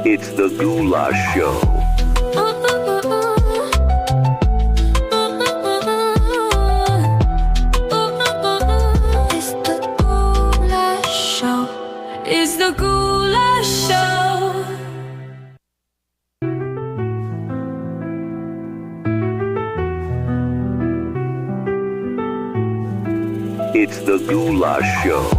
It's the Goulash Show. It's the Goulash Show. It's the Goulash Show.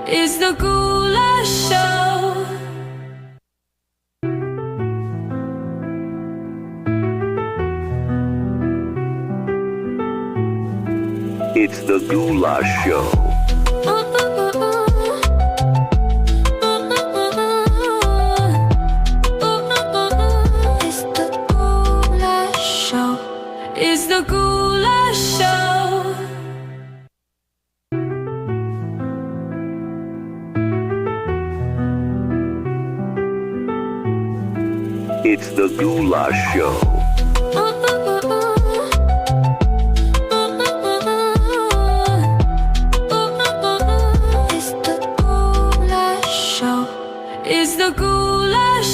It's the Goulash Show. It's the Goulash Show. It's the Goulash Show. It's the Goulash Show. It's the Goulash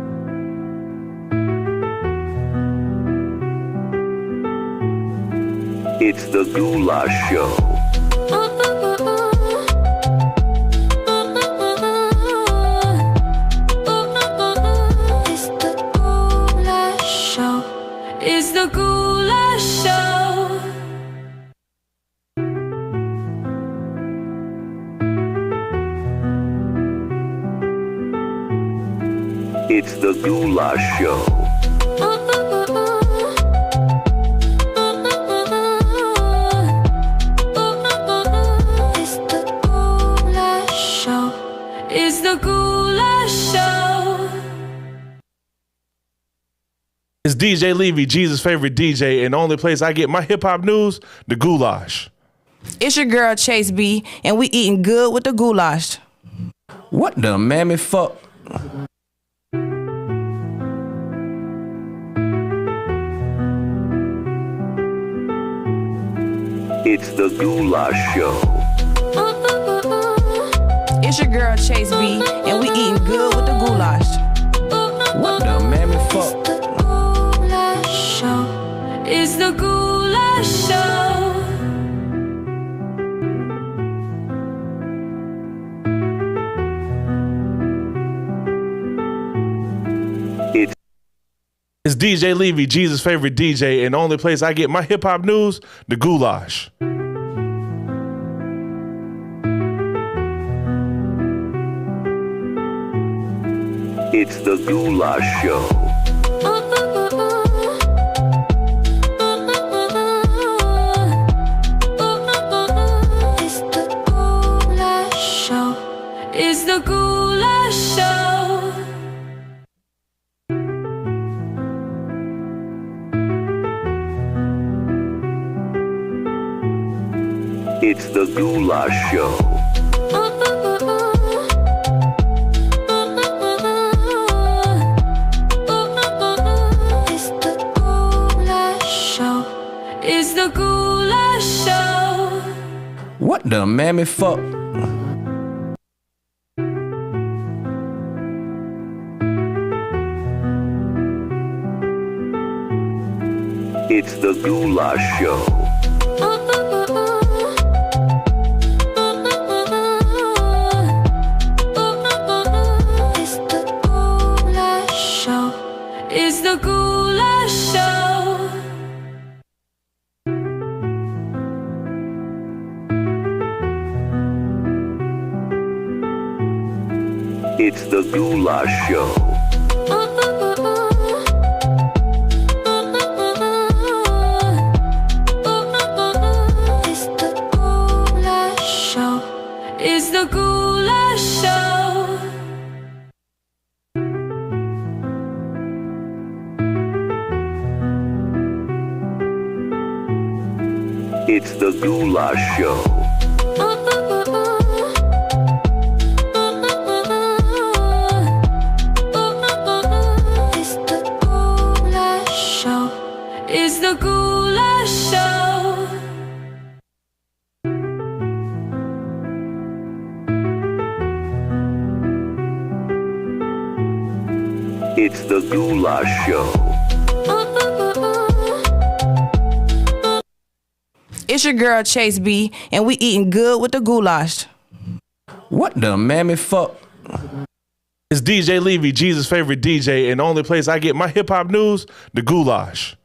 Show. It's the Goulash Show. It's the Goulash Show. It's the Goulash Show. It's the Goulash Show. It's DJ Levy, Jesus' favorite DJ, and the only place I get my hip-hop news, the Goulash. It's your girl Chase B, and we eating good with the goulash. What the mammy fuck? It's the Goulash Show. It's your girl Chase B, and we eating good with the goulash. What the mammy fuck? It's the Goulash Show. It's DJ Levy, Jesus' favorite DJ, and the only place I get my hip-hop news, the Goulash. It's the Goulash Show. It's the Goulash Show. It's the Goulash Show. It's the Goulash Show. What the mammy fuck? It's the Goulash Show. It's the Goulash Show. It's the Goulash Show. It's the Goulash Show. It's the Goulash Show. It's the Goulash Show. It's your girl Chase B, and we eating good with the goulash. What the mammy fuck? It's DJ Levy, Jesus' favorite DJ, and the only place I get my hip hop news, the Goulash.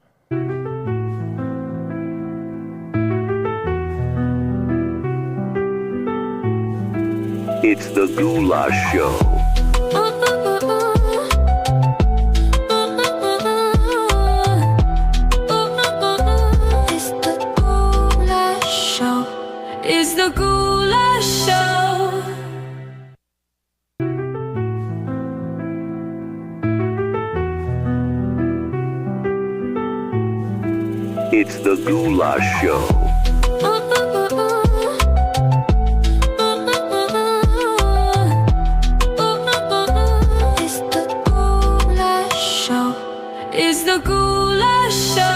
It's the Goulash Show. It's the Goulash Show. It's the Goulash Show. It's the Goulash Show.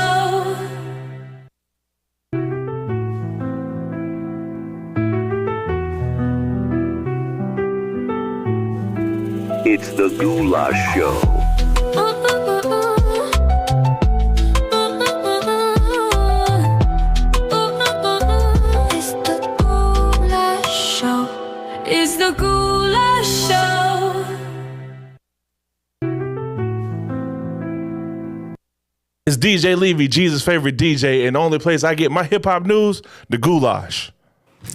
It's the Goulash Show. It's the Goulash Show. It's DJ Levy, Jesus' favorite DJ, and the only place I get my hip hop news, the Goulash.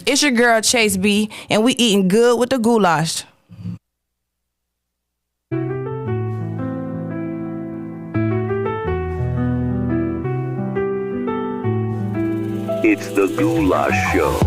It's your girl Chase B, and we eating good with the goulash. It's the Goulash Show.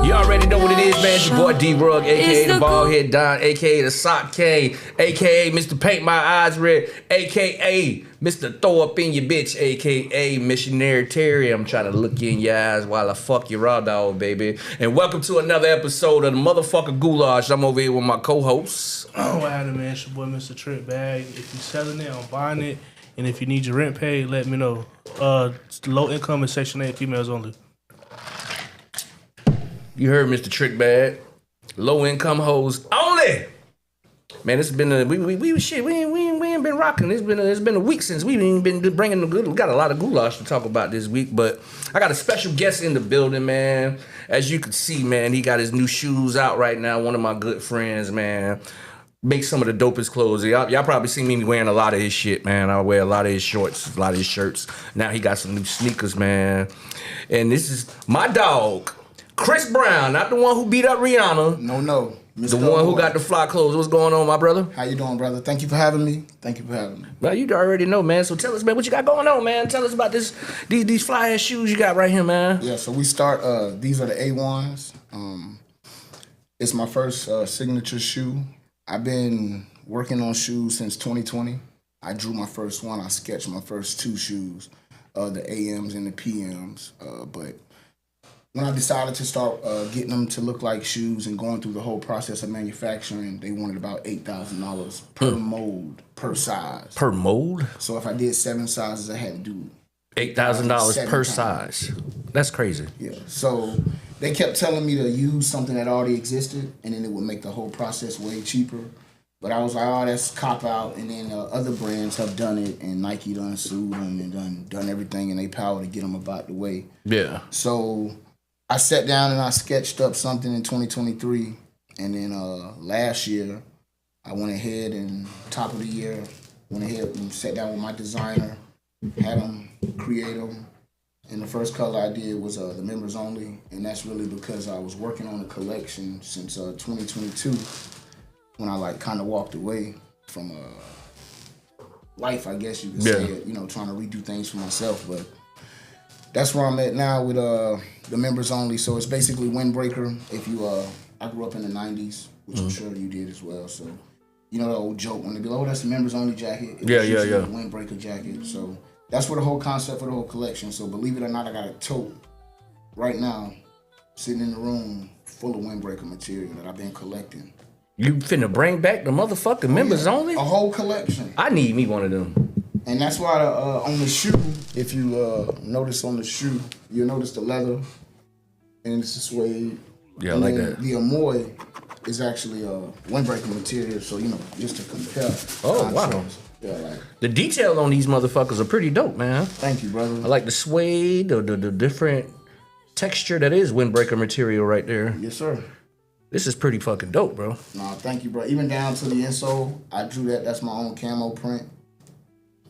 You already know what it is, man. It's your boy D-Rug, a.k.a. It's the the Baldhead Don, a.k.a. the Sock K, a.k.a. Mr. Paint My Eyes Red, a.k.a. Mr. Throw Up In Your Bitch, a.k.a. Missionary Terry. I'm trying to look you in your eyes while I fuck your raw dog, baby. And welcome to another episode of the motherfucker Goulash. I'm over here with my co-hosts. Oh, what happened, man? It's your boy, Mr. Trick Bag. If you're selling it, I'm buying it. And if you need your rent paid, let me know. Low income and Section 8 females only. You heard Mr. Trick Bag. Low income hoes only. Man, it's been we ain't been rocking. It's been a week since we ain't been bringing the good. We got a lot of goulash to talk about this week, but I got a special guest in the building, man. As you can see, man, he got his new shoes out right now. One of my good friends, man. Makes some of the dopest clothes. Y'all probably seen me wearing a lot of his shit, man. I wear a lot of his shorts, a lot of his shirts. Now he got some new sneakers, man. And this is my dog, Chris Brown, not the one who beat up Rihanna. No. The one who got the fly clothes. What's going on, my brother? How you doing, brother? Thank you for having me. Well, you already know, man. So tell us, man, what you got going on, man. Tell us about these fly ass shoes you got right here, man. Yeah, so we start, these are the A1s. It's my first signature shoe. I've been working on shoes since 2020. I drew my first one. I sketched my first two shoes, the AMs and the PMs. But when I decided to start getting them to look like shoes and going through the whole process of manufacturing, they wanted about $8,000 per mold, per size. Per mold? So if I did 7 sizes, I had to do $8,000 per 7 size. That's crazy. Yeah. So they kept telling me to use something that already existed, and then it would make the whole process way cheaper. But I was like, oh, that's cop out. And then other brands have done it, and Nike done sued them and done everything in their power to get them about the way. Yeah. So I sat down and I sketched up something in 2023, and then last year I went ahead and top of the year went ahead and sat down with my designer, had him create them. And the first color I did was the members only, and that's really because I was working on a collection since 2022 when I kind of walked away from life, I guess you could say it, trying to redo things for myself. But that's where I'm at now with the members only. So it's basically windbreaker. If you, I grew up in the 90s, which I'm sure you did as well. So you know the old joke when they be like, oh, that's the members only jacket. It was usually a windbreaker jacket. So that's where the whole concept for the whole collection. So believe it or not, I got a tote right now sitting in the room full of windbreaker material that I've been collecting. You finna bring back the motherfucking members only? A whole collection. I need me one of them. And that's why on the shoe, if you notice on the shoe, you'll notice the leather and it's a suede. Yeah, I and like then that. The Amoy is actually a windbreaker material, so just to compare. Oh, wow. contrast. Yeah, like The detail on these motherfuckers are pretty dope, man. thank you, brother. I like the suede, the different texture that is windbreaker material right there. Yes, sir. This is pretty fucking dope, bro. Nah, thank you, bro. Even down to the insole, I drew that. That's my own camo print.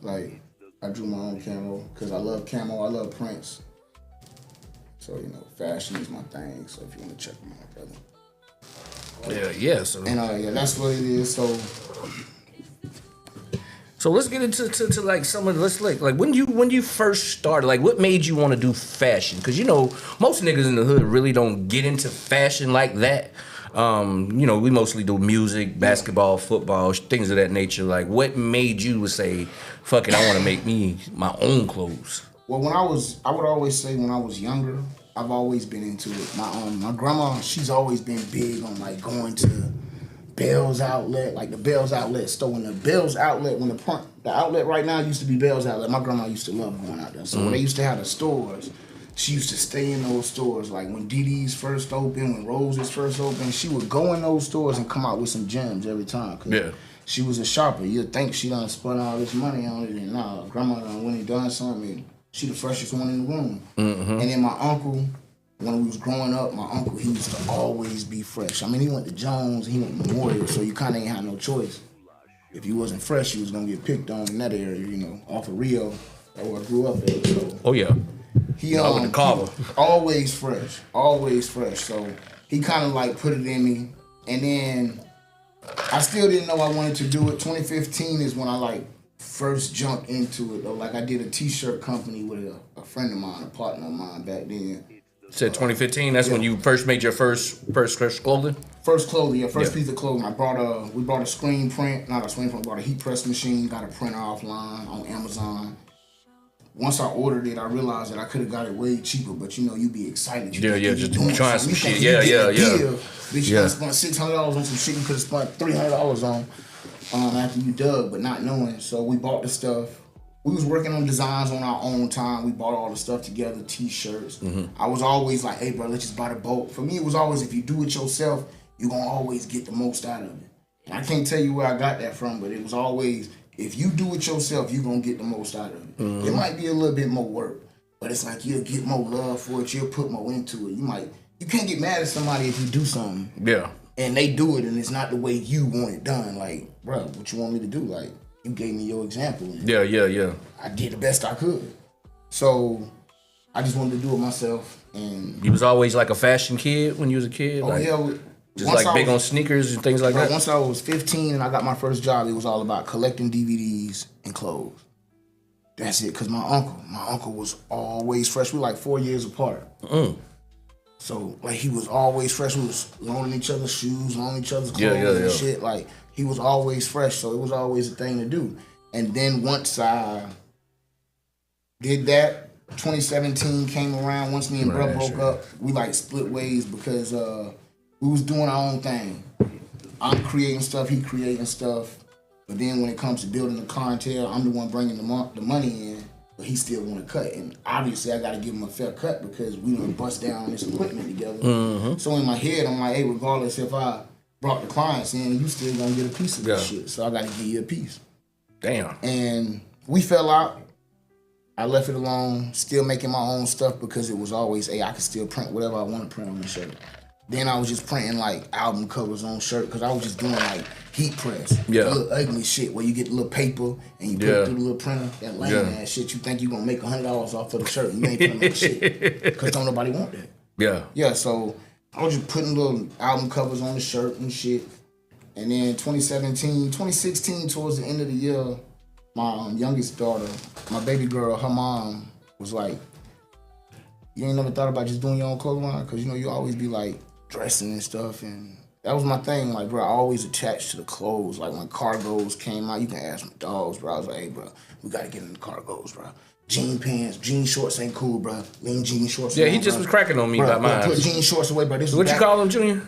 Like, I drew my own camo because I love camo. I love prints. So, fashion is my thing. So, if you want to check them out, brother. Yeah. So That's what it is. So let's get into like some of the, let's like when you first started, like what made you want to do fashion? Because most niggas in the hood really don't get into fashion like that. We mostly do music, basketball, football, things of that nature. Like what made you say, fuck it, I want to make me my own clothes? Well, I would always say when I was younger, I've always been into it. My grandma, she's always been big on like going to Bell's Outlet, like the Bell's Outlet store. When the Bell's Outlet, when the outlet right now used to be Bell's Outlet, my grandma used to love going out there. So when they used to have the stores, she used to stay in those stores. Like when DD's first opened, when Rose's first opened, she would go in those stores and come out with some gems every time. Yeah. She was a shopper. You'd think she done spent all this money on it, and nah, grandma done went and done something. She the freshest one in the room. And then my uncle, when we was growing up, my uncle, he used to always be fresh. I mean, he went to Jones, he went to Memorial, so you kind of ain't had no choice. If you wasn't fresh, you was going to get picked on in that area, off of Rio, that's where I grew up at. So Oh yeah. he with the collar. always fresh. So he kind of like put it in me. And then I still didn't know I wanted to do it. 2015 is when I like first jumped into it. Though. Like I did a t-shirt company with a friend of mine, a partner of mine back then. Said 2015. That's when you first made your first clothing. First clothing, first piece of clothing. We bought a screen print, not a screen print, bought a heat press machine, got a printer offline on Amazon. Once I ordered it, I realized that I could have got it way cheaper, but you be excited. Just trying some shit. Yeah. Bitch, you Yeah. spent $600 on some shit you could have spent $300 on after you dug, but not knowing. So we bought the stuff. We was working on designs on our own time. We bought all the stuff together, t-shirts. I was always like, hey, bro, let's just buy the bulk. For me, it was always, if you do it yourself, you're going to always get the most out of it. And I can't tell you where I got that from, but it was always, if you do it yourself, you're going to get the most out of it. It might be a little bit more work, but it's like you'll get more love for it. You'll put more into it. You can't get mad at somebody if you do something. Yeah. And they do it and it's not the way you want it done. Like, bro, what you want me to do? Like, you gave me your example. And Yeah. I did the best I could. So I just wanted to do it myself. And You was always like a fashion kid when you was a kid? Just once like I big was- on sneakers and things like Bro, that? once I was 15 and I got my first job, it was all about collecting DVDs and clothes. That's it, because my uncle was always fresh. We were like 4 years apart. So, like, he was always fresh. We was loaning each other's shoes, loaning each other's clothes and shit. Like, he was always fresh, so it was always a thing to do. And then once I did that, 2017 came around. Once me and bro broke up, we, like, split ways because we was doing our own thing. I'm creating stuff, he creating stuff. But then when it comes to building the clientele, I'm the one bringing the money in, but he still want to cut. And obviously, I got to give him a fair cut because we done bust down this equipment together. So in my head, I'm like, hey, regardless if I brought the clients in, you still gonna get a piece of this shit. So I got to give you a piece. Damn. And we fell out. I left it alone, still making my own stuff because it was always, hey, I can still print whatever I want to print on the shirt. Then I was just printing like album covers on shirt because I was just doing like heat press. Yeah. Little ugly shit where you get the little paper and you put it through the little printer. That lame ass shit. You think you gonna make $100 off of the shirt and you ain't putting no shit because don't nobody want that. Yeah. Yeah, so I was just putting little album covers on the shirt and shit. And then 2016, towards the end of the year, my youngest daughter, my baby girl, her mom was like, you ain't never thought about just doing your own clothing line? Because, you always be like dressing and stuff. And that was my thing. Like, bro, I always attached to the clothes. Like, when cargos came out, you can ask my dogs, bro. I was like, hey, bro, we got to get in the cargos, bro. Jean pants, jean shorts ain't cool, bro. Lean jean shorts. Yeah, he just was cracking on me about mine. Put jean shorts away, bro. This What you call them, Junior?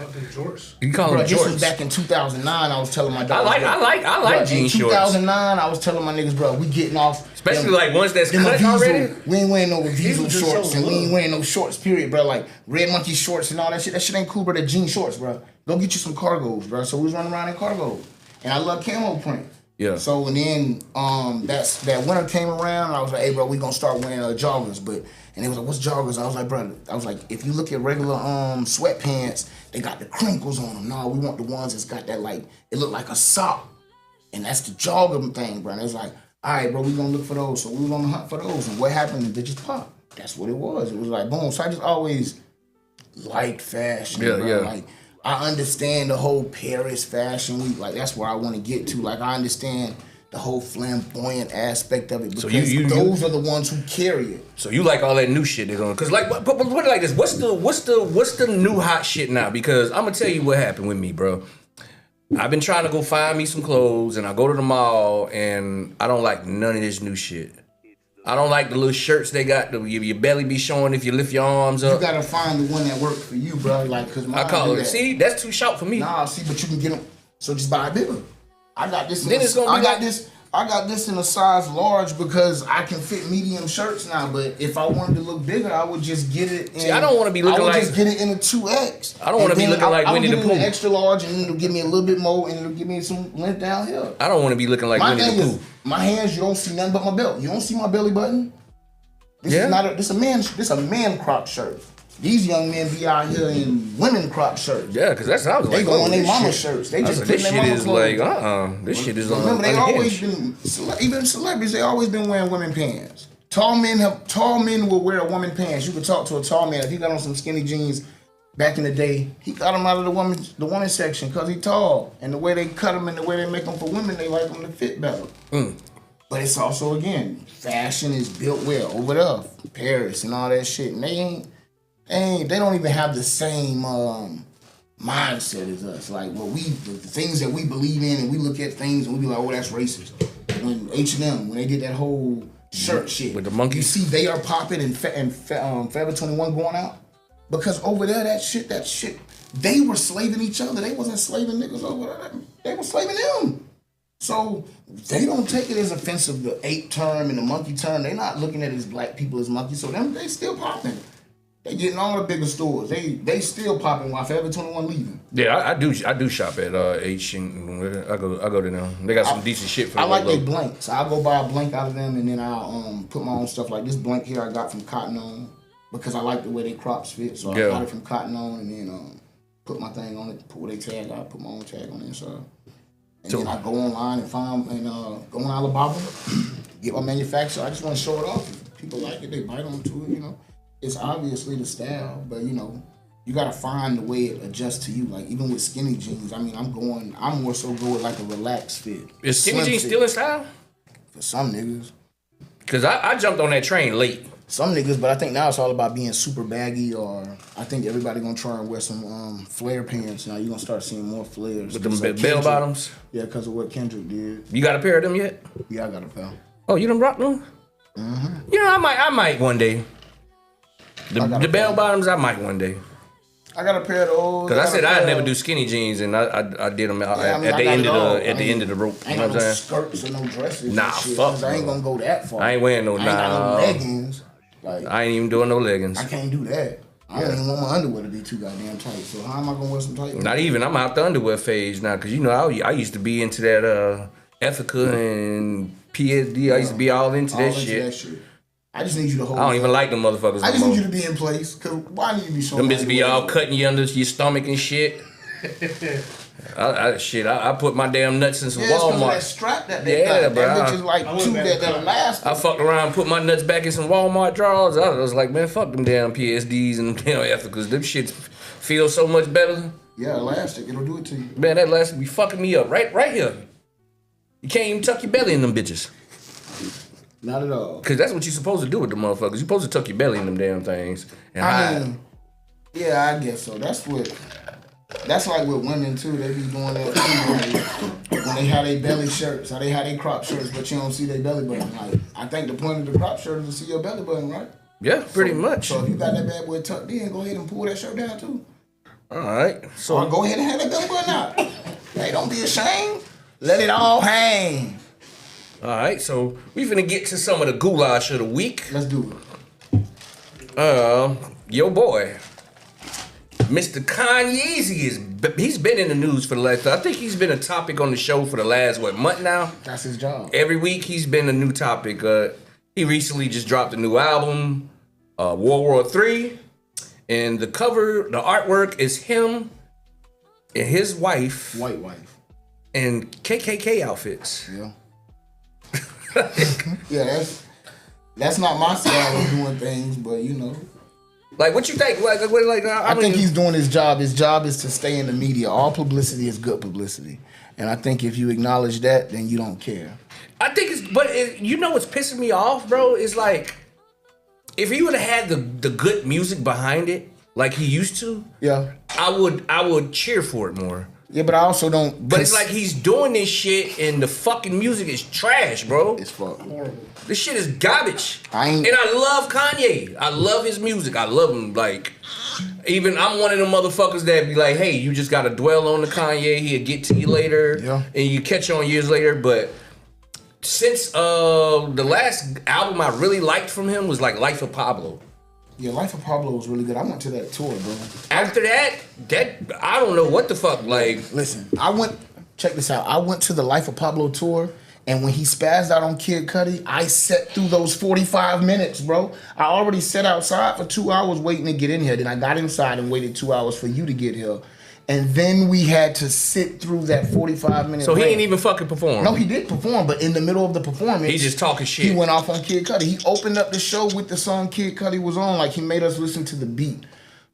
Fucking jorts. You call Bro, them this was jorts. back in 2009. I was telling my dog. I like jean in shorts. 2009, I was telling my niggas, bro, we getting off. Especially like ones that's them cut Avizo. already. We ain't wearing no These Avizo was just shorts, so and we low. ain't wearing no shorts, period, bro. Like Red Monkey shorts and all that shit. That shit ain't cool, bro. They're jean shorts, bro. Go get you some cargos, bro. So we was running around in cargos. And I love camo print. Yeah. So and then that winter came around, and I was like, hey, bro, we gonna start wearing joggers, but. And they was like, what's joggers? I was like, brother, if you look at regular sweatpants, they got the crinkles on them. No, we want the ones that's got that, like, it look like a sock. And that's the jogger thing, bro. And it was like, all right, bro, we gonna look for those. So we was on the hunt for those. And what happened? The bitches pop. That's what it was. It was like, boom. So I just always liked fashion, Yeah, bro. yeah. Like, I understand the whole Paris Fashion Week. Like, that's where I want to get to. Like, I understand the whole flamboyant aspect of it because you- those are the ones who carry it. So you like all that new shit they're going, cause like, but put it like this: what's the new hot shit now? Because I'm gonna tell you what happened with me, bro. I've been trying to go find me some clothes, and I go to the mall, and I don't like none of this new shit. I don't like the little shirts they got. Your belly be showing if you lift your arms You up. gotta find the one that works for you, bro. Like, cause I call it. See, that's too short for me. Nah, see, but you can get them. So just buy a bigger. I got this. Then it's gonna be I got this in a size large because I can fit medium shirts now. But if I wanted to look bigger, I would just get it. See, I don't wanna be looking I would like- just get it in a 2X. I don't wanna be looking like Winnie the I would get it in Pooh. an extra large, and it'll give me a little bit more, and it'll give me some length down here. I don't want to be looking like My Winnie thing the is, Pooh. my hands, you don't see nothing but my belt. You don't see my belly button. This Yeah. is not this a man crop shirt. These young men be out here in women crop shirts. Yeah, cause that's how I was They like. go oh, on their this mama shit- shirts. They I just said, put this their shit mama is clothes. like This shit is on. Remember, they always unhinged. been even celebrities. They always been wearing women pants. Tall men will wear woman pants. You could talk to a tall man if he got on some skinny jeans. Back in the day, he got them out of the woman section because he tall, and the way they cut them and the way they make them for women, they like them to fit better. But it's also, again, fashion is built where? Over there, Paris and all that shit. And they don't even have the same mindset as us. Like, the things that we believe in, and we look at things and we be like, oh, that's racist. When H&M, when they did that whole shirt shit. With the monkeys? You see they are popping and Forever 21 going out. Because over there, that shit, they were slaving each other. They wasn't slaving niggas over there. They were slaving them. So they don't take it as offensive, the ape term and the monkey term. They not looking at it as black people as monkeys. So they still popping. They getting all the bigger stores. They still popping while Forever 21 leaving. Yeah, I do shop at H and I go to them. They got some decent shit for I like low. their blanks. I'll go buy a blank out of them, and then I'll put my own stuff. Like this blank here I got from Cotton On because I like the way they crops fit. So I got it from Cotton On, and then put my thing on it, put where they tag out, put my own tag on the inside. And then I go online and find go on Alibaba, get my manufacturer. I just want to show it off. If people like it, they bite onto it. It's obviously the style, but you gotta find the way it adjusts to you. Like even with skinny jeans, I mean, I'm more so go with like a relaxed fit. Is skinny Slim jeans fit. still in style? For some niggas. Cause I jumped on that train late. Some niggas, but I think now it's all about being super baggy, or I think everybody gonna try and wear some flare pants. Now you're gonna start seeing more flares. With them Just like bell Kendrick. bottoms. Yeah, because of what Kendrick did. You got a pair of them yet? Yeah, I got a pair. Oh, you done rock them? Mm-hmm. I might one day. The bell bottoms, I might one day. I got a pair of those. Cause I said I'd never do skinny jeans, and I did them at the end of the rope. I You ain't know got what no I'm saying? skirts or no dresses. Nah, and shit, fuck 'cause I ain't no. gonna go that far. I ain't wearing no I ain't got no nah. leggings. Like I ain't even doing no leggings. I can't do that. I don't even want my underwear to be too goddamn tight. So how am I gonna wear some tight? Not even. I'm out the underwear phase now, cause I used to be into that Ethica and PSD. I used to be all into that shit. I just need you to hold. I don't even like them motherfuckers. I no just more. need you to be in place. Cause why need you be showing? Them bitches be all underwear? cutting you under your stomach and shit. I put my damn nuts in some Yeah, it's 'cause of Walmart. that strap that they Yeah, got. bro. That bitch is like I went two back that to last. I fucked around and put my nuts back in some Walmart drawers. I was like, man, fuck them damn PSDs and them damn Ethicas. Them shits feel so much better. Yeah, elastic. It'll do it to you. Man, that elastic be fucking me up right here. You can't even tuck your belly in them bitches. Not at all. Cause that's what you're supposed to do with the motherfuckers. You're supposed to tuck your belly in them damn things and I hide. mean, yeah, I guess so. That's like with women too. They be doing that too. When they have their belly shirts, or they have their crop shirts, but you don't see their belly button. Like, I think the point of the crop shirt is to see your belly button, right? Yeah, pretty much. So if you got that bad boy tucked in, go ahead and pull that shirt down too. All right. So go ahead and have that belly button out. Hey, don't be ashamed. Let it all hang. All right. So we finna get to some of the goulash of the week. Let's do it. Yo boy, Mr. Kanye, he's been in the news for the last. I think he's been a topic on the show for the last month now. That's his job. Every week he's been a new topic. He recently just dropped a new album, World War III, and the artwork is him and his wife, white wife, in KKK outfits. Yeah. Yeah, that's not my style of doing things, but you know. Like, what you think? I think he's doing his job. His job is to stay in the media. All publicity is good publicity. And I think if you acknowledge that, then you don't care. I think you know what's pissing me off, bro? Is like, if he would have had the good music behind it, like he used to, yeah, I would cheer for it more. Yeah, but I also don't. But it's like he's doing this shit and the fucking music is trash, bro. It's fucking horrible. This shit is garbage. And I love Kanye. I love his music. I love him. Like, even I'm one of them motherfuckers that be like, hey, you just gotta dwell on the Kanye. He'll get to you later. Yeah. And you catch on years later. But since the last album I really liked from him was like Life of Pablo. Yeah, Life of Pablo was really good. I went to that tour, bro. After that I don't know what the fuck. Like, listen, check this out. I went to the Life of Pablo tour, and when he spazzed out on Kid Cudi, I sat through those 45 minutes, bro. I already sat outside for 2 hours waiting to get in here. Then I got inside and waited 2 hours for you to get here. And then we had to sit through that 45 minutes. So he ain't even fucking perform. No, he did perform, but in the middle of the performance, he just talking shit. He went off on Kid Cudi. He opened up the show with the song Kid Cudi was on. Like, he made us listen to the beat.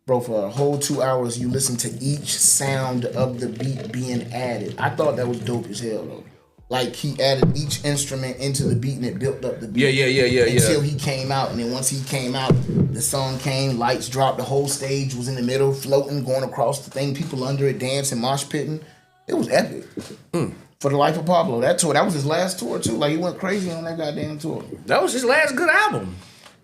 Bro, for a whole 2 hours, you listen to each sound of the beat being added. I thought that was dope as hell, though. Like, he added each instrument into the beat and it built up the beat. Yeah. Until he came out. And then once he came out, the song came, lights dropped, the whole stage was in the middle, floating, going across the thing, people under it, dancing, mosh pitting. It was epic. For the Life of Pablo. That tour, that was his last tour, too. Like, he went crazy on that goddamn tour. That was his last good album.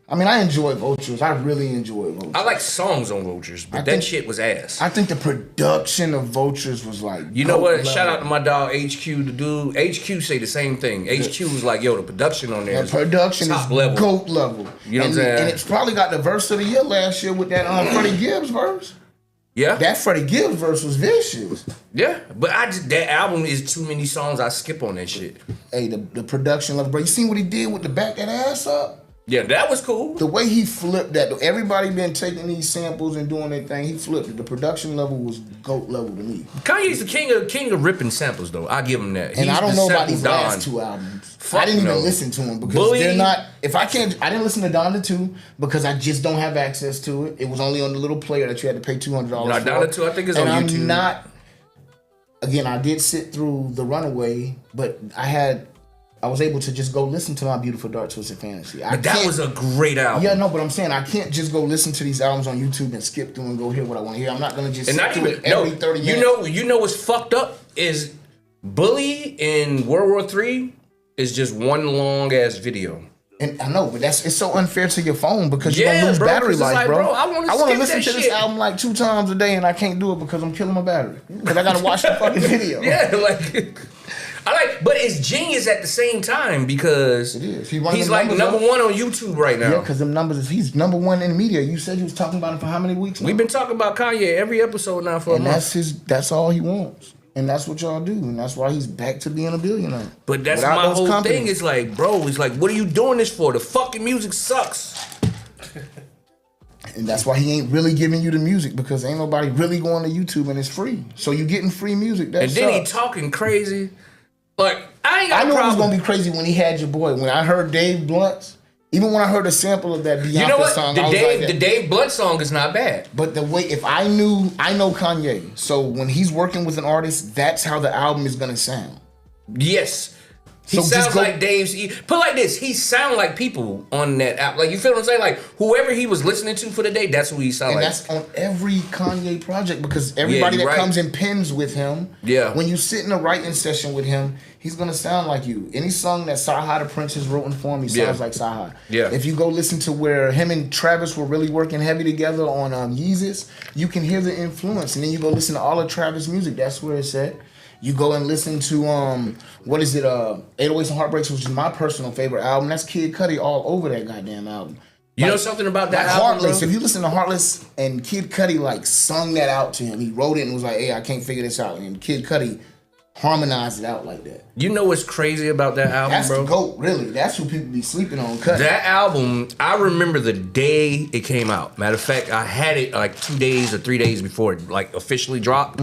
I mean, I enjoy Vultures. I really enjoy Vultures. I like songs on Vultures, but that shit was ass. I think the production of Vultures was like... You know what? Shout out to my dog HQ. The dude, HQ say the same thing. HQ was like, yo, the production on there is top level. GOAT level. You know what I'm saying? And it's probably got the verse of the year last year with that Freddie Gibbs verse. Yeah. That Freddie Gibbs verse was vicious. Yeah, but that album is too many songs I skip on that shit. Hey, the production level, bro. You seen what he did with the back that ass up? Yeah, that was cool. The way he flipped that, everybody been taking these samples and doing their thing. He flipped it. The production level was GOAT level to me. Kanye's the king of ripping samples, though. I give him that. And I don't know about these last two albums. I didn't even listen to them because they're not. I didn't listen to Donda 2 because I just don't have access to it. It was only on the little player that you had to pay $200 for. Donda 2, I think it's on YouTube. I'm not. Again, I did sit through The Runaway, but I was able to just go listen to My Beautiful Dark Twisted Fantasy. But that was a great album. Yeah, no, but I'm saying I can't just go listen to these albums on YouTube and skip through and go hear what I want to hear. I'm not gonna just sit through it every 30 minutes. You know what's fucked up is Bully in World War III is just one long ass video. And I know, but it's so unfair to your phone because you're gonna lose battery life, bro. I want to listen to this album like 2 times a day and I can't do it because I'm killing my battery. Because I gotta watch the fucking video. Yeah, but it's genius at the same time because it is. He's like number one on YouTube right now. Yeah, because them numbers, he's number one in the media. You said you was talking about him for how many weeks now? We've been talking about Kanye every episode now for a month. That's all he wants. And that's what y'all do. And that's why he's back to being a billionaire. But that's my whole thing. It's like, bro, it's like, what are you doing this for? The fucking music sucks. And that's why he ain't really giving you the music because ain't nobody really going to YouTube and it's free. So you getting free music. That sucks. Then he talking crazy. Like, I knew it was gonna be crazy when he had your boy. When I heard Dave Blunt's, even when I heard a sample of that Beyonce song, the Dave Blunt song is not bad. But the way, I know Kanye, so when he's working with an artist, that's how the album is gonna sound. Yes, He sounds like Dave's. Put like this, he sound like people on that app. Like, you feel what I'm saying? Like, whoever he was listening to for the day, that's who he sound like. And that's on every Kanye project because everybody that comes and pins with him, when you sit in a writing session with him, he's gonna sound like you. Any song that Saha the Prince has written for him, he sounds like Saha. Yeah. If you go listen to where him and Travis were really working heavy together on Yeezus, you can hear the influence. And then you go listen to all of Travis' music, that's where it's at. You go and listen to 808s and Heartbreaks, which is my personal favorite album. That's Kid Cudi all over that goddamn album. You know something about that album, Heartless. bro? If you listen to Heartless and Kid Cudi like sung that out to him, he wrote it and was like, "Hey, I can't figure this out," and Kid Cudi harmonized it out like that. You know what's crazy about that album, That's bro? the GOAT, really. That's who people be sleeping on. Cudi. That album, I remember the day it came out. Matter of fact, I had it like 2 days or 3 days before it like officially dropped.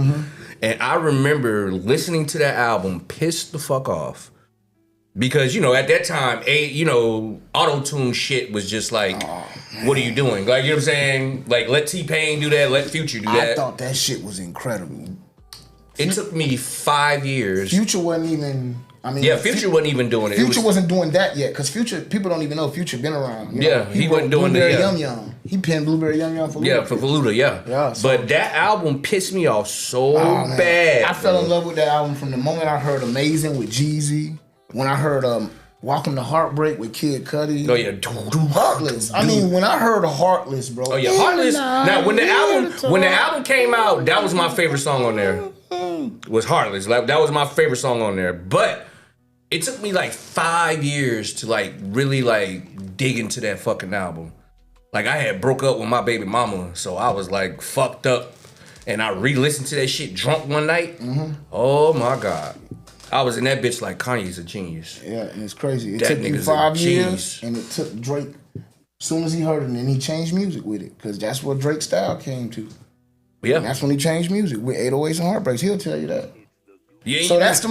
And I remember listening to that album pissed the fuck off. Because, you know, at that time, auto-tune shit was just like, what are you doing? Like, you know what I'm saying? Like, let T-Pain do that, let Future do that. I thought that shit was incredible. It took me 5 years. Future wasn't even... Future wasn't even doing it. Future wasn't doing that yet, because Future, people don't even know Future been around. You know? He wasn't doing Blueberry that. Yum Yum. He penned Blueberry Yum Yum for Luda. Yeah, for Luda, yeah. So, but that album pissed me off so bad. I fell in love with that album from the moment I heard Amazing with Jeezy, when I heard Welcome to Heartbreak with Kid Cudi. Oh yeah, Heartless. I mean, when I heard Heartless, bro. Oh yeah, Heartless. Now when the album came out, that was my favorite song on there. Was Heartless. Like, that was my favorite song on there. But it took me like 5 years to like really like dig into that fucking album. Like, I had broke up with my baby mama, so I was like fucked up, and I re-listened to that shit drunk one night. Oh my God. I was in that bitch like Kanye's a genius. Yeah, and it's crazy. It That took you nigga's 5 a years, genius. and it took Drake, as soon as he heard it, and then he changed music with it, because that's what Drake's style came to. Yeah. And that's when he changed music with 808s and Heartbreaks. He'll tell you that. Yeah. So that's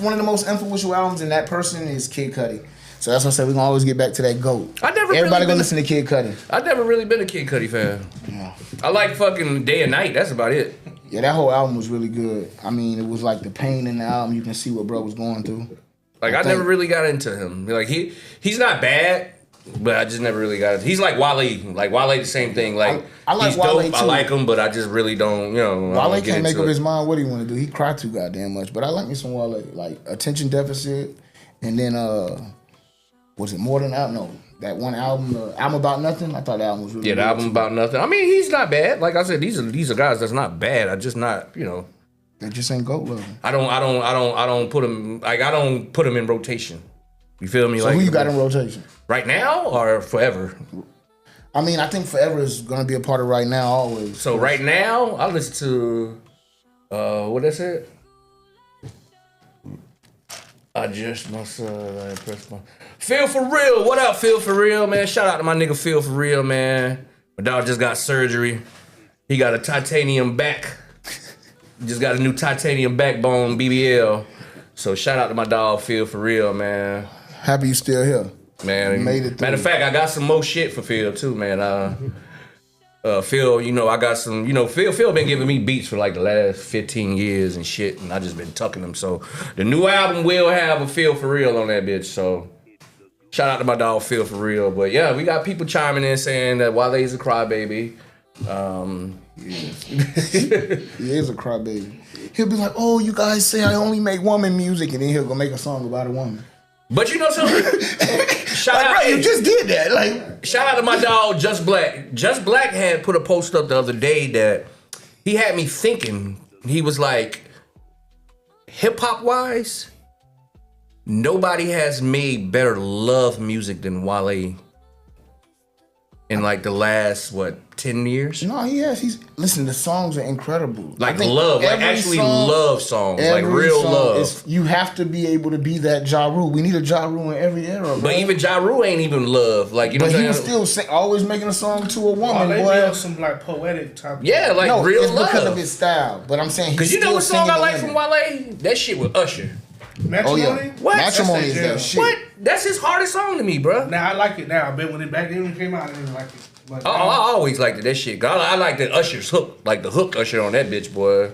one of the most influential albums, and that person is Kid Cudi. So that's why I said we're gonna always get back to that GOAT. Everybody go listen to Kid Cudi. I've never really been a Kid Cudi fan. Yeah. I like fucking Day and Night. That's about it. Yeah, that whole album was really good. I mean, it was like the pain in the album. You can see what bro was going through. Like, I never really got into him. Like, he's not bad, but I just never really got it. He's like Wale. Like, Wale the same thing. Like, I like he's Wale dope. too. I like him, but I just really don't, Wale can't make up his mind what he want to do. He cried too goddamn much. But I like me some Wale. Like, Attention Deficit. And then, was it More Than Out? No. That one album, Album About Nothing, I thought that album was really good. Yeah, the album About Nothing. I mean, he's not bad. Like I said, these are guys that's not bad. I just not, They just ain't GOAT level. I don't put him, like, I don't put him in rotation. You feel me? So like, who you got in rotation? Right now or forever? I mean, I think Forever is gonna be a part of Right Now always. So right now, I listen to what is it? I just must press my Feel For Real. What up, Feel For Real, man? Shout out to my nigga Feel For Real, man. My dog just got surgery. He got a titanium back. Just got a new titanium backbone, BBL. So shout out to my dog Feel For Real, man. Happy you still here. Man, you made it through. Matter of fact, I got some more shit for Phil too, man. Phil, I got some, Phil been giving me beats for like the last 15 years and shit, and I just been tucking them. So the new album will have a Feel For Real on that bitch. So shout out to my dog Feel For Real. But yeah, we got people chiming in saying that Wale's a crybaby. He is a crybaby. He'll be like, "Oh, you guys say I only make woman music," and then he'll go make a song about a woman. But you know something? Shout out, right, you just did that. Like, shout out to my dog Just Black. Just Black had put a post up the other day that he had me thinking. He was like, hip hop wise, nobody has made better love music than Wale in like the last 10 years? No, he has. Listen, the songs are incredible. Like love, like actually love songs, like real love. You have to be able to be that Ja Rule. We need a Ja Rule in every era, bro. But even Ja Rule ain't even love. Like, you know but what I'm he saying? was still always making a song to a woman, They boy. on some like poetic type. Yeah, like No, real it's love. because of his style. But I'm saying, Because you know what song I like from Wale? That shit with Usher. Matrimony? Oh, yeah. What? Matrimony is That's that that shit. What? That's his hardest song to me, bro. Now I like it now. I bet when it back then when it came out, I didn't like it. But I always liked it, that shit. I like that Usher's hook, like the hook Usher on that bitch, boy.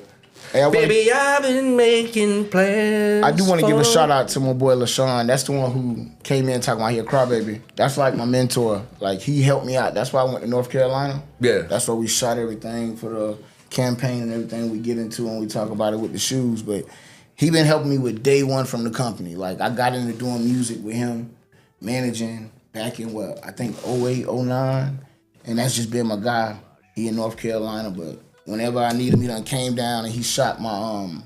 Hey, Baby, I've been making plans. I do want to give a for- shout out to my boy LaShawn. That's the one who came in talking about he a crybaby. That's like my mentor. Like he helped me out. That's why I went to North Carolina. Yeah. That's why we shot everything for the campaign and everything we get into and we talk about it with the shoes. But he been helping me with day one from the company. Like I got into doing music with him, managing back in I think 08, 09. And that's just been my guy. He in North Carolina, but whenever I need him, he done came down and he shot my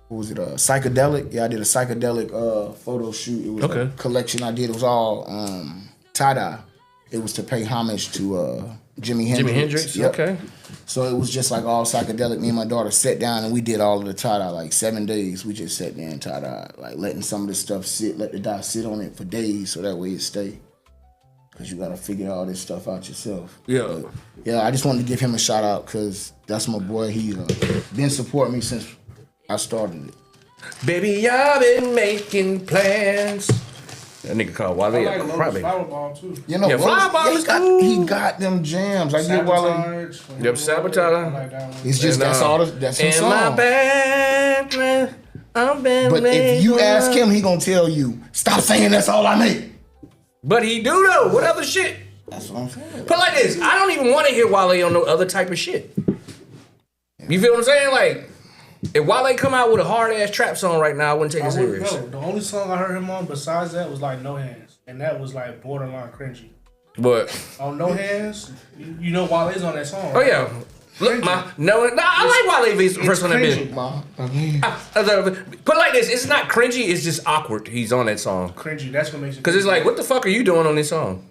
what was it? Psychedelic. Yeah, I did a psychedelic photo shoot. It was a collection I did. It was all tie-dye. It was to pay homage to Jimi Hendrix. Jimi Hendrix. Yep. Okay. So it was just like all psychedelic. Me and my daughter sat down and we did all of the tie-dye, like 7 days. We just sat there and tie-dye, like letting some of the stuff sit, let the dye sit on it for days so that way it stay. Cause you gotta figure all this stuff out yourself. Yeah. But, yeah, I just wanted to give him a shout out because that's my boy. He been supporting me since I started it. Baby, I've been making plans. That nigga called Wale I a like Lotus crybaby. Flower Bomb too. You know, Yeah, Wallace- Fireball is cool. he got them jams. Like get Wale. Sabotage. Yep, Sabotage. I like that one. It's just that's all. That's his In my song. bag, man, I've been But if you making ask love. him, he gonna tell you, "Stop saying that's all I make." But he do though. What other shit? That's what I'm saying. Put it like this, I don't even want to hear Wale on no other type of shit. You feel what I'm saying? Like, if Wale come out with a hard ass trap song right now, I wouldn't take it I wouldn't serious. know. The only song I heard him on besides that was like No Hands, and that was like borderline cringy. But On No Hands, you know Wale's on that song. oh yeah, look, I like Wale V's verse on that cringy. bit. Put it like this, it's not cringy, it's just awkward. He's on that song Cringy. That's what makes it. because it's like, what the fuck are you doing on this song?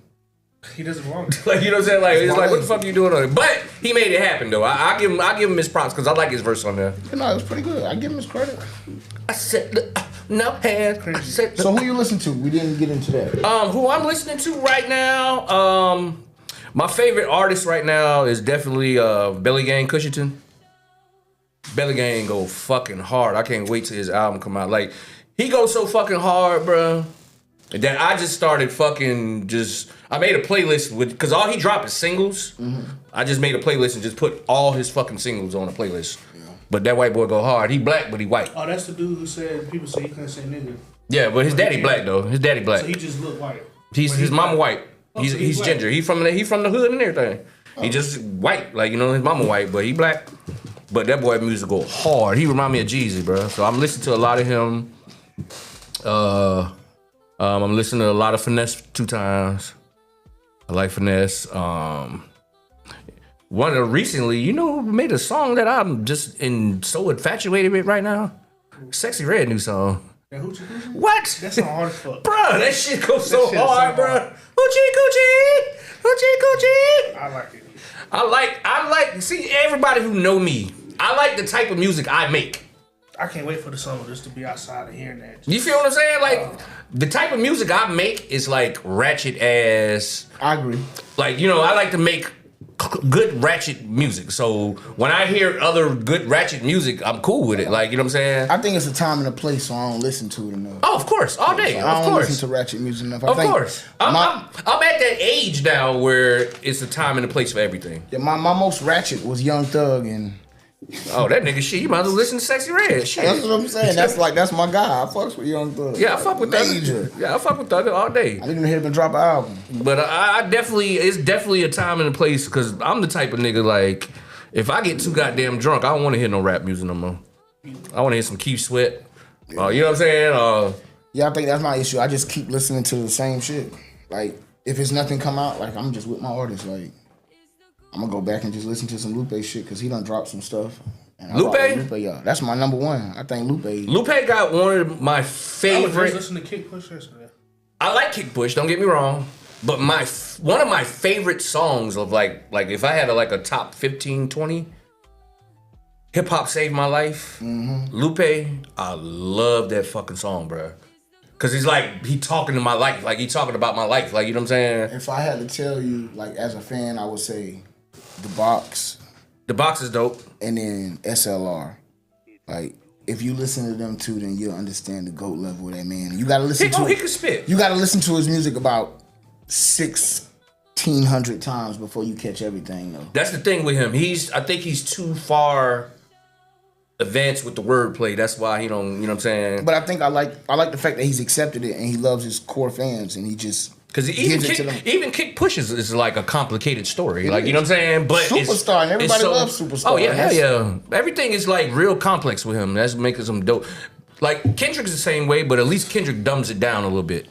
he doesn't belong. To Like, you know what I'm saying? Like, it's like, what the fuck are you doing on it? But he made it happen though. I give him his props because I like his verse on there. No, it was pretty good. I give him his credit. I said, no hands. I said, So who you listen to? We didn't get into that. who I'm listening to right now, my favorite artist right now is definitely Belly Gang Cushington. Belly Gang go fucking hard. I can't wait till his album come out. Like, he goes so fucking hard, bro, that I just started fucking I made a playlist with, because all he dropped is singles. I just made a playlist and just put all his fucking singles on a playlist. But that white boy go hard. He black, but he white. Oh, that's the dude who said people say he couldn't say nigga, Yeah, but his daddy black though. His daddy black. so he just looked white. His mama white. Oh, He's so he's black. ginger. He from the hood and everything. He just white, like, you know, his mama white, but he black. But that boy music go hard. He remind me of Jeezy, bro. So I'm listening to a lot of him. I'm listening to a lot of Finesse 2 times. I like Finesse. One of recently, you know, who made a song that I'm just so infatuated with right now. Sexy Red new song. That hoochie coochie? What? That's not hard as fuck. Bruh, that shit goes so shit is hard, so bruh. hard. Hoochie coochie, hoochie coochie. I like it. I like, see, everybody who know me, I like the type of music I make. I can't wait for the summer just to be outside and hearing that. You feel what I'm saying? Like, the type of music I make is like ratchet ass. I agree. Like, you know, I like to make good ratchet music. So when I hear other good ratchet music, I'm cool with it. Like, you know what I'm saying? I think it's a time and a place, so I don't listen to it enough. Oh, of course, all day, I of don't course. listen to ratchet music enough. Of course. I'm at that age now where it's a time and a place for everything. Yeah, my most ratchet was Young Thug, and Oh, that nigga shit, you might as well listen to Sexy Red. Shit. that's what I'm saying. That's my guy. I fucks with Young Thug. Yeah, I fuck with Major. that. Yeah, I fuck with that all day. I didn't hear him drop an album. But I definitely, it's definitely a time and a place because I'm the type of nigga like, if I get too goddamn drunk, I don't want to hear no rap music no more. I want to hear some Keith Sweat. You know what I'm saying? Yeah, I think that's my issue. I just keep listening to the same shit. Like, if it's nothing come out, like, I'm just with my artist. Like, I'm gonna go back and just listen to some Lupe shit because he done dropped some stuff. And I Lupe? rock with Lupe, yeah. That's my number one. I think Lupe. Lupe got one of my I was just favorite. listening to Kick Push yesterday. I like Kick Push, don't get me wrong. But one of my favorite songs of like if I had a top 15, 20, Hip Hop Saved My Life, Lupe, I love that fucking song, bro. Cause he's like, he talking to my life, like he talking about my life, like, you know what I'm saying? If I had to tell you, like, as a fan, I would say The Box The Box is dope. and then SLR. Like, if you listen to them two, then you'll understand the GOAT level of that man. You gotta listen to He can spit. You gotta listen to his music about 1,600 times before you catch everything, though. That's the thing with him. I think he's too far advanced with the wordplay. That's why he don't. You know what I'm saying? But I think I like the fact that he's accepted it and he loves his core fans and he just Because even Kick Pushes is like a complicated story. Like, you know what I'm saying? But Superstar, and everybody loves Superstar. Oh, yeah, hell yeah. Everything is like real complex with him. That's making some dope. Like, Kendrick's the same way, but at least Kendrick dumbs it down a little bit.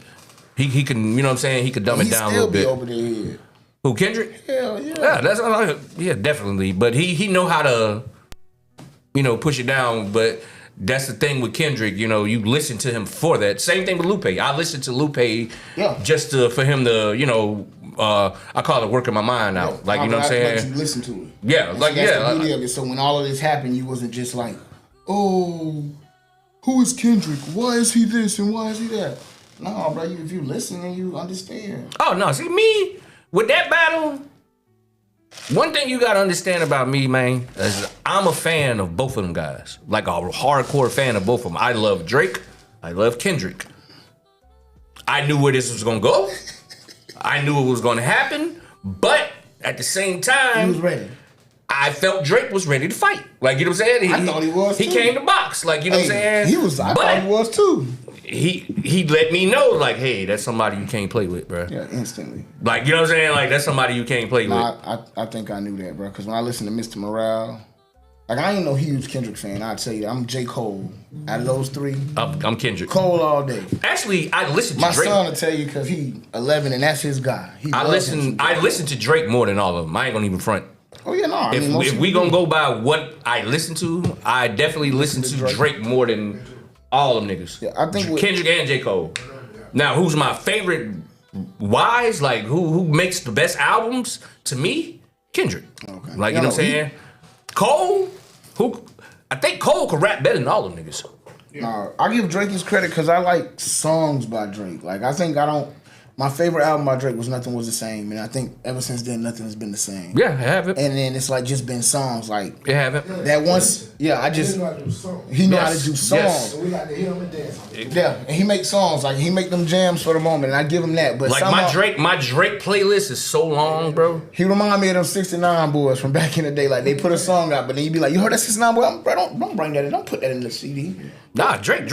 He can, you know what I'm saying? He could dumb it down a little bit. Over their head. Who, Kendrick? Hell yeah. Yeah, definitely. But he know how to, you know, push it down, but that's the thing with Kendrick, you know, you listen to him for that. Same thing with Lupe. I listen to Lupe just for him to, you know, I call it working my mind out. Yeah. Like, you know what I'm saying? Like you listen to it. Yeah, and like, that's the beauty of it. So when all of this happened, you wasn't just like, oh, who is Kendrick? Why is he this and why is he that? No, bro, if you listen and you understand. Oh, no, see, me, with that battle, one thing you gotta understand about me, man, is I'm a fan of both of them guys. Like a hardcore fan of both of them. I love Drake. I love Kendrick. I knew where this was gonna go. I knew it was gonna happen. But at the same time, He was ready. I felt Drake was ready to fight. Like, you know what I'm saying? I thought he was, He too. came to box. Like, you know what I'm saying? I thought he was too. He let me know, like, hey, that's somebody you can't play with, bro. Yeah, instantly. Like, you know what I'm saying? Like, that's somebody you can't play with. I think I knew that, bro. Because when I listened to Mr. Morale, like, I ain't no huge Kendrick fan. I'll tell you, I'm J. Cole. Out of those three, I'm Kendrick. Cole all day. Actually, I listened to My Drake. son will tell you because he 11 and that's his guy. I listen to Drake more than all of them. I ain't gonna even front. Oh yeah, no. I mean, most If we gonna go by what I listen to, I definitely listen to Drake more than all them niggas. Yeah, I think Kendrick and J. Cole. Now, who's my favorite? Wise, like who makes the best albums to me? Kendrick. Okay. Like, you know what I'm saying? Cole, I think Cole could rap better than all them niggas. Nah, I give Drake his credit because I like songs by Drake. Like, I think my favorite album by Drake was Nothing Was the Same, and I think ever since then nothing has been the same. Yeah, I have it. And then it's like just been songs like You have it. that once. Yeah, he know how to do songs. Yes. We got to hear him and dance. Yeah, and he makes songs like he make them jams for the moment, and I give him that. But Like somehow, my Drake playlist is so long, bro. he remind me of them 69 boys from back in the day. Like they put a song out, but then you be like, you heard that 69 boy? Bro, don't bring that in. Don't put that in the CD. Nah, Drake.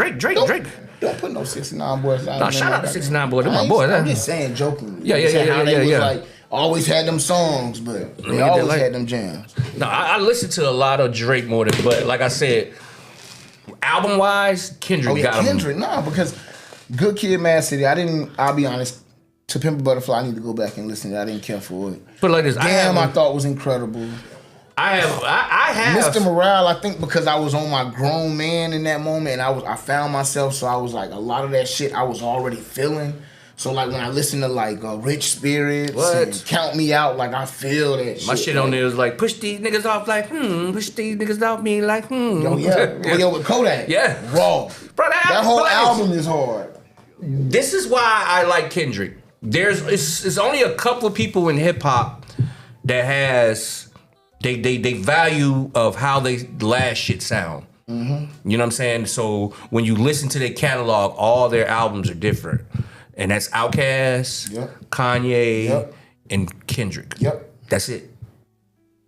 Don't put no 69 boys out. Nah, shout out to 69 boys. They're my boys. I'm just saying, jokingly. Yeah, I'm saying how they was yeah. like always had them songs, but they get always that light. had them jams. No, I listen to a lot of Drake more than, but like I said, album wise, Kendrick Oh yeah, got Kendrick. Nah, because Good Kid, Mad City. I'll be honest. To Pimp a Butterfly, I need to go back and listen to it. I didn't care for it. But like this, Damn, I thought was incredible. I have Mr. Morale, I think because I was on my grown man in that moment and I found myself, so I was like, a lot of that shit I was already feeling. So like when I listen to like Rich Spirits and Count Me Out, like I feel that shit. My shit on there is like, push these niggas off like, push these niggas off me like, Yo, yeah. Yo, with Kodak. Yeah. Raw. Bro, that whole album is hard. This is why I like Kendrick. It's only a couple of people in hip hop that has they value of how they last shit sound. Mm-hmm. You know what I'm saying? So when you listen to their catalog, all their albums are different, and that's Outkast, Kanye, and Kendrick. Yep. That's it.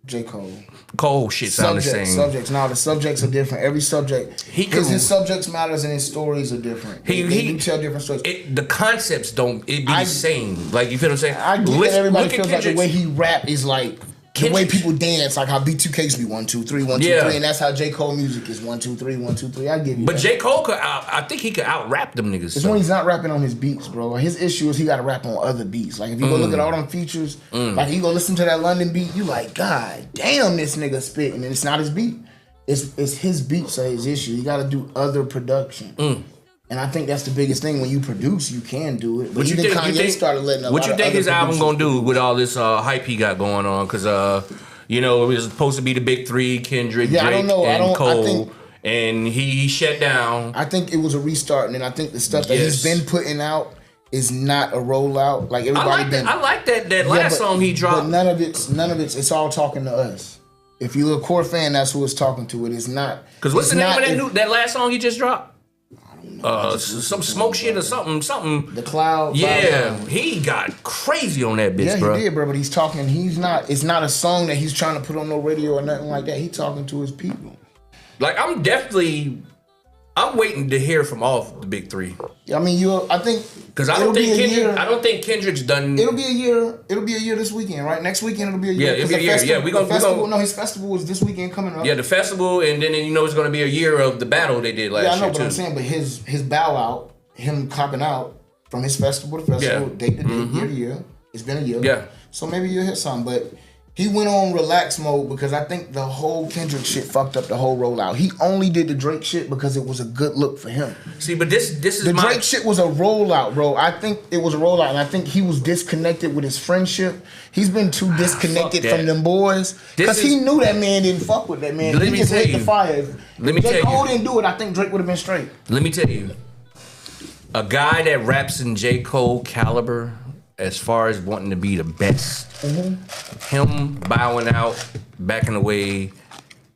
J. Cole. Cole shit sound the same. Subjects. Now the subjects are different. Every subject, his subjects matters and his stories are different. They do tell different stories. The concepts don't. It be the same. Like, you feel what I'm saying? I get that everybody feels like the way he rap is like the way Kendrick. people dance, like how B2K's be 1 2 3 1 2 3, and that's how J. Cole music is 1 2 3 1 2 3. I give you. But that. J. Cole I think he could out rap them niggas. It's when he's not rapping on his beats, bro. His issue is he got to rap on other beats. Like if you go look at all them features, like you go listen to that London beat, you like, God damn, this nigga spitting, and it's not his beat. It's his beats are his issue. You got to do other production. And I think that's the biggest thing. When you produce, you can do it. But even Kanye started letting a lot of What you think other his album producers gonna do with all this hype he got going on? Because you know, it was supposed to be the big three: Kendrick, Yeah, I Drake, don't know. and Cole. I think, and he shut down. I think it was a restart, and then I think the stuff that he's been putting out is not a rollout. Like everybody I like that last song he dropped. But none of it's all talking to us. If you're a core fan, that's who it's talking to. It is not. Because what's the name of that last song he just dropped? Some smoke shit or something. The Cloud. Yeah, he got crazy on that bitch, yeah, bro. he did, bro. But he's talking. It's not a song that he's trying to put on no radio or nothing like that. He's talking to his people. Like I'm waiting to hear from all the big three. I mean, I think because I don't think Kendrick's done. It'll be a year. It'll be a year this weekend, right? Next weekend it'll be a year. Yeah, it'll be a year. Yeah, we gonna. No, his festival is this weekend coming up. Yeah, the festival, and then it's gonna be a year of the battle they did last year. Yeah, I know, but too. I'm saying, but his bow out, him copping out from his festival to festival, date to date, year to year. It's been a year. Yeah. So maybe you'll hit something, but. He went on relax mode because I think the whole Kendrick shit fucked up the whole rollout. He only did the Drake shit because it was a good look for him. See, but this is the Drake shit was a rollout, bro. I think it was a rollout, and I think he was disconnected with his friendship. He's been too disconnected from them boys because he knew that man didn't fuck with that man. He just lit the fire. If Cole didn't do it, I think Drake would have been straight. Let me tell you, a guy that raps in J. Cole caliber. As far as wanting to be the best, him bowing out back in the way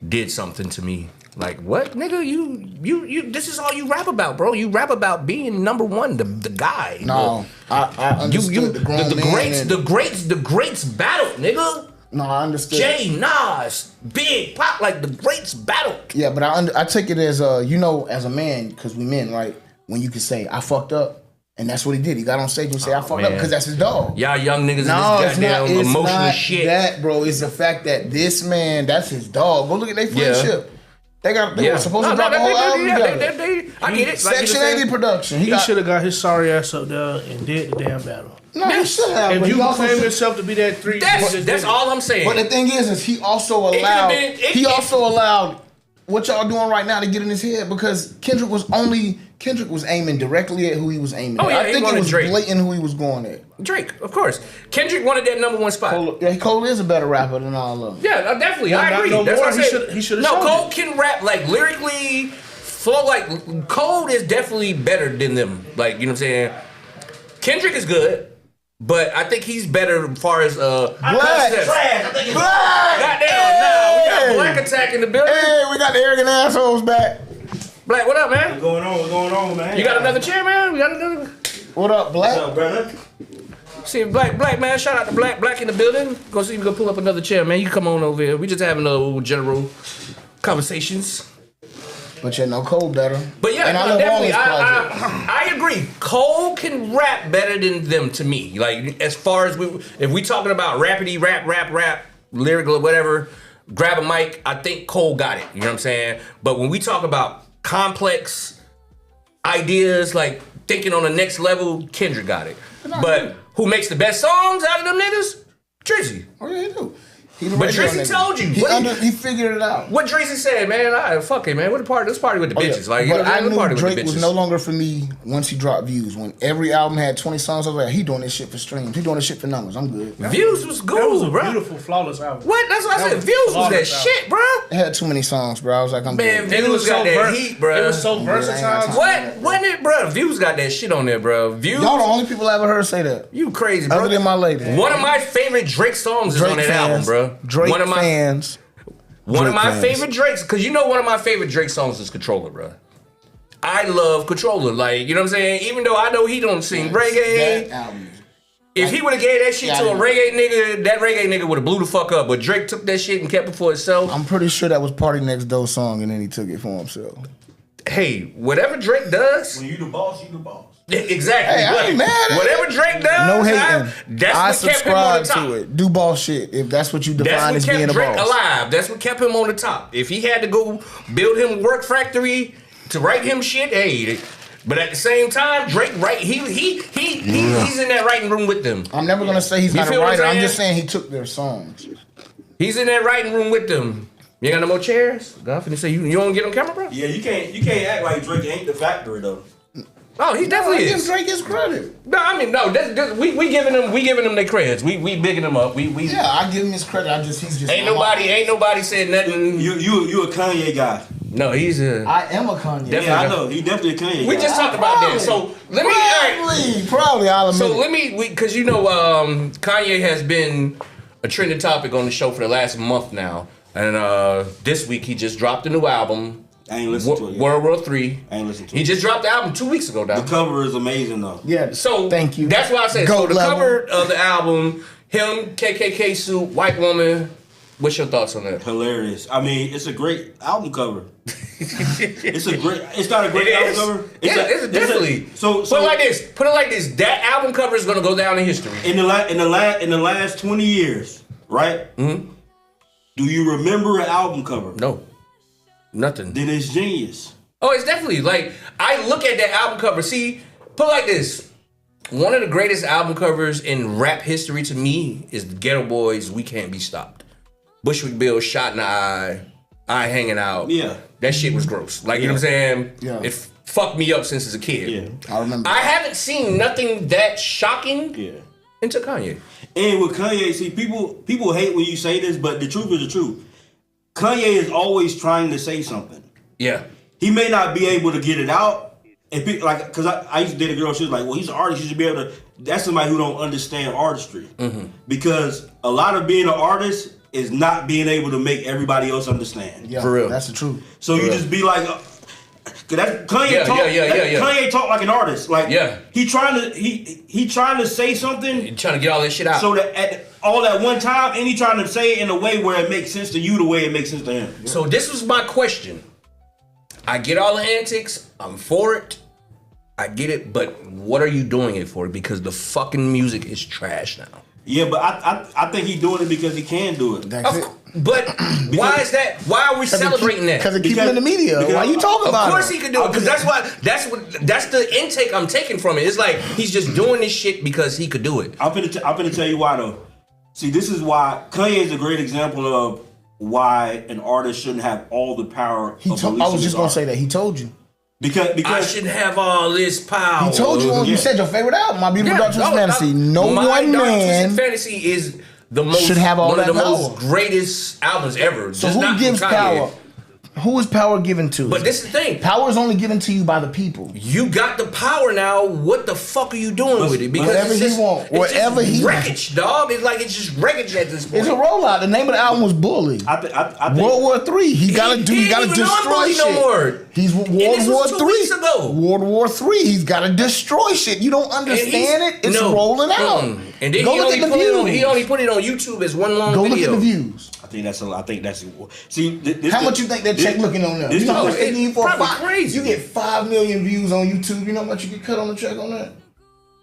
did something to me. Like, what, nigga? You this is all you rap about, bro. You rap about being number one, the guy. No, I understood the greats battle, nigga. No, I understood. Jay, Nas, Big, Pop, like the greats battle. Yeah, but I take it as as a man, because we men, right? When you can say, I fucked up. And that's what he did. He got on stage and said, I fucked up because that's his dog. Y'all young niggas in this goddamn emotional shit. That, bro. It's the fact that this man, that's his dog. Go look at their friendship. They were supposed to drop a whole album together. I get it. Section 80 production. He should have got his sorry ass up there and did the damn battle. No, he should have. If you claim himself to be that three, that's all I'm saying. But the thing is he also allowed what y'all doing right now to get in his head because Kendrick was aiming directly at who he was aiming at. Yeah, I think it was Drake. blatant who he was going at. Drake, of course. Kendrick wanted that number one spot. Cole is a better rapper than all of them. Yeah, definitely. I agree. That's what I said. He should have No, Cole can rap like lyrically, flow like Cole is definitely better than them. Like, you know what I'm saying? Kendrick is good. But I think he's better as far as Black. Goddamn, now we got Black Attack in the building. Hey, we got the arrogant assholes back. Black, what up, man? What's going on, man? You got another chair, man? We got another. What up, Black? What's up, brother? See, Black, man. Shout out to Black in the building. Go see if we can pull up another chair, man. You come on over here. We just having a little general conversations. But you know Cole better. But yeah, definitely, I agree. Cole can rap better than them to me. Like as far as if we talking about rapidy rap, lyrical whatever, grab a mic. I think Cole got it. You know what I'm saying? But when we talk about complex ideas, like thinking on the next level, Kendrick got it. But who makes the best songs out of them niggas? Drizzy. Oh yeah, he do. But Drizzy told you. He figured it out. What Drizzy said, man, fuck it, man. Let's party with the bitches. Like, but I knew party Drake with the bitches. was no longer for me once he dropped Views. When every album had 20 songs, I was like, he doing this shit for streams. He doing this shit for numbers. I'm good. Views was good, That was a bro. beautiful, flawless album. What? That's what I said. Views was that shit, bro. It had too many songs, bro. I was like, I'm Man, good. Views got that heat, bro. It was so versatile. What? Wasn't it, bro? Views got that shit on there, bro. Views. Y'all the only people I ever heard say that. You crazy, bro. Other than my lady. One of my favorite Drake songs is on that album, bro. Drake one of my fans. One of my favorite Drakes, because you know one of my favorite Drake songs is Controller, bro. I love Controller. Like, you know what I'm saying? Even though I know he don't sing reggae. That album. If he would have gave that shit to a reggae nigga, that reggae nigga would have blew the fuck up. But Drake took that shit and kept it for himself. I'm pretty sure that was Party Next Door song, and then he took it for himself. Hey, whatever Drake does. When you the boss, you the boss. Exactly. Hey, I ain't mad at whatever Drake does, No hating. that's what kept him on the top. to it. Do boss shit if that's what you define That's as what being kept a Drake boss. alive. That's what kept him on the top. If he had to go build him a work factory to write him shit, hey. But at the same time, Drake he's in that writing room with them. I'm never gonna say he's You not a feel what I'm writer. I'm saying? just saying he took their songs. He's in that writing room with them. You ain't got no more chairs? God finna say you don't get on camera, bro? Yeah, you can't act like Drake ain't the factory though. Oh, he definitely I give is. Drake his credit. No, I mean no. We giving them their creds. We bigging them up. We Yeah, I give him his credit. He's just ain't nobody said nothing. You a Kanye guy. No, he's a. I am a Kanye. Definitely. Yeah, I know. He definitely a Kanye guy. We just talked about that. So let me. Probably. I'll admit. So let me, because you know, Kanye has been a trending topic on the show for the last month now, and this week he just dropped a new album. I ain't listened to it yet. World War 3. I ain't listened to He it. just dropped the album 2 weeks ago now. The cover is amazing though. Yeah. So thank you. That's why I said Goat so. The level. cover of the album, him, KKK suit, white woman, What's your thoughts on that? Hilarious. I mean, it's a great album cover. It's not a great album cover. It's definitely. So put it like this. That album cover is gonna go down in history. In the last 20 years, right? Mm-hmm. Do you remember an album cover? No, nothing. Then it's genius. Oh, it's definitely like I look at that album cover. See, put it like this. One of the greatest album covers in rap history to me is Ghetto Boys' "We Can't Be Stopped." Bushwick Bill shot in the eye hanging out. Yeah. That shit was gross. Like, you know what I'm saying? Yeah. It fucked me up since as a kid. Yeah. I remember. I haven't seen nothing that shocking until Kanye. And with Kanye, see, people hate when you say this, but the truth is the truth. Kanye is always trying to say something. Yeah. He may not be able to get it out. And people, like, because I used to date a girl, she was like, well, he's an artist, you should be able to. That's somebody who don't understand artistry. Mm-hmm. Because a lot of being an artist is not being able to make everybody else understand. Yeah, for real. That's the truth. So you just be like, Kanye talk like an artist. Like, he trying to say something. He trying to get all this shit out. So that all at one time, and he trying to say it in a way where it makes sense to you the way it makes sense to him. So this was my question. I get all the antics. I'm for it. I get it. But what are you doing it for? Because the fucking music is trash now. Yeah, but I think he's doing it because he can do it. That's it. But why is that? Why are we celebrating that? Because it keeps him in the media. Why you talking about it? Of course he could do it, because that's the intake I'm taking from it. It's like he's just doing this shit because he could do it. I'm gonna tell you why though. See, this is why Kanye is a great example of why an artist shouldn't have all the power. I was just gonna say that. He told you. Because I shouldn't have all this power. He told you. You said your favorite album, My Beautiful Dark Twisted Fantasy. No one man Fantasy is the most should have all one that of the power. most greatest albums ever. So Just who not gives from Kanye. power? Who is power given to? But this is the thing. Power is only given to you by the people. You got the power now. What the fuck are you doing with it? Because whatever it's just, he want, it's whatever just he wreckage, dog. It's like it's just wreckage at this point. It's a rollout. The name of the album was Bully. I think World War III. He gotta destroy shit. No more. He's World this War was 2 III. weeks ago. World War III. He's gotta destroy shit. You don't understand it. It's rolling out. And then Go look at the views. He only put it on YouTube as one long Go video. look at the views. I think that's. See, how much you think that check looking on there? You know how much they need for probably crazy. You get 5 million views on YouTube. You know how much you get cut on the check on that?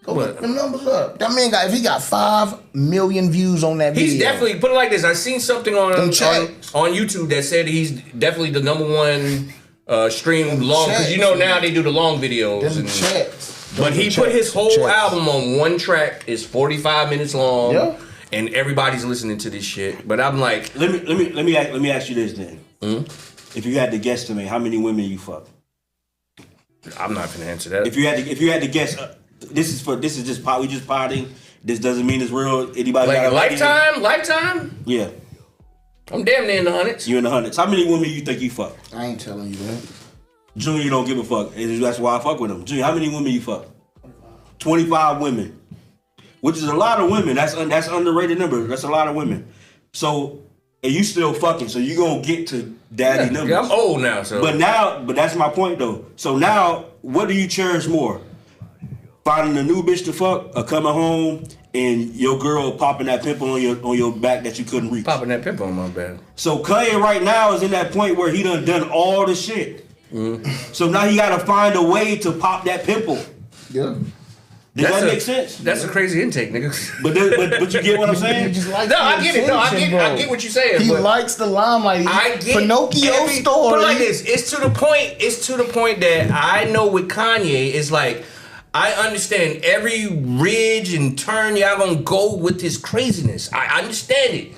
Go look the numbers up. That man if he got 5 million views on that video. He's definitely, put it like this. I seen something on YouTube that said he's definitely the #1 stream long, because you know now they do the long videos. Them checks. But he put his whole album on one track. It's 45 minutes long. Yeah. And everybody's listening to this shit. But I'm like, let me ask you this then. Mm-hmm. If you had to guesstimate, how many women you fuck? I'm not gonna answer that. If you had to guess, this is just pot. We just potting. This doesn't mean it's real. Anybody like got a lifetime? Yeah. I'm damn near in the hundreds. You in the hundreds. How many women you think you fuck? I ain't telling you that. Junior don't give a fuck. That's why I fuck with him. Junior, how many women you fuck? 25 women. Which is a lot of women. That's underrated number. That's a lot of women. So, and you still fucking. So you gonna get to daddy numbers. Yeah, I'm old now. So, but that's my point though. So now, what do you cherish more? Finding a new bitch to fuck, or coming home and your girl popping that pimple on your back that you couldn't reach? Popping that pimple on my back. So Kanye right now is in that point where he done all the shit. Mm. So now he gotta find a way to pop that pimple. Yeah. Does that make sense? That's a crazy intake, nigga. But you get what I'm saying? I get it. No, I get what you're saying. He likes the limelight. I get Pinocchio story. But like this, it's to the point that I know with Kanye, it's like I understand every ridge and turn y'all gonna go with his craziness. I understand it.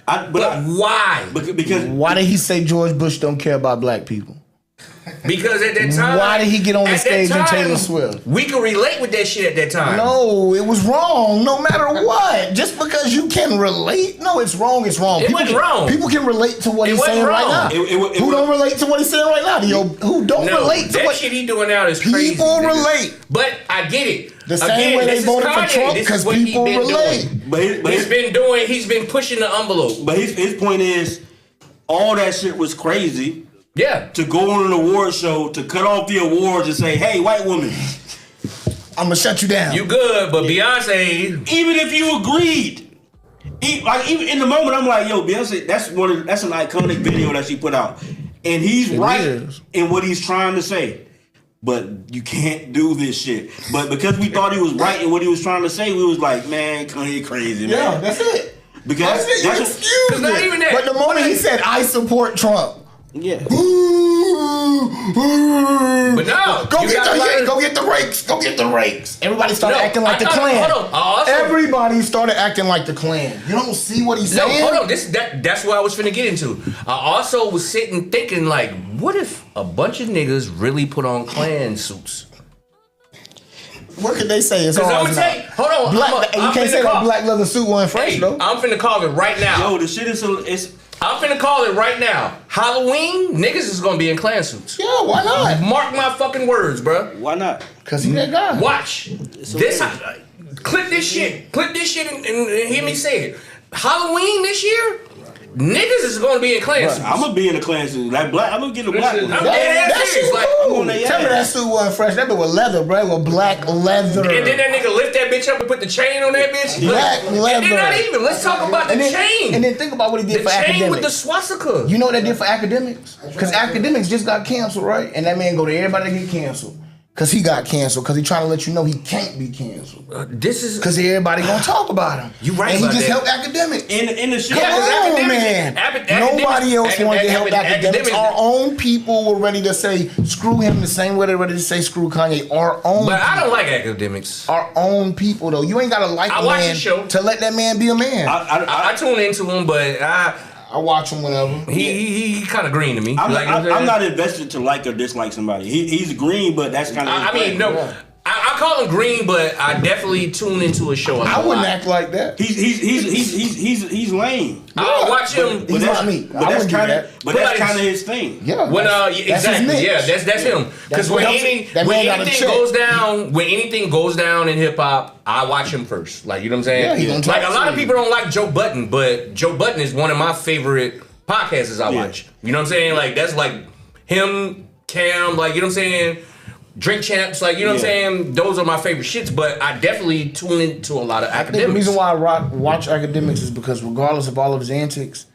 But why? Because why did he say George Bush don't care about black people? Because at that time, why did he get on the stage and Taylor Swift? We could relate with that shit at that time. No, it was wrong. No matter what, just because you can relate, no, it's wrong. It's wrong. It wasn't wrong. People can relate to what he's saying right now. Who don't relate to what he's saying right now? Who don't relate to what shit he doing now is crazy. People relate, but I get it. The same way they voted for Trump because people relate. But he's been pushing the envelope. But his point is, all that shit was crazy. Yeah. To go on an award show, to cut off the awards and say, hey, white woman, I'm going to shut you down. You good, but Beyonce. Even if you agreed, Even in the moment, I'm like, yo, Beyonce, that's an iconic video that she put out, and he's right in what he's trying to say. But you can't do this shit. But because we thought he was right in what he was trying to say, we was like, man, Kanye crazy, man. Yeah, that's it. Because that's excuse not even that. But the moment he said, "I support Trump," yeah. But no, go get the rakes. Go get the rakes. Everybody started acting like the Klan. Hold on. Everybody started acting like the Klan. You don't see what he's saying? Hold on. That's what I was finna get into. I also was sitting thinking, like, what if a bunch of niggas really put on Klan suits? What could they say? It's all I'm gonna tell you. Hold on. You can't say that black leather suit wasn't fresh though. I'm finna call it right now. Yo, the shit is I'm finna call it right now. Halloween, niggas is gonna be in Klan suits. Yeah, why not? Mark my fucking words, bro. Why not? Cause he that guy. Watch this. Clip this shit. Clip this shit and hear me say it. Halloween this year, niggas is gonna be in Klan suits. I'm gonna be in a Klan suit. That black. I'm gonna get a black one. I'm dead ass serious. Like, Tell me that suit wasn't fresh. That bitch was leather, bro. It was black leather. and then that nigga lift that bitch up and put the chain on that bitch. Black leather. And then not even. Let's talk about the chain. And then think about what he did The for chain academics. with the swastika. You know what that did for academics? Because academics just got canceled, right? And that man go to everybody to get canceled. Because he got canceled. Because he trying to let you know he can't be canceled. This is because everybody gonna talk about him. You right and about he just that. helped academics. In the shit. Come on, man. Nobody else wanted to help academics. Our own people were ready to say screw him the same way they're ready to say screw Kanye. Our own. But I don't like academics. Our own people though. You ain't gotta like a man to let that man be a man. I tune into him, but I watch him whenever. He kind of green to me. I'm not invested to like or dislike somebody. He's green, but that's kind of. I mean, no. Yeah. I call him green, but I definitely tune into a show. I wouldn't act like that. He's lame. I'll watch him. He's not me. But that's kind of his thing. Yeah. When exactly. Yeah, that's him. Because when anything goes down in hip hop, I watch him first. Like, you know what I'm saying? Yeah, like a lot of people don't like Joe Budden, but Joe Budden is one of my favorite podcasters I watch. You know what I'm saying? Like, that's like him, Cam, like, you know what I'm saying? Drink Champs, like, you know what I'm saying? Those are my favorite shits, but I definitely tune into a lot of academics. The reason why I watch academics is because regardless of all of his antics,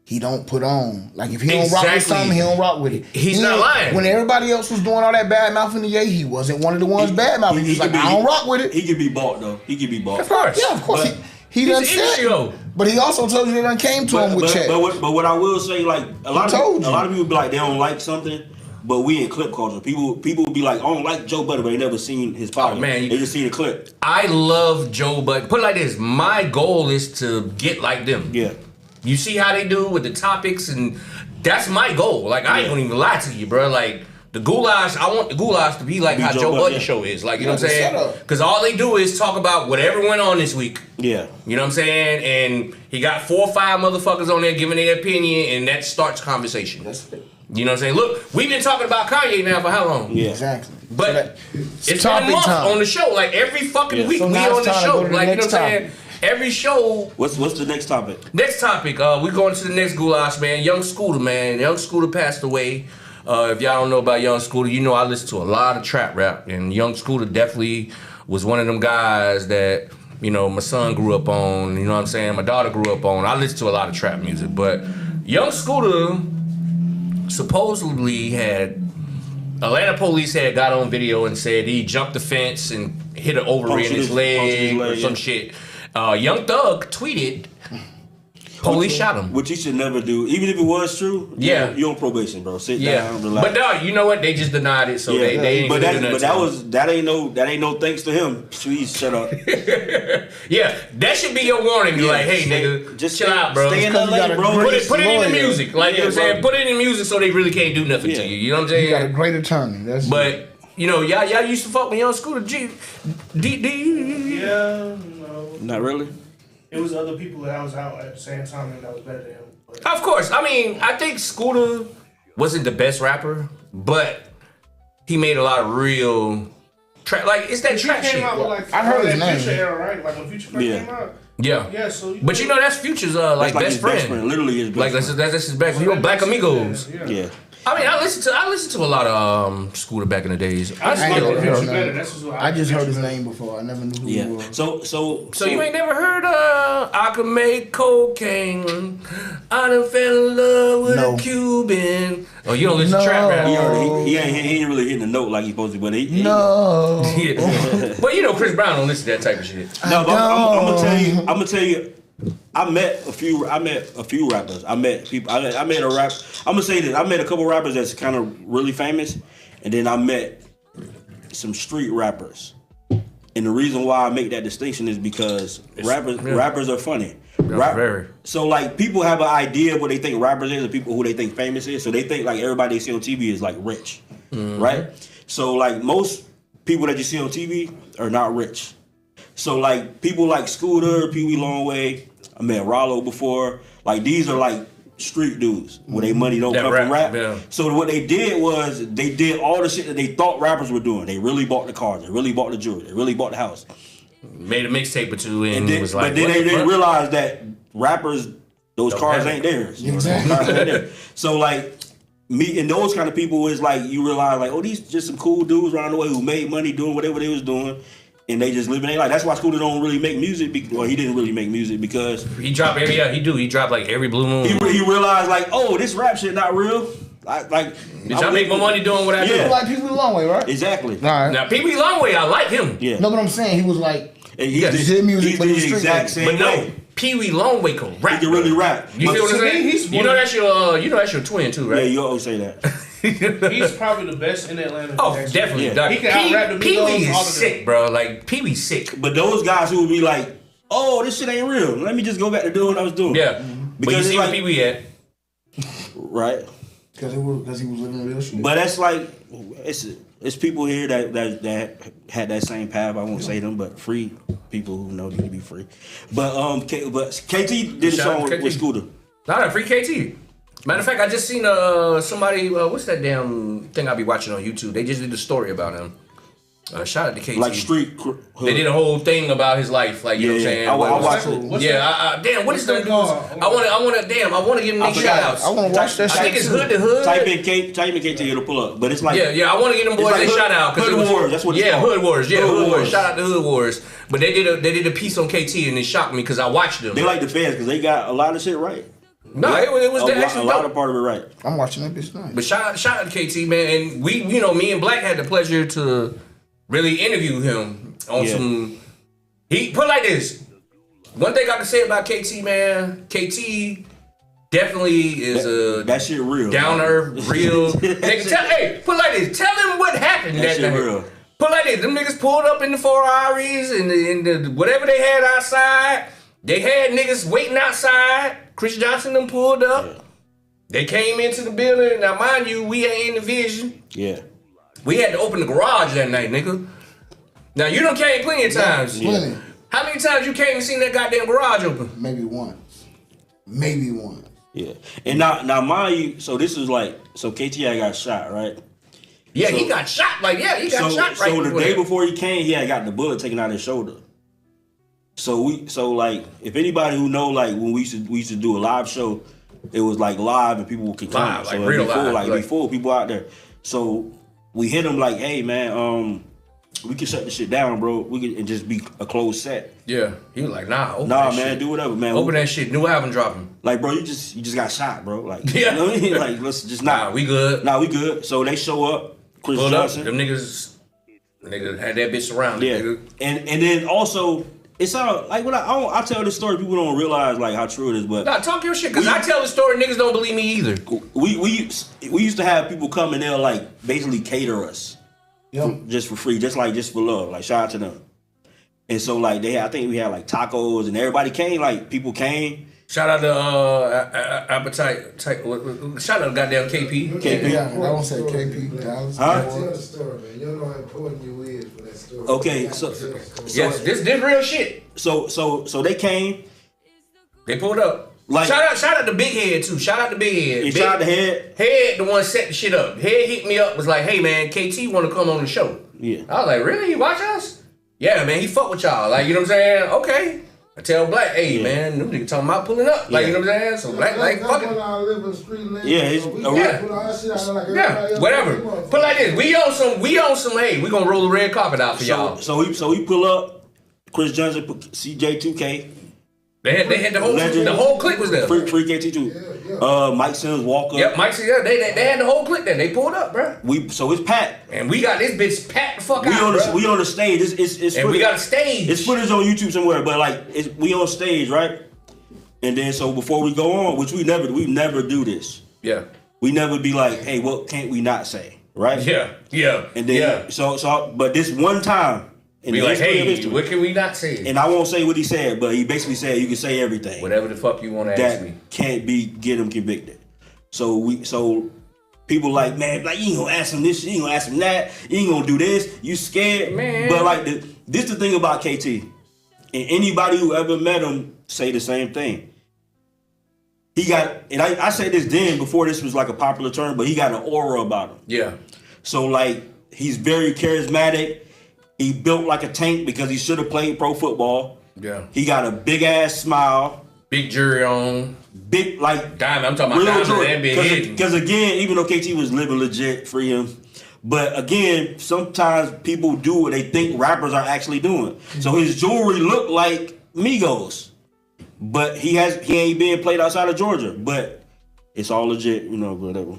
he don't put on. Like, if he don't rock with something, he don't rock with it. He's not lying. When everybody else was doing all that bad mouthing the Ye, he wasn't one of the ones bad mouthing. He was like, I don't rock with it. He could be bought, though. He could be bought. Of course. Yeah, of course. He done said. But he also told you they done came to him with checks. But what I will say, like, a lot of people be like, they don't like something. But we in clip culture. People be like, I don't like Joe Budden, but they never seen his power. They just see the clip. I love Joe Budden. Put it like this: my goal is to get like them. Yeah. You see how they do with the topics, and that's my goal. Like, I ain't gonna even lie to you, bro. Like, the goulash, I want the goulash to be like how Joe Budden show is. Like, you know what I'm saying? Because all they do is talk about whatever went on this week. Yeah. You know what I'm saying? And he got 4 or 5 motherfuckers on there giving their opinion, and that starts conversation. That's it. You know what I'm saying? Look, we've been talking about Kanye now for how long? Yeah, exactly. But it's been a month on the show. Like, every fucking week we on the show. Like, you know what I'm saying? Every show. What's the next topic? Next topic. We're going to the next goulash, man. Young Scooter, man. Young Scooter passed away. If y'all don't know about Young Scooter, you know I listen to a lot of trap rap, and Young Scooter definitely was one of them guys that, you know, my son grew up on. You know what I'm saying? My daughter grew up on. I listen to a lot of trap music, but Young Scooter supposedly Atlanta police had got on video and said he jumped the fence and hit an ovary in his leg or some shit. Young Thug tweeted, police shot him. Which he should never do. Even if it was true, you're on probation, bro. Sit down, relax. But no, you know what? They just denied it, so they ain't but gonna do nothing. that ain't no thanks to him. Please shut up. Yeah, that should be your warning. Like, hey, nigga, just chill out, bro. Stay in LA, bro. Put it in the music. Like, you know what I'm saying? Put it in the music so they really can't do nothing to you. You know what I'm saying? You got a great attorney. But you know, y'all used to fuck with Young Scooter. Yeah, no. Not really. It was other people that I was out at the same time and that was better than him. But. Of course. I mean, I think Scooter wasn't the best rapper, but he made a lot of real trap. Like, it's that trap shit. I heard his name. Future era, right? Like when Future first came out. Yeah. Yeah. So. But you know that's Future's like best friend. Literally his best friend. Like that's his best. You know, Black Amigos. Yeah. I mean, I listened to a lot of Scooter back in the days. I just I like ain't the never picture heard better. none. That's just what I just heard his picture name before. I never knew who he Yeah. was. So you ain't never heard I could make cocaine. I done fell in love with No. a Cuban. Oh, you don't listen to trap rap? he ain't really hitting the note like he's supposed to, but he No. Yeah. But you know, Chris Brown don't listen to that type of shit. No, but I'm gonna tell you. I met a few rappers. I met people. I met a rap. I'm gonna say this. I met a couple rappers that's kind of really famous, and then I met some street rappers. And the reason why I make that distinction is because rappers are funny. Very. So like people have an idea of what they think rappers is, and people who they think famous is. So they think like everybody they see on TV is like rich, right? So like most people that you see on TV are not rich. So like people like Scooter, Pee Wee Longway, I met Rollo before. Like these are like street dudes where their money don't come from rap. Yeah. So what they did was they did all the shit that they thought rappers were doing. They really bought the cars, they really bought the jewelry, they really bought the house. Made a mixtape or two and Then, was like, but then what they the fuck? realized that rappers, those Don't cars have ain't it. theirs. Exactly. Cars ain't theirs. So like me and those kind of people is like you realize like, oh, these just some cool dudes around the way who made money doing whatever they was doing. And they just living their life. That's why Scooter don't really make music. Well, he didn't really make music because He dropped every He dropped like every blue moon. he realized like, oh, this rap shit not real. Bitch, I make my money doing what I Yeah. do. Like Pee Wee Longway, right? Exactly. All right. Now, Pee Wee Longway, I like him. Yeah. No, but I'm saying he was like, And Yeah, the- his music, he's but the he was street exact rap. same But no, way. Pee Wee Longway can rap. He can really rap. You feel what I'm To me, saying? he's You one know of- that's your twin too, Yeah, right? you always say that. He's probably the best in Atlanta. Oh, Actually. definitely. Yeah. Dog. He can out-rap the Pee Wee Migos, all is of them. sick, bro. Like Pee Wee's sick. But those guys who would be like, oh, this shit ain't real. Let me just go back to doing what I was doing. Yeah. But you Because see it's where like- Pee Wee at? Right. because he was living real shit. But that's like it's people here that had that same path. I won't say them, but free people who know need to be free. But KT did a Shout out song to KT. with Scooter. Nah, free KT. Matter of fact, I just seen somebody. What's that damn thing I be watching on YouTube? They just did a story about him. Shout out to KT. Like street. They did a whole thing about his life, like you know what I'm Yeah, saying. I What was- watched it. What's Yeah, damn. What is what's them that dudes? called? I want to give them I their forgot. shout outs. I want to watch that I think shit. it's Hood to Hood. Type in KT, it'll pull up. But it's like Yeah, I want to give them boys like a Hood- shout out. Hood Wars, that's what it's Yeah, called. Hood Wars. Yeah, Hood Hood Wars. Wars. Shout out to Hood Wars. But they did a piece on KT and it shocked me because I watched them. They like the fans because they got a lot of shit right. No, it was a actually lot dope. of part of it right. I'm watching that bitch tonight. But shout out to KT, man. And we, me and Black had the pleasure to really interview him on Yeah. some. He put it like this. One thing I can say about KT, man, KT definitely is a That shit real. down to earth, real. Hey, put it like this. Tell him what happened That that shit night. real. Put it like this. Them niggas pulled up in the Ferraris and the whatever they had outside. They had niggas waiting outside. Chris Johnson them pulled up. Yeah. They came into the building. Now, mind you, we ain't in the vision. Yeah. We had to open the garage that night, nigga. Now, you done came plenty of times. Plenty. How many times you came and seen that goddamn garage open? Maybe once. Maybe once. Yeah. And now mind you, so this is like, so KT got shot, right? Yeah, So- he got shot. Like, yeah, he got shot right So the before day that. before he came, he had gotten the bullet taken out of his shoulder. So like if anybody who know like when we used to do a live show, it was like live and people could come. Live, so like it'd real be full, live, like like- be full people out there. So we hit him like, hey man, we can shut this shit down, bro. We can and just be a closed set. Yeah, he was like, nah, open Nah, that man, shit. do whatever, man. Open that shit. New album dropping. Like, bro, you just got shot, bro. Like, Yeah. you know what I mean? Like, let's just Nah, we good. Nah, we good. So they show up. Chris Pulled up. Johnson. Them niggas had that bitch surrounded. Yeah, Nigga. and then also it's all like when I tell this story, people don't realize like how true it is. But Nah, talk your shit, cause I tell the story, niggas don't believe me either. we used to have people come and they'll like basically cater us, just for free, just for love. Like shout out to them. And so like I think we had like tacos and everybody came. Like people came. Shout out to Appetite. Shout out to goddamn KP. Yeah, I don't say KP. Dallas. Huh? Tell the story, man. You don't know how important you is for that story. Okay, so Yes, this real shit. so they came. They pulled up. Like- shout out to Big Head too. Shout out to Big Head. It Big shot the head. Head, the one set the shit up. Head hit me up, was like, hey man, KT want to come on the show. Yeah. I was like, really? You watch us? Yeah, man, he fuck with y'all. Like, you know what I'm saying? Okay. I tell Black, hey man, them niggas talking about pulling up. Like, you know what I'm saying? So Black, like, fuck it. Whatever. Put it like this. We on some, hey, we gonna roll the red carpet out for y'all. So we pull up, Chris Johnson, CJ2K. They had the whole clique was there. Free KT2. Mike Sims, Walker. Yep, Mike Sims, they had the whole clique there. They pulled up, bro. So it's packed. And we got this bitch packed the fuck out, bro. We on the stage. It's and footage. we got a stage. It's footage on YouTube somewhere, but like we on stage, right? And then so before we go on, which we never do this. Yeah. We never be like, hey, what can't we not say, right? Yeah. And then so but this one time. Be like, hey, what can we not say? And I won't say what he said, but he basically said you can say everything. Whatever the fuck you want to ask me. That can't get him convicted. So people like, man, like you ain't gonna ask him this, you ain't gonna ask him that, you ain't gonna do this, you scared. Man. But like this the thing about KT. And anybody who ever met him say the same thing. He got, and I said this then before this was like a popular term, but he got an aura about him. Yeah. So like he's very charismatic. He built like a tank because he should have played pro football. Yeah. He got a big ass smile. Big jury on. Big like diamond. I'm talking about diamond and big hidden. Because again, even though KT was living legit, free him. But again, sometimes people do what they think rappers are actually doing. So his jewelry looked like Migos. But he ain't being played outside of Georgia. But it's all legit, you know, whatever.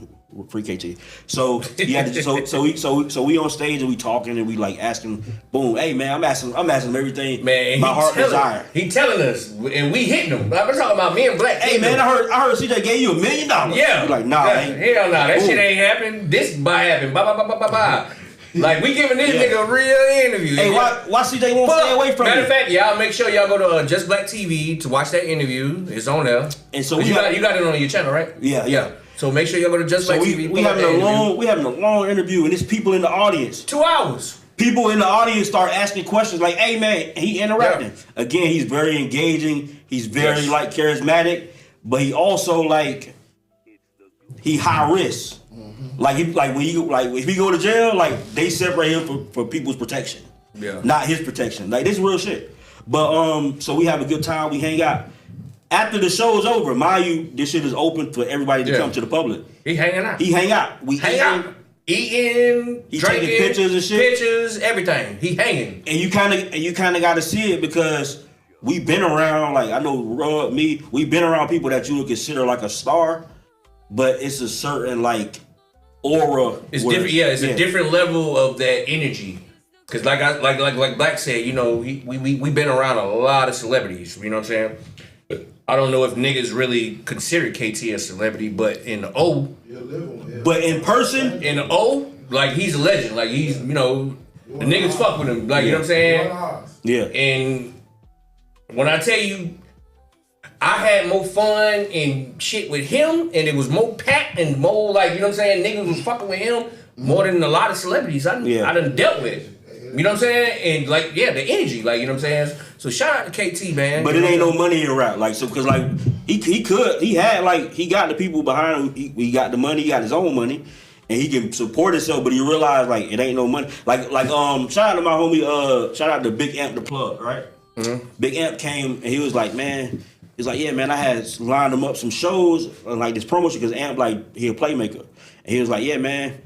Free KT. So he had to, so we on stage and we talking and we like asking, boom, hey man, I'm asking him everything. Man, my heart desire. He telling us and we hitting him. We're talking about me and Black. Hey man, I heard CJ gave you $1 million. Yeah. You're like, nah, hell nah, that shit ain't happened. This by happen. Bye. Like we giving this nigga a real interview. Hey, why CJ won't stay away from Matter it? of fact, y'all make sure y'all go to Just Black TV to watch that interview. It's on there. And so you got it on your channel, right? Yeah. So make sure y'all go to Just Black TV. We having a long interview, and there's people in the audience. 2 hours. People in the audience start asking questions like, "Hey man," he interacting. Yeah. Again, he's very engaging. He's very like charismatic, but he also like he high risk. Like if he go to jail, like they separate him for people's protection. Yeah. Not his protection. Like this real shit. But so we have a good time. We hang out. After the show is over, mind you, this shit is open for everybody to come to the public. He hanging out. He hang out. We hang out. Eating, he drinking, taking pictures and shit. Pictures, everything. He hanging. And you kind of got to see it because we've been around. Like I know, we've been around people that you would consider like a star, but it's a certain like aura. It's different. Yeah, it's a different level of that energy. Cause like Black said, you know, we been around a lot of celebrities. You know what I'm saying? I don't know if niggas really consider KT a celebrity, but in the O, but in person, in the O, like he's a legend. Like he's, you know, the niggas fuck with him. Like you know what I'm saying? Yeah. And when I tell you, I had more fun and shit with him, and it was more packed and more like you know what I'm saying. Niggas was fucking with him more than a lot of celebrities I done dealt with. You know what I'm saying? And like, the energy, like, you know what I'm saying? So shout out to KT, man. But it ain't no money in rap. Like, so, cause like, he got the people behind him. He got the money, he got his own money, and he can support himself, but he realized, like, it ain't no money. Like, shout out to my homie, shout out to Big Amp the Plug, right? Mm-hmm. Big Amp came, and he was like, man, he's like, yeah, man, I had lined him up some shows, like this promotion, cause Amp, like, he a playmaker. And he was like, yeah, man.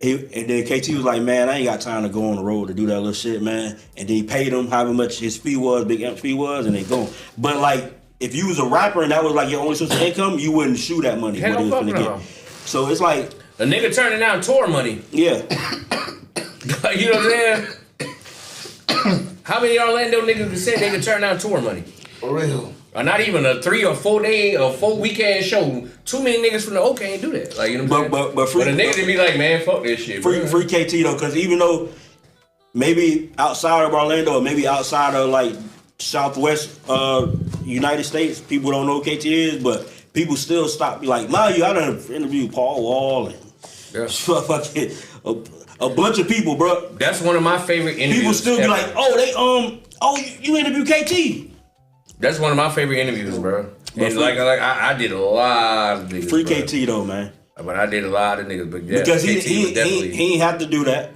And then KT was like, man, I ain't got time to go on the road to do that little shit, man. And then he paid him however much his fee was, Big Amp fee was, and they go. But like, if you was a rapper and that was like your only source of income, you wouldn't shoot that money. What he was gonna get. So it's like a nigga turning down tour money. Yeah. You know what I'm saying? How many Orlando niggas can say they can turn down tour money? For real. Or not even a 3 or 4 day or 4 weekend show. Too many niggas from the O can't do that. Like you know what I'm saying? But a nigga to be like, man, fuck this shit. Free KT though, because even though maybe outside of Orlando or maybe outside of like Southwest United States, people don't know who KT is, but people still stop. Be like, mind you, I done interviewed Paul Wall and fucking a bunch of people, bro. That's one of my favorite interviews. People still be like, you interview KT. That's one of my favorite interviews, bro. And I did a lot of niggas. Free KT though, man. But I did a lot of niggas, but because he ain't have to do that.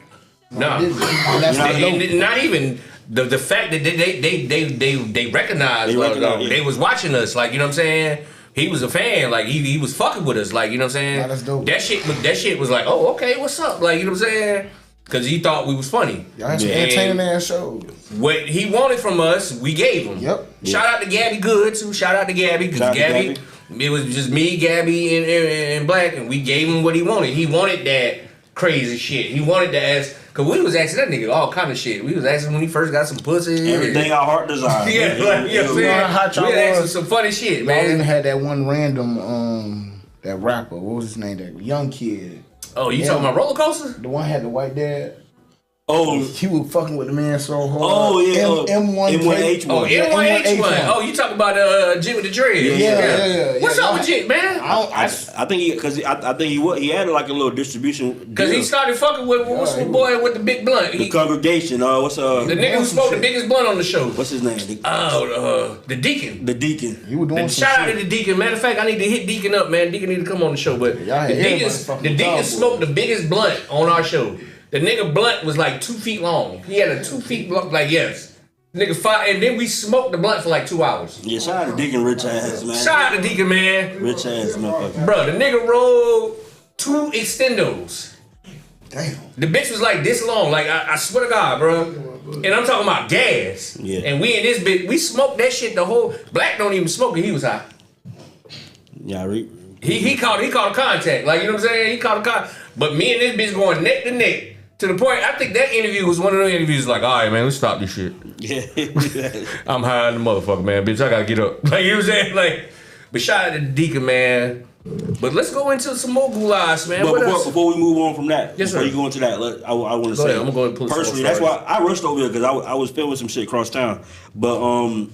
No, not even. the fact that they recognized, they was watching us, like, you know what I'm saying? He was a fan, like he was fucking with us, like, you know what I'm saying? Nah, that's dope. That shit was like, oh, okay, what's up? Like, you know what I'm saying? Because he thought we was funny. Y'all had some entertaining ass shows. What he wanted from us, we gave him. Yep. Shout out to Gabby Good too. Shout out to Gabby, because Gabby, it was just me, Gabby, and Black, and we gave him what he wanted. He wanted that crazy shit. He wanted to ask, because we was asking that nigga all kind of shit. We was asking when he first got some pussy. Everything our heart desires. Yeah, like, you know what I'm saying? We asking some funny shit, Y'all man. even had that one random that rapper. What was his name? That young kid. Oh, you talking about Roller Coaster? The one had the white dad. Oh, he was fucking with the man so hard. Oh yeah, M1H1. Oh, M1H1. Oh, you talking about Jimmy the Dread? Yeah. What's up with Jim, man? I think he had like a little distribution. Because he started fucking with what's the boy with the big blunt? The congregation. What's the nigga who smoked the biggest blunt on the show? What's his name? The Deacon. The Deacon. He was doing some shout out shit. to the Deacon. Matter of fact, I need to hit Deacon up, man. Deacon need to come on the show. But the Deacon smoked the biggest blunt on our show. The nigga blunt was like 2 feet long. He had a 2 feet blunt, like, yes. Nigga five, and then we smoked the blunt for like 2 hours. Yeah, shout out to Deacon Rich ass, man. Shout out to Deacon, man. Rich ass motherfucker. Bro, the nigga rolled 2 extendos. Damn. The bitch was like this long, like I swear to God, bro. And I'm talking about gas. Yeah. And we in this bitch, we smoked that shit the whole. Black don't even smoke it. He was high. Yeah, he caught a contact, like, you know what I'm saying. He caught a contact, but me and this bitch going neck to neck. To the point, I think that interview was one of those interviews like, all right, man, let's stop this shit. Yeah. I'm high on the motherfucker, man. Bitch, I gotta get up. Like, you know what I'm saying? Like, but shout out to the Deacon, man. But let's go into some more goulash, man. But before we move on from that, yes, before sir. you go into that, I want to say, ahead, I'm gonna go and pull personally, that's why I rushed over here, because I was filming some shit across town. But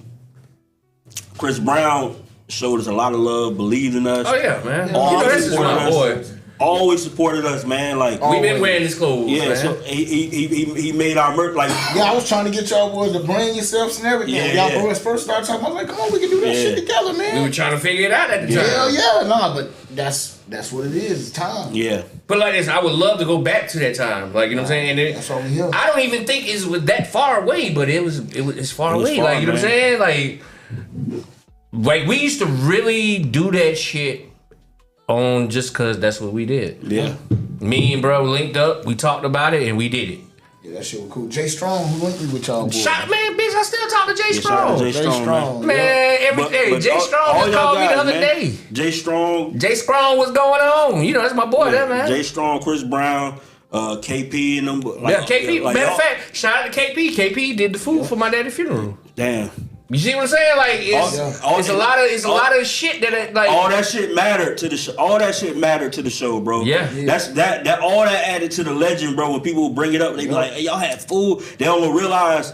Chris Brown showed us a lot of love, believed in us. Oh yeah, man. You know, that's just my boy. Always supported us, man. Like we've been wearing his clothes. Yeah, man. so he made our merch. Like I was trying to get y'all boys to bring yourselves and everything. Y'all boys first started talking. I was like, come on, we can do that shit together, man. We were trying to figure it out at the time. Hell yeah, nah, but that's what it is. It's time. Yeah. But like this, I would love to go back to that time. Like, you know what I'm saying? And that's all we hear. I don't even think it was that far away, but it's far away. Far, like, you know what I'm saying? Like we used to really do that shit on just cause that's what we did. Yeah. Me and bro linked up, we talked about it, and we did it. Yeah, that shit was cool. Jay Strong, who linked me with y'all boys? Man, bitch, I still talk to Jay Strong. Jay Strong, man, every day. Jay Strong just called me the other day. Jay Strong, what's going on? You know, that's my boy, that man. Jay Strong, Chris Brown, KP and them. KP. Matter of fact, shout out to KP. KP did the food for my daddy's funeral. Damn. You see what I'm saying? Like it's a lot of shit that like all that shit mattered to the show. All that shit mattered to the show, bro. Yeah. That's that all that added to the legend, bro. When people bring it up, they be like, "Hey, y'all had food." They don't realize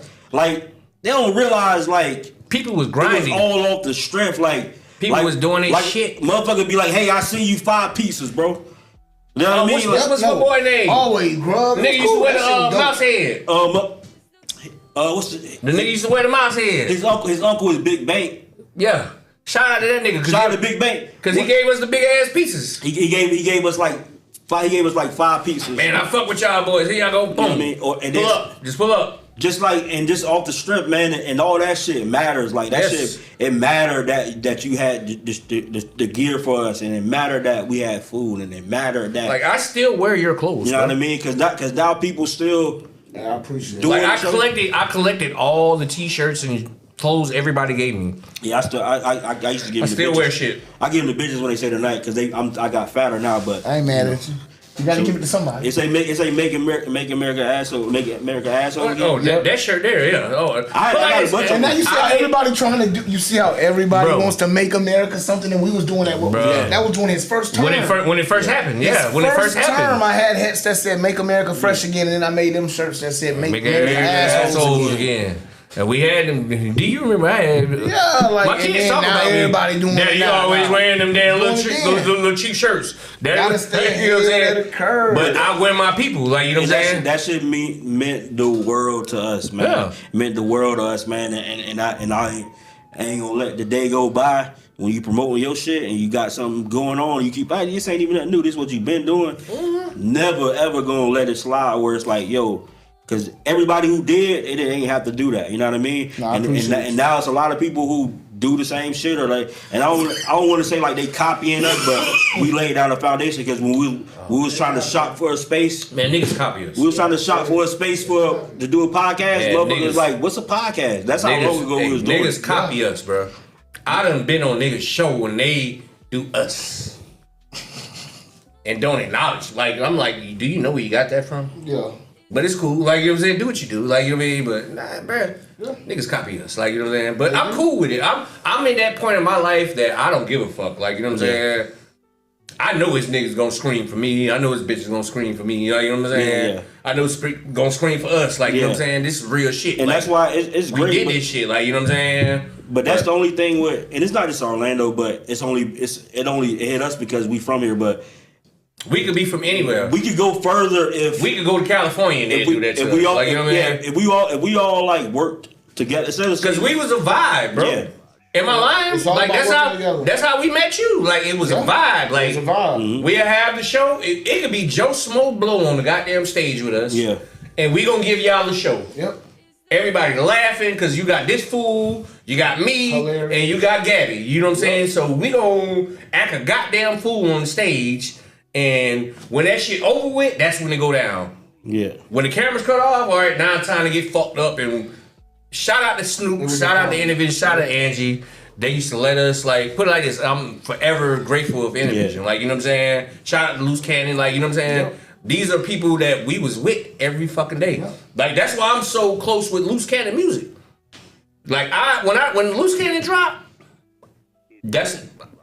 people was grinding. It was all off the strength. Like people was doing their shit. Motherfucker be like, "Hey, I see you 5 pieces, bro." You know what I mean? What's my boy name? Always, bro. Nigga used to wear the mouse head. What's the nigga used to wear the mouse head? His uncle is Big Bank. Yeah. Shout out to that nigga. Shout out to Big Bank. Cause he gave us the big ass pieces. He gave us like 5 pieces. Man, I fuck with y'all boys. Here y'all go. Boom. You know what I mean? Pull up. Just pull up. Just off the strip, man, and all that shit matters. Like that shit, it mattered that you had the gear for us, and it mattered that we had food, and it mattered that like I still wear your clothes. You know what I mean? Cause now people still. Yeah, I appreciate it. Like I collected all the t-shirts and clothes everybody gave me. Yeah, I used to give. I still wear shit. I give them the bitches when they say tonight because I got fatter now, but I ain't mad at you. You gotta give it to somebody. It say make America asshole again. Oh, that shirt there, yeah. Oh, I got a bunch of and now you see how everybody trying to do. You see how everybody wants to make America something, and we was doing that. That was doing his first term. When it first happened, yeah. When it first happened, term, I had hats that said "Make America Fresh Again," and then I made them shirts that said "Make America Assholes Again." And we had them. Do you remember? I had. Yeah, like my kids talk about everybody doing that. You always wearing them damn little cheap shirts. Gotta stay ahead of the curve. But I wear my people, like, you know what I'm saying. That shit meant the world to us, man. Yeah. Meant the world to us, man. And I ain't gonna let the day go by when you promoting your shit and you got something going on. You keep, this ain't even nothing new. This is what you've been doing. Mm-hmm. Never ever gonna let it slide where it's like, yo. Because everybody who did, it ain't have to do that. You know what I mean? No, I and appreciate and now it's a lot of people who do the same shit or like, and I don't want to say like they copying us, but we laid down a foundation because when we was trying to shop for a space, Man, niggas copy us. we was trying to shop for a space to do a podcast. Yeah, Motherfuckers niggas- like, what's a podcast? That's how long ago we was doing Niggas it. copy us, bro. I done been on niggas show when they do us and don't acknowledge. Like, I'm like, do you know where you got that from? Yeah. But it's cool. Like, you know what I'm saying? Do what you do. Like, you know what I mean? But, nah, bro. Niggas copy us. Like, you know what I'm saying? But I'm cool with it. I'm in that point in my life that I don't give a fuck. Like, you know what I'm saying? I know his niggas gonna scream for me. I know his bitches gonna scream for me. You know what I'm saying? Yeah. I know it's gonna scream for us. Like, you know what I'm Yeah. saying? This is real shit. And like, that's why it's we great. did but- this shit. Like, you know what I'm saying? But that's the only thing with, and it's not just Orlando, but it hit us because we from here. But We could be from anywhere. we could go further if We could go to California and they do that to if we us. all, Like, you know what I mean? if we all like worked together. Because we was a vibe, bro. Yeah. Am I lying? It's all Like about working together. that's how we met you. Like it was a vibe. Like It's a vibe. we'll have the show. It could be Joe Smo Blow on the goddamn stage with us. Yeah. And we gonna give y'all the show. Yep. Everybody laughing because you got this fool, you got me, Hilarious. and you got Gabby. You know what I'm saying? So we gonna act a goddamn fool on the stage. And when that shit over with, that's when it go down. Yeah. When the cameras cut off, all right, now it's time to get fucked up. And shout out to Snoop, shout out to Intervision, shout out to Angie. They used to let us, like, put it like this. I'm forever grateful of Intervision. Yeah. Like, you know what I'm saying? Shout out to Loose Cannon, like, you know what I'm saying? Yep. These are people that we was with every fucking day. Yep. Like, that's why I'm so close with Loose Cannon music. Like, when Loose Cannon dropped,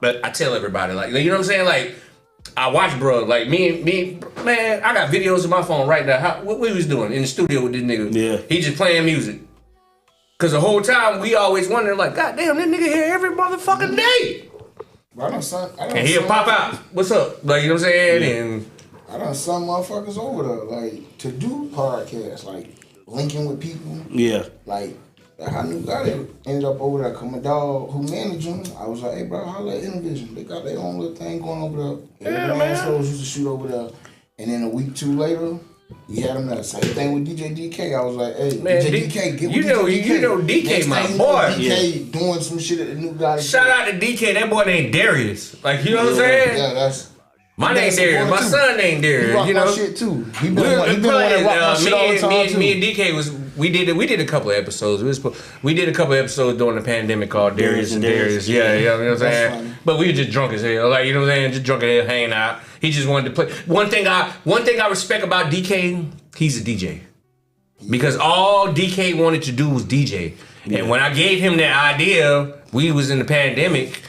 but I tell everybody, like, you know what I'm saying? Like, I watch, bro. Like me, man. I got videos on my phone right now. What we was doing in the studio with this nigga? Yeah. He just playing music. Cause the whole time we always wondering, like, God damn, that nigga here every motherfucking day. I done son. And he'll pop out. What's up? Like, you know what I'm saying? And I done some motherfuckers over there, like, to do podcasts, like, linking with people. Yeah. Like I knew God ended up over there. Cause my dog who managed him, I was like, hey bro, holla at Intervision. They got their own little thing going over there. Yeah, Every man. assholes used to shoot over there. And then a week, two later, he had him there. Same thing with DJ DK. I was like, hey, Man, DJ D- DK, get you with know- DJ DK. you know DK Next my thing you know, boy. DK doing some shit at the new guy. shout out to DK. That boy named Darius. Like, you know what I'm saying? Yeah, that's. My name Darius. My son named He Darius. rock You my know. shit too. He been We one that rock my shit all the time too. me and DK we did a couple of episodes. We did a couple of episodes during the pandemic called Darius and Darius. Yeah, you know what I'm That's saying? funny. But we were just drunk as hell. Like, you know what I'm saying? Just drunk as hell, hanging out. He just wanted to play. One thing I respect about DK, he's a DJ. Because all DK wanted to do was DJ. And when I gave him that idea, we was in the pandemic,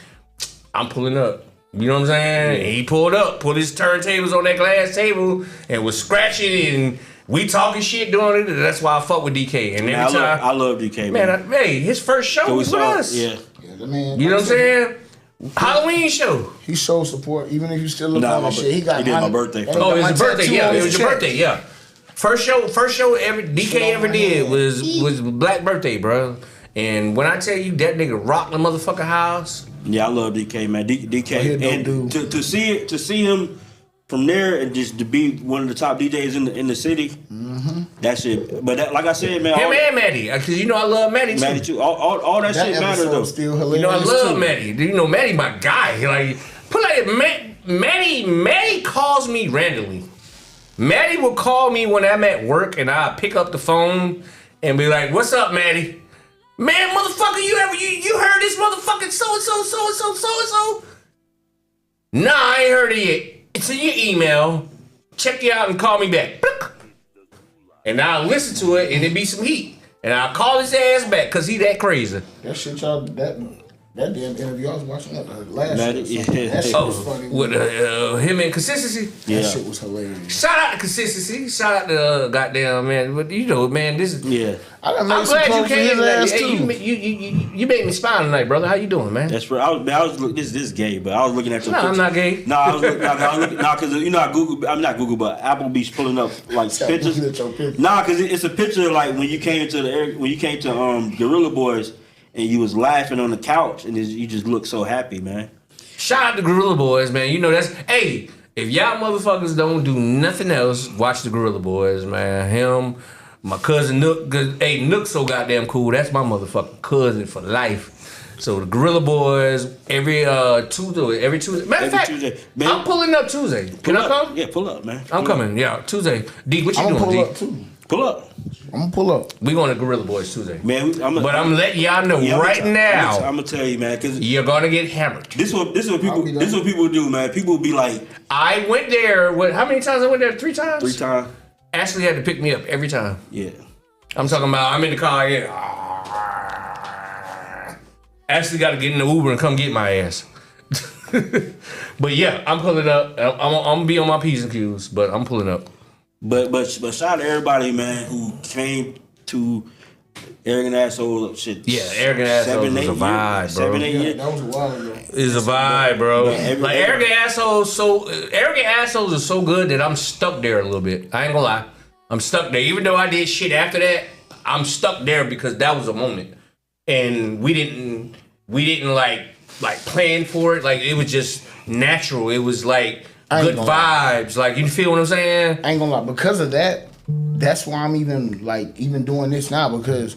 I'm pulling up. You know what I'm saying? And he pulled his turntables on that glass table and was scratching and we talking shit doing it. That's why I fuck with DK. And every time, I love DK, man, hey, his first show So we was with saw, us. yeah. Yeah, the man. You know what I'm saying? Halloween show. He showed support, even if you still look Nah, on my that shit. He got he did my birthday. and Oh, he it got was my your birthday. tattoo Yeah, on it his was your chest. birthday. Yeah. First show every DK ever did was Black Birthday, bro. And when I tell you that nigga rocked the motherfucking house. Yeah, I love DK, man. he a DK, dope and dude. to see him from there and just to be one of the top DJs in the city, that shit. But that, like I said, man, Him all, and Maddie, because you know I love Maddie too. Maddie too, all that, That shit matters episode though. still hilarious. You know I love too. Maddie. You know Maddie, my guy. Like put like Maddie calls me randomly. Maddie will call me when I'm at work, and I pick up the phone and be like, "What's up, Maddie? Man, motherfucker, you heard this motherfucking so-and-so? Nah, I ain't heard it yet. It's in your email. Check you out and call me back." And I'll listen to it, and it be some heat. And I'll call his ass back, because he that crazy. That shit y'all, that damn interview I was watching that last Maddie, year. or something. yeah. That shit was funny. With him and Consistency. Yeah. That shit was hilarious. Shout out to Consistency. Shout out to goddamn, man. But you know, man, this is... Yeah, I done made I'm some glad you clothes for came his today. ass Hey, too. you made me smile tonight, brother. How you doing, man? that's right. I was this is gay, but I was looking at your No, picture. I'm not gay. No, I was looking, because you know I Google. I'm not Google, but Applebee's pulling up like pictures. Looking at your picture. Nah, because it's a picture like when you came to Gorilla Boys and you was laughing on the couch and you just look so happy, man. Shout out to Gorilla Boys, man. You know that's... Hey, if y'all motherfuckers don't do nothing else, watch the Gorilla Boys, man. Him, My cousin Nook, hey, Nook's so goddamn cool. That's my motherfucking cousin for life. So the Gorilla Boys every Tuesday. Matter of fact, Tuesday. Man, I'm pulling up Tuesday. Can I come? Yeah, pull up, man. I'm coming. Yeah, Tuesday. D, what you I'm gonna doing, pull D? up too. Pull up. I'm gonna pull up. We going to Gorilla Boys Tuesday. Man, but I'm letting y'all know right now. I'm gonna tell you, man, because you're gonna get hammered. This is what people do, man. People be like, I went there. How many times I went there? 3 times. 3 times. Ashley had to pick me up every time. Yeah. I'm talking about. I'm in the car. Yeah. Ashley got to get in the Uber and come get my ass. But yeah, I'm pulling up. I'm gonna be on my P's and Q's, but I'm pulling up. But shout out to everybody, man, who came to Arrogant Asshole shit. Yeah, Arrogant Asshole is a vibe, bro. 7, 8 years. That was a while ago. It's a vibe, bro. Man, like Arrogant Assholes are so good that I'm stuck there a little bit. I ain't gonna lie. I'm stuck there. Even though I did shit after that, I'm stuck there because that was a moment. And we didn't like plan for it. Like it was just natural. It was like good vibes. Like you feel what I'm saying? I ain't gonna lie. Because of that, that's why I'm even doing this now. Because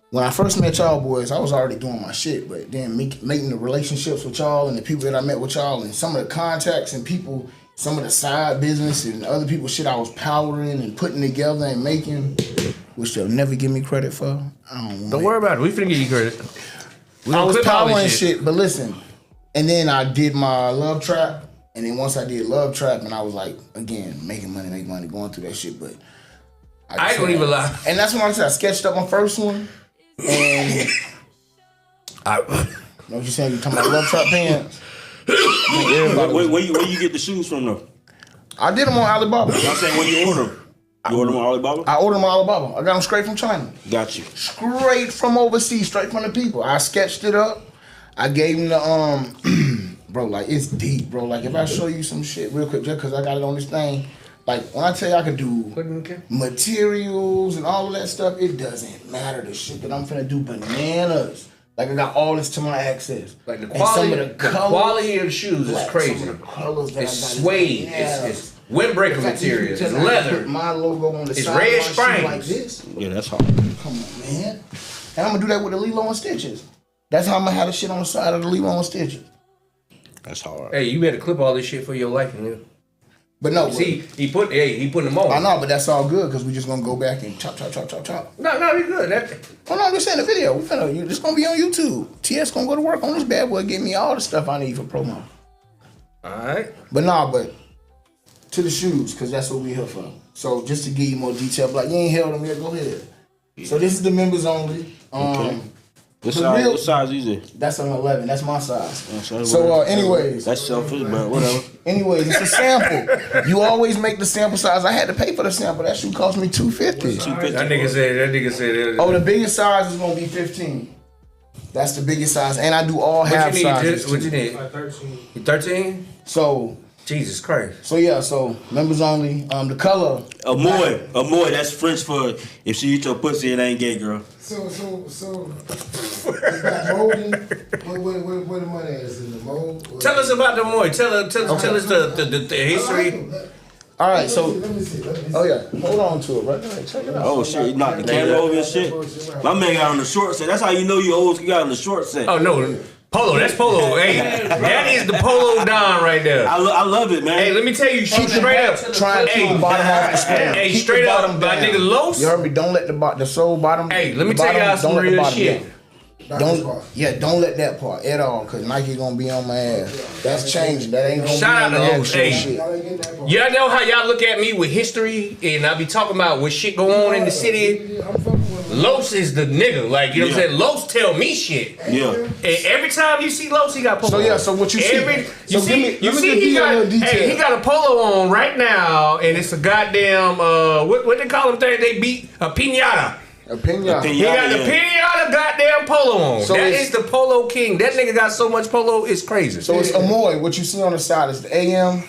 when I first met y'all boys, I was already doing my shit. But then making the relationships with y'all and the people that I met with y'all and some of the contacts and people, some of the side business and other people's shit I was powering and putting together and making, which they'll never give me credit for. Don't worry about it. We finna give you credit. I was powering shit, but listen. And then I did my Love Trap. And then once I did Love Trap, and I was like, again, making money, going through that shit. But I ain't gonna even lie. And that's when I said I sketched up my first one. And you know what you saying? You talking about Love Trap pants? Where you get the shoes from though? I did them on Alibaba. I'm saying when you order them. You order them on Alibaba? I ordered them on Alibaba. I got them straight from China. Got you. Straight from overseas, straight from the people. I sketched it up. I gave them the bro, like it's deep, bro. Like if I show you some shit real quick, just because I got it on this thing, like when I tell you I could do materials and all of that stuff, it doesn't matter. The shit that I'm finna do, bananas. Like I got all this to my access. Like the quality, the quality of the shoes is crazy. Some of the colors that it's I got suede. It's windbreaker material. It's leather. My logo on the it's side red of my shoe like this. Yeah, that's hard. Come on, man. And I'm gonna do that with the Lilo and Stitches. That's how I'm gonna have the shit on the side of the Lilo and Stitches. That's hard. Hey, you better clip all this shit for your life, nigga. But no, see, he putting them on. I know, but that's all good because we just gonna go back and chop. No, we good. Oh no, I'm just saying the video. It's gonna be on YouTube. TS gonna go to work on this bad boy, give me all the stuff I need for promo. All right. But to the shoes, because that's what we here for. So just to give you more detail, like you ain't held them yet, go ahead. Yeah. So this is the members only. Okay. What size is it? That's an 11. That's my size. So anyways. That's selfish, but whatever. Anyways, it's a sample. You always make the sample size. I had to pay for the sample. That shoe cost me $250. That nigga said. Oh, the biggest size is gonna be 15. That's the biggest size, and I do all half sizes. What you need? 13. You 13? So. Jesus Christ. So yeah, so members only. The color. Amoy. That's French for if she eat your pussy, it ain't gay, girl. So is that molding? Where the money is in the mold? Tell us about the Amoy. Tell us the history. All right, so. Let me see. Oh yeah, hold on to it, right? Check it out. Oh shit, he knocked the camera over and shit. My man got on the short set. That's how you know you old. You got on the short set. Oh no. Polo, that's Polo. Hey, that is the Polo Don right there. I love it, man. Hey, let me tell you, shoot straight up. Try and keep the bottom half square. Hey, straight up, my nigga Los. You heard me? Don't let the sole bottom. Hey, let me tell y'all some real shit. Don't let that part at all, cause Nike gonna be on my ass. That's changing. That ain't gonna Shout be out on to the Los. actual Hey, shit. y'all know how y'all look at me with history, and I be talking about what shit go on in the city. Los is the nigga, like you know what I'm saying. Los tell me shit. Yeah. And every time you see Los, he got polo. So yeah, so what you see? He got a polo on right now, and it's a goddamn what they call them things they beat a piñata. A piñata. He got the piñata goddamn polo on. So that is the polo king. That nigga got so much polo, it's crazy. So it's Amoy. What you see on the side is the AMOY.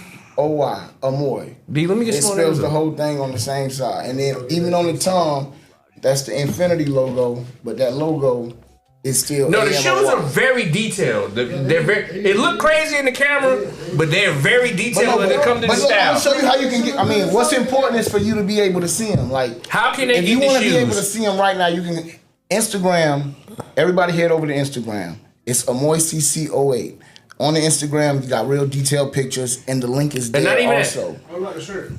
Amoy. D, let me get it spells the whole thing on the same side, and then even on the tongue, that's the infinity logo. But that logo it's still No, the AMOR. shoes are very detailed. They're very. It look crazy in the camera, but they're very detailed when it comes to the look, I'm style. gonna show you how you can get. I mean, what's important is for you to be able to see them. Like, How can they if get you the want to be able to shoes? see them right now, you can Instagram. Everybody head over to Instagram. It's AmoyCC08. On the Instagram, you got real detailed pictures, and the link is there not even also. What about the shirt?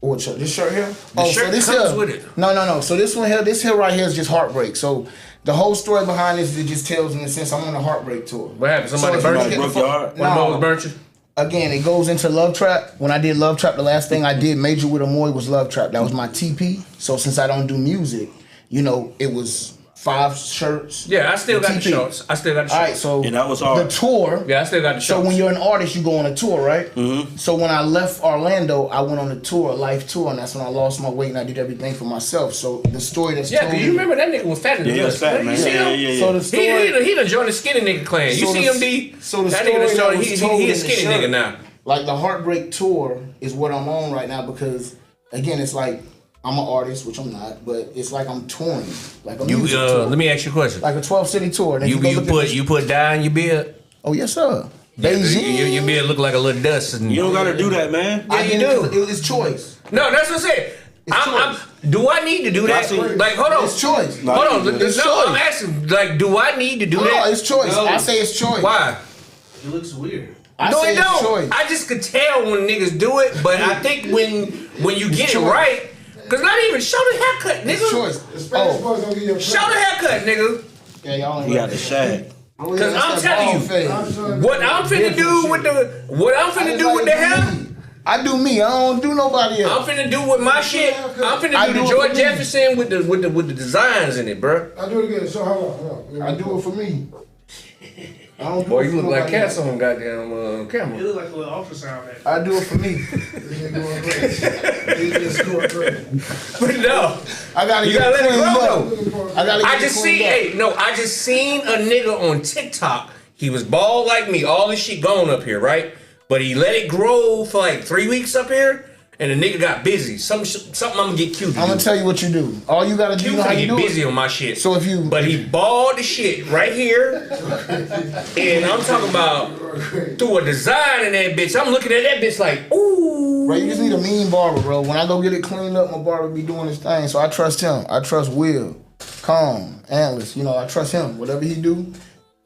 What shirt? This shirt here? shirt this comes here. with it. No. So this one here, this here right here is just Heartbreak. So the whole story behind this, it just tells in the sense I'm on a Heartbreak tour. What happened? Somebody if you burnt look you? at the Broke your heart? One of those burnt you? Again, it goes into Love Trap. When I did Love Trap, the last thing I did major with Amoy was Love Trap. That was my TP. So since I don't do music, it was 5 shirts. Yeah, I still got the TP. shorts. I still got the All right, shorts. so And that was hard. the tour. Yeah, I still got the So shorts. when you're an artist, you go on a tour, right? Mm-hmm. So when I left Orlando, I went on a tour, a life tour, and that's when I lost my weight and I did everything for myself. So the story that's Yeah, told because you remember that nigga was fat in the Yeah, he was fat, man. You see him? Yeah. So the story. He done joined the skinny nigga clan. You So see the- him, D? so the that story nigga done that started, was he told a in the skinny shirt, nigga now. Like the Heartbreak tour is what I'm on right now because again, it's like I'm an artist, which I'm not, but it's like I'm touring, like a music tour, Let me ask you a question. like a 12 city tour. Then You go look at this- put dye in your beard? Oh yes, sir. Yeah, Beijing. your beard look like a little dust. And, You don't gotta do that, man. I you didn't- do. It's choice. No, that's what I'm saying. Do I need to do that? see. Like, hold on. It's choice. No, Hold on. It's No, choice. I'm asking. Like, do I need to do No, that? it's choice. No. I say it's choice. Why? It looks weird. I No, say it it's don't. choice. I just could tell when niggas do it, but I think when you get it choice. right, cause not even show the haircut, It's nigga. choice. The Spanish boys don't give you a Show the haircut, nigga. Yeah, y'all ain't You got the shag. Cause I'm telling you, I'm what I'm finna do with the hair, I do me. I don't do nobody I'm else. finna do with my shit. I'm finna I do do the it George for me. Jefferson with the designs in it, bro. I do it again. So hold on. I do it for me. I don't do Boy, it you for look like nobody cats else. on goddamn It camera. look like a little ultrasound. Man. I do it for me. But no, I gotta you get gotta let it cleaned grow up. though. I gotta get I just cleaned seen, up. I just seen a nigga on TikTok. He was bald like me, all this shit gone up here, right? But he let it grow for like 3 weeks up here, and the nigga got busy. Something I'm gonna get cute. I'm gonna tell you what you do. All you gotta do, Cute you know how to you get do busy it. on my shit. So if you, But he balled the shit right here, and I'm talking about threw a design in that bitch. I'm looking at that bitch like, ooh. bro, you just need a mean barber, bro. When I go get it cleaned up, my barber be doing his thing. So I trust him. I trust Will, Calm, Atlas. I trust him. Whatever he do,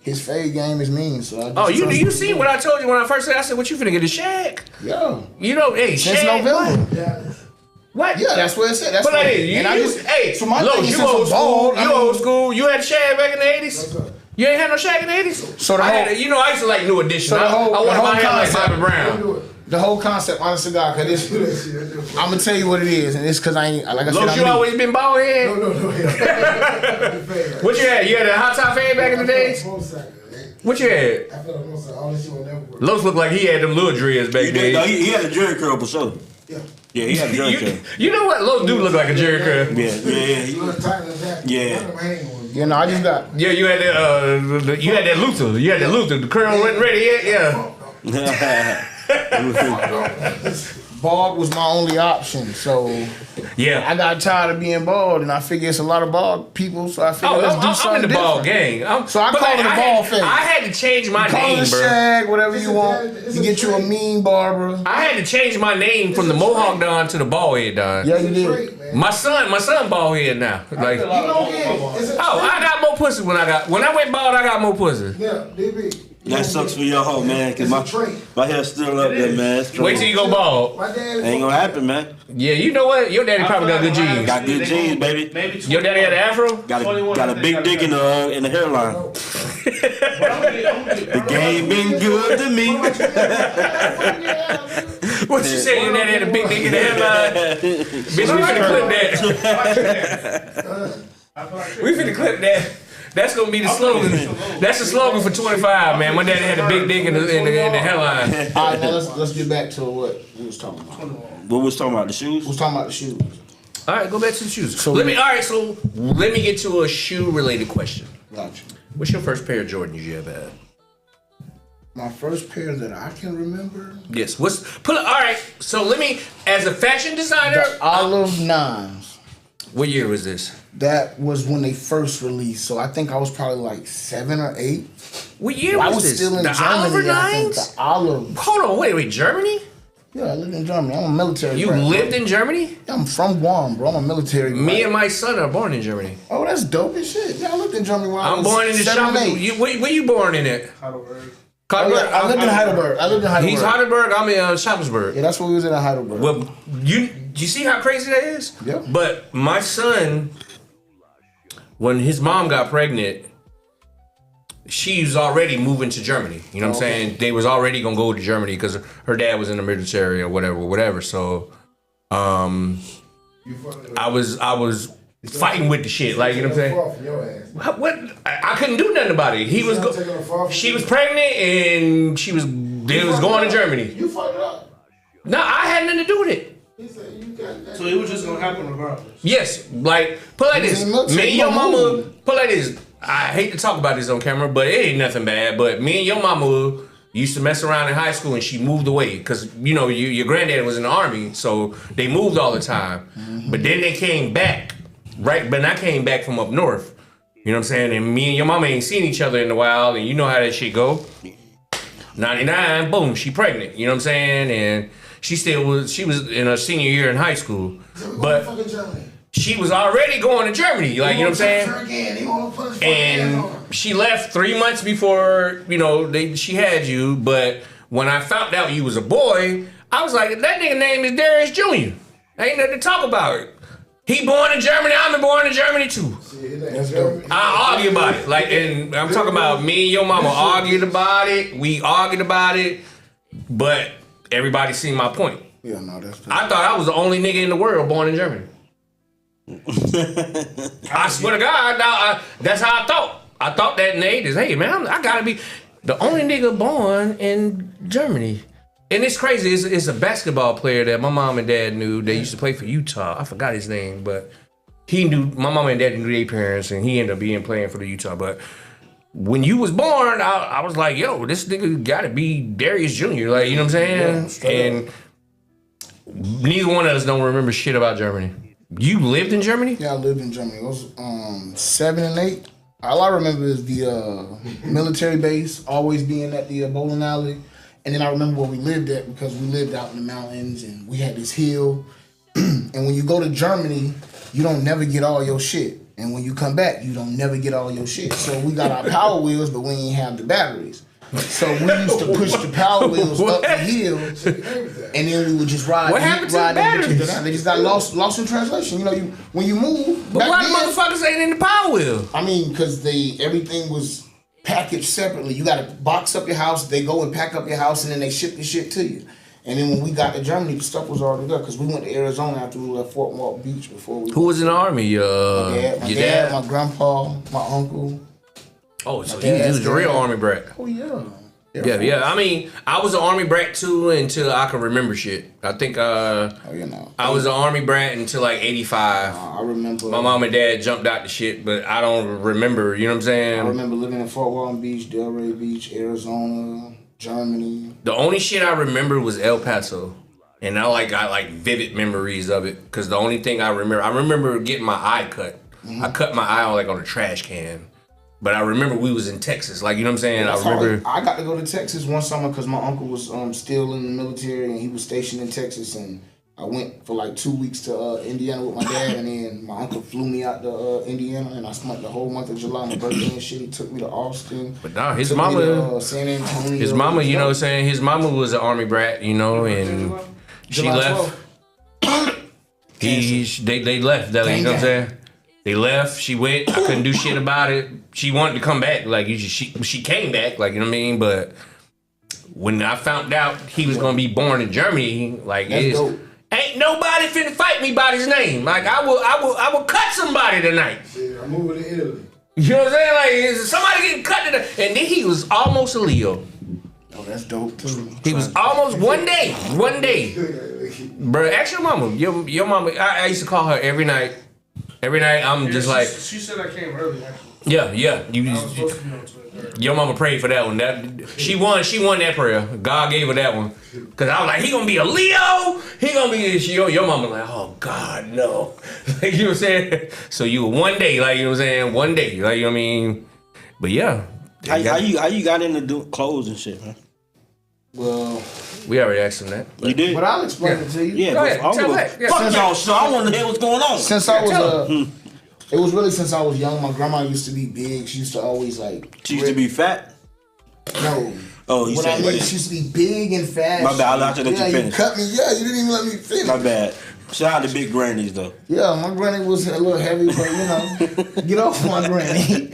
his fade game is mean. So I just Oh, you trust you him. seen what I told you when I first said? I said, what you finna get a shag? Yeah. Hey, Since shag. November. What? Yeah, that's what it said. That's But what like, hey, so my Los, thing is you since old I'm school. bald, I You mean- old school. You had a shag back in the 80s? You ain't had no shag in the 80s? So the I whole- had, I used to like New Edition. So the whole- I the wanted whole my hair like concept- Bobby Brown. The whole concept, honest to God, cause I'm gonna tell you what it is, and it's cause I ain't like I said. Los, I'm you new. always been bald head? No. What you had? You had a hot top fade back in the days? What you had? I feel like all this shit will never work. Los looked like he had them little dreads back then. No, he had a jerry curl for sure. Yeah, he had a jerry curl. You know what? Los do look like a jerry curl. Yeah. Yeah, I just got. Yeah, you had that. You had that Luther. You had that Luther. The curl wasn't ready yet. Yeah. Bald was my only option, so Yeah. I got tired of being bald, and I figure it's a lot of bald people, so I figured let's do I'm something in the ball different. gang. So I but call it a bald fade. I had to change my Call name, it a bro. shag, whatever you want. You get you a mean barber. I had to change my name from the Mohawk Don to the bald head Don. Yeah, you did. My son bald head now. Like, I got more pussy when I went bald. I got more pussy. Yeah, DB. That sucks for your hoe, man, cause my hair's still up there, man. It's Wait till you go bald. My dad Ain't gonna happen, man. Yeah, you know what? Your daddy probably got good genes. Got good genes, baby. Maybe Your daddy had an afro? Got a big dick in the hairline. The game been good to me. What you say? Your daddy had a big dick in the headline? Bitch, we finna clip that. We finna clip that. That's gonna be the slogan. That's the slogan for 25, man. My daddy had a big dick in the headline. All right, now let's get back to what we was talking about. What was talking about? The shoes? We was talking about the shoes. All right, go back to the shoes. So let me get to a shoe related question. Gotcha. What's your first pair of Jordans you ever had? My first pair that I can remember, Yes. All right. So let me, as a fashion designer, Olive Nines. what year was this? That was when they first released. So I think I was probably like 7 or 8. What year I was was this? still in The Germany. Oliver I think Nines? the Olive. Hold on, wait, Germany? Yeah, I lived in Germany. I'm a military. You brat, lived bro. in Germany? Yeah, I'm from Guam, bro. I'm a military. Me brat. and my son are born in Germany. Oh, that's dope as shit. Yeah, I lived in Germany when I I'm was born in the 7 and shop. 8. Where you born in it? Heidelberg. Oh, yeah, I lived in Heidelberg. He's Heidelberg. I'm in Schaumburg. Yeah, that's where we was in Heidelberg. Well, you see how crazy that is? Yeah. But my son, when his mom got pregnant, she was already moving to Germany. You know what I'm saying? They was already gonna go to Germany because her dad was in the military or whatever. So, I was fighting with the shit. Like, you know what I'm saying? What? I couldn't do nothing about it. She was pregnant and they was going to Germany. You fucked it up. No, I had nothing to do with it. He said you got that. So it was just gonna happen regardless. Yes, like put like this. Me and your mama put like this. I hate to talk about this on camera, but it ain't nothing bad. But me and your mama used to mess around in high school, and she moved away because your granddad was in the army, so they moved all the time. But then they came back, right? But I came back from up north. You know what I'm saying? And me and your mama ain't seen each other in a while, and you know how that shit go. 99, boom, she pregnant. You know what I'm saying? And she was in her senior year in high school, but she was already going to Germany. Like, you know what I'm saying? And she left 3 months before she had you. But when I found out you was a boy, I was like, that nigga name is Darius Jr. Ain't nothing to talk about. He born in Germany. I'm born in Germany too. I argue about it. Like, and I'm talking about me and your mama argued about it. We argued about it, but everybody seen my point. Yeah, no, that's. I thought I was the only nigga in the world born in Germany. I swear to God, that's how I thought. I thought that Nate is, hey man, I gotta be the only nigga born in Germany. And it's crazy. It's a basketball player that my mom and dad knew. They used to play for Utah. I forgot his name, but he knew. My mom and dad knew their parents, and he ended up playing for the Utah. But when you was born, I was like, yo, this nigga gotta be Darius Jr. Like, you know what I'm saying? And neither one of us don't remember shit about Germany. You lived in Germany? Yeah, I lived in Germany. It was 7 and 8. All I remember is the military base, always being at the bowling alley. And then I remember where we lived at because we lived out in the mountains and we had this hill. And when you go to Germany, you don't never get all your shit. And when you come back, you don't never get all your shit. So we got our power wheels, but we ain't have the batteries. So we used to push the power wheels up the hill, and then we would just ride. What happened to the batteries? They just got lost in translation. When you move. But why the motherfuckers ain't in the power wheel? I mean, because everything was packaged separately. You got to box up your house. They go and pack up your house, and then they ship the shit to you. And then when we got to Germany, the stuff was already there because we went to Arizona after we left Fort Walton Beach before we. Who was in the army? My dad, my grandpa, my uncle. Oh, so he was a real army brat. Oh yeah. Yeah. I mean, I was an army brat too until I can remember shit. I think I was an army brat until like 85. I remember. My mom and dad jumped out the shit, but I don't remember. You know what I'm saying? I remember living in Fort Walton Beach, Delray Beach, Arizona, Germany. The only shit I remember was El Paso. And I got vivid memories of it because the only thing I remember getting my eye cut. Mm-hmm. I cut my eye on a trash can. But I remember we was in Texas, like, you know what I'm saying? Yeah, I remember. I got to go to Texas one summer because my uncle was still in the military and he was stationed in Texas. And I went for like 2 weeks to Indiana with my dad, and then my uncle flew me out to Indiana, and I spent the whole month of July, my birthday and shit. He took me to Austin. But nah, his mama, San Antonio. His mama, you know what I'm saying? His mama was an army brat, you know, and she left. They left, that, you know what I'm saying? They left. She went. I couldn't do shit about it. She wanted to come back. Like, she came back. Like, you know what I mean? But when I found out he was gonna be born in Germany, like, ain't nobody finna fight me by his name. Like, I will cut somebody tonight. Yeah, I'm moving to Italy. You know what I'm saying? Like, is somebody getting cut tonight? And then he was almost a Leo. Oh, that's dope too. He was almost one day. Bro, ask your mama. Your mama. I used to call her every night. Every night, I'm just like. She said I came early, actually. Yeah. I was supposed to be on Twitter. Your mama prayed for that one. She won that prayer. God gave her that one. Cause I was like, he gonna be a Leo. He gonna be your mama like, oh God, no. Like, you know what I'm saying? So you were one day, like, you know what I'm saying? One day, like, you know what I mean? But yeah. How you got into doing clothes and shit, man? Well, we already asked him that. You did? but I'll explain it to you. Yeah, Go ahead, fuck y'all, so I want to hear what's going on. Since I was it was really since I was young. My grandma used to be big. She used to always like. She used to be fat? No. Oh, you What said I mean, she used to be big and fat. My bad, I'll let you You finish. cut me. Yeah, you didn't even let me finish. My bad. Shout out to big grannies though. Yeah, my granny was a little heavy, but you know, get off my granny.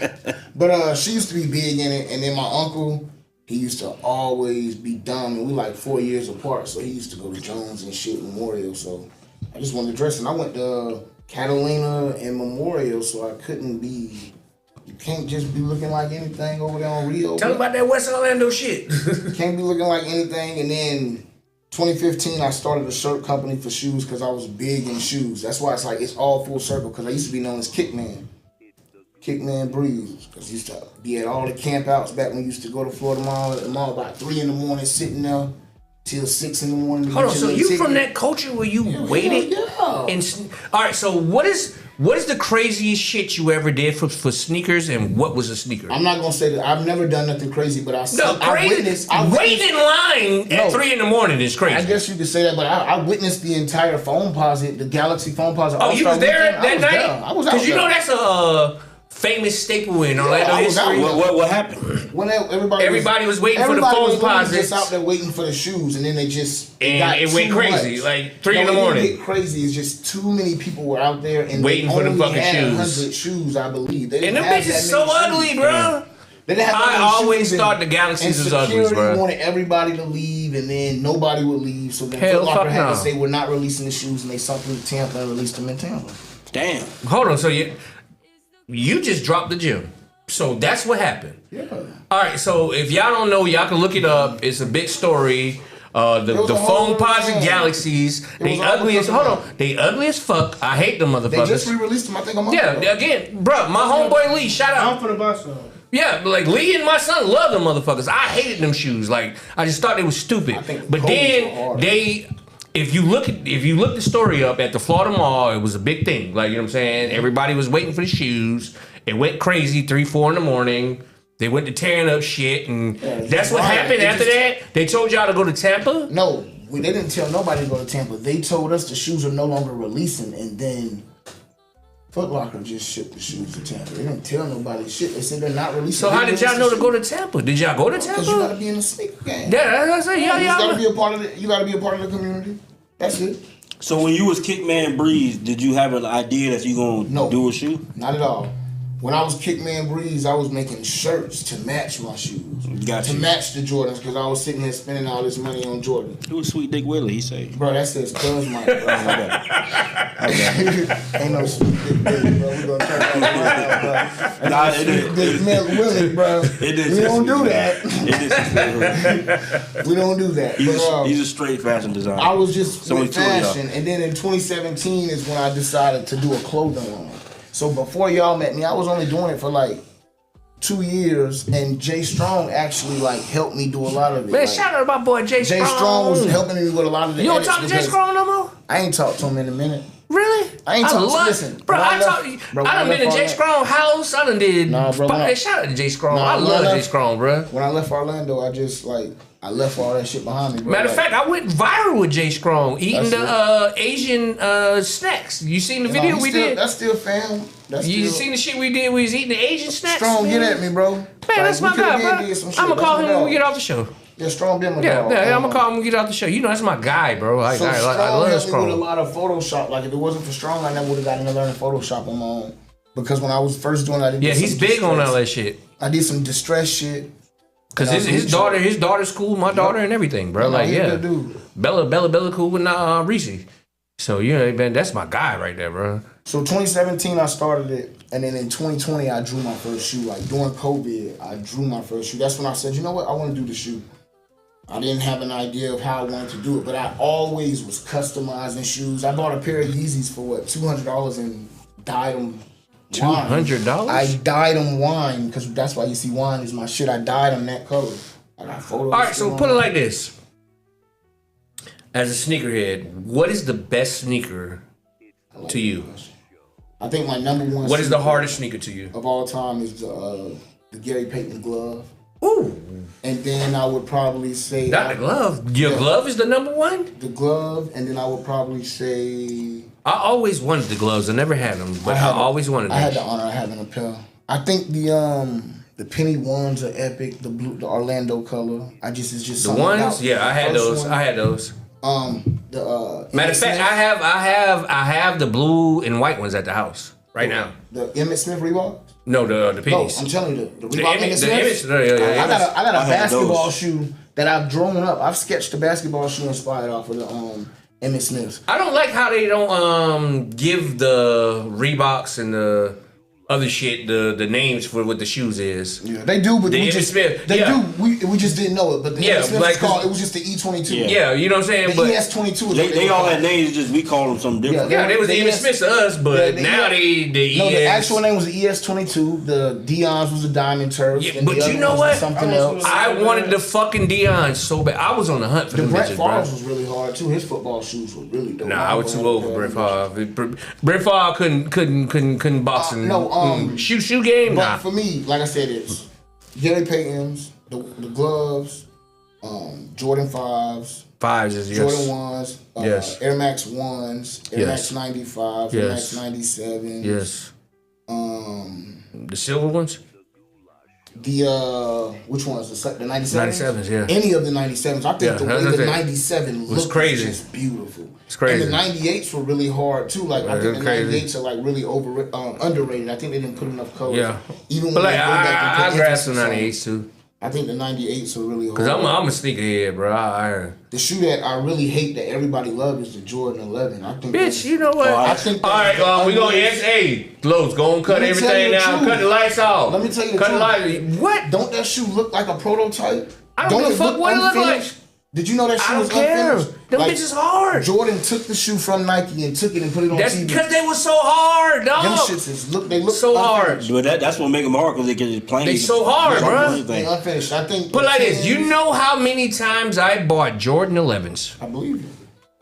But she used to be big in it, and then my uncle, he used to always be dumb, and we like 4 years apart, so he used to go to Jones and shit Memorial. So I just wanted to dress, and I went to Catalina and Memorial, so I couldn't be. You can't just be looking like anything over there on Rio. Tell me about that West Orlando shit. You can't be looking like anything, and then 2015, I started a shirt company for shoes because I was big in shoes. That's why it's like it's all full circle because I used to be known as Kickman Breeze, because I used to be at all the camp outs back when we used to go to Florida Mall at the mall about 3 in the morning, sitting there till 6 in the morning. Hold on, so you from that culture where you waited? Yeah. All right, so what is the craziest shit you ever did for sneakers, and what was a sneaker? I'm not gonna say that I've never done nothing crazy, but I witnessed waiting in line at 3 in the morning is crazy. I guess you could say that, but I witnessed the entire Foamposite, the Galaxy Foamposite. Oh, you was there that night? I was out there. Because you know that's a famous staple in Orlando history. What happened? When everybody was waiting for the Foamposites. Just out there waiting for the shoes, and then they just it went crazy, like 3 in the morning. It didn't get crazy. It's just too many people were out there and waiting for the fucking shoes. 100 shoes, I believe. They And didn't them have bitches that so many ugly, shoes. bro. They didn't have that I many always shoes, thought the Galaxies was ugly, security bro. wanted everybody to leave, and then nobody would leave. So then Hell, Foot Locker fuck had no. to say we're not releasing the shoes, and they sunk through Tampa and released them in Tampa. Damn. Hold on, so you just dropped the gym. So that's what happened. Yeah. All right, so if y'all don't know, y'all can look it up. It's a big story. The Foamposite Galaxies, they ugly as they ugly as fuck. I hate them motherfuckers. They just re-released them, I think, a month ago. Yeah, again, bro, my homeboy Lee, shout out. I'm finna buy some. Yeah, but like Lee and my son love them motherfuckers. I hated them shoes. Like I just thought they was stupid. But then if you look the story up at the Florida Mall, it was a big thing. Like, you know what I'm saying? Everybody was waiting for the shoes. It went crazy 3, 4 in the morning. They went to tearing up shit, and that's what happened after that. They told y'all to go to Tampa? No, they didn't tell nobody to go to Tampa. They told us the shoes are no longer releasing, and then Foot Locker just shipped the shoes to Tampa. They didn't tell nobody shit. They said they're not releasing. So how did y'all know to go to Tampa? Did y'all go to Tampa? Because you gotta be in the sneaker game. Yeah, that's what I said. You gotta be a part of it. You gotta be a part of the community. That's it. So when you was Kickman Breeze, did you have an idea that you gonna do a shoe? Not at all. When I was Kickman Breeze, I was making shirts to match my shoes. To match the Jordans, because I was sitting here spending all this money on Jordan. Who was Sweet Dick Willie, he said? Bro, that says Cuz Mike, bro. Ain't no Sweet Dick Willie, bro. We gonna turn that around, bro. Nah, it is. Dick Milk Willie, bro. We don't do that. We don't do that. He's a straight fashion designer. I was just with fashion, and then in 2017 is when I decided to do a clothing line. So before y'all met me, I was only doing it for like 2 years, and Jay Strong actually like helped me do a lot of it. Man, like, shout out to my boy Jay Strong. Jay Strong was helping me with a lot of the You don't edits talk to Jay because Strong no more? I ain't talked to him in a minute. Really? I ain't talked to him. Listen, bro, I done been to Jay Strong house. I done did. Nah, bro. Shout out to Jay Strong. I love Jay Strong, bro. When I left Orlando, I just like I left all that shit behind me. Bro. Matter of fact, I went viral with Jay Strong eating the Asian snacks. You seen the video we did? That's still fam. You seen the shit we did? We was eating the Asian snacks. Strong, man. get at me, bro. Man, that's my guy, bro. I'm gonna call him when we get off the show. Yeah, Strong been my dog. Yeah, I'm gonna call him when we get off the show. You know, that's my guy, bro. I Strong love helped Strong. me with a lot of Photoshop. Like if it wasn't for Strong, I never would have gotten to learn Photoshop on my own. Because when I was first doing it, I did he's big on all that shit. I did some distress shit. Cause his daughter's cool, my daughter and everything, bro. Like, yeah, Bella cool with Reese. So man, that's my guy right there, bro. So 2017 I started it, and then in 2020 I drew my first shoe. Like during COVID, I drew my first shoe. That's when I said, you know what, I want to do the shoe. I didn't have an idea of how I wanted to do it, but I always was customizing shoes. I bought a pair of Yeezys for $200 and dyed them $200? I dyed them wine because that's why you see wine is my shit. I dyed them that color. I got photos. All right, so put it like this. As a sneakerhead, what is the best sneaker to you? I think my number one. What is the hardest sneaker to you? Of all time is the Gary Payton glove. Ooh. And then I would probably say... Not the glove. Your glove is the number one? The glove, and then I would probably say... I always wanted the gloves. I never had them, but I always wanted them. I had the honor of having a pair. I think the penny ones are epic. The blue, the Orlando color. It's just the ones. Yeah, I had those. I had those. Matter of fact, I have the blue and white ones at the house right now. The Emmett Smith Reebok. No, the pennies. No, I'm telling you, the Reebok Emmett Smith. I got a basketball shoe that I've drawn up. I've sketched the basketball shoe inspired off of the Emmett Smith. I don't like how they don't give the Reeboks and the other shit the names for what the shoes is. Yeah, they do, but the we just we just didn't know it. But the Emmett Smith is called, it was just the E22. Yeah, you know what I'm saying. The but ES22. They all had names, just we call them something different. Yeah, they was the Emmett Smith to us, but now the actual name was the ES22. The Dion's was the Diamond Turf. Yeah, but you know what? Something else. I wanted the fucking Dion's so bad. I was on the hunt for them Brett bitches, Favre bro. was really hard too. His football shoes were really dope. Nah, I was too old for Brett Favre. Brett Favre couldn't box and shoe game. But Nah. for me, like I said, it's Gary Payton's, the gloves, Jordan 5s. Jordan 1s, yes. Air Max 1s, Air Max 95s, Air Max 97s. Yes. The silver ones? Which ones? The 97s? 97s, yeah. Any of the 97s. I think the way the 97 was looked crazy. was just beautiful. It's crazy. And the 98s were really hard too. Like I think the 98s are like really underrated. I think they didn't put enough colors. Yeah. Even but when like I grasped the 98s too. I think the 98s are really hard. Cause I'm a sneakerhead, bro. The shoe that I really hate that everybody loves is the Jordan 11. I think. Bitch, you know what? I think. All right, we gonna Lowe's, go and cut everything down. Cut the lights off. Let me tell you the truth. truth. Lights. What? Don't that shoe look like a prototype? I don't give a fuck what it look like. Did you know that shoe was unfinished? Them bitches hard. Jordan took the shoe from Nike and took it and put it on That's TV. because they were so hard, dog. Them shits they look so hard. But that's what make them hard because they can just play. They so hard, bro. They unfinished. I think. But like this, you know how many times I bought Jordan 11s? I believe you.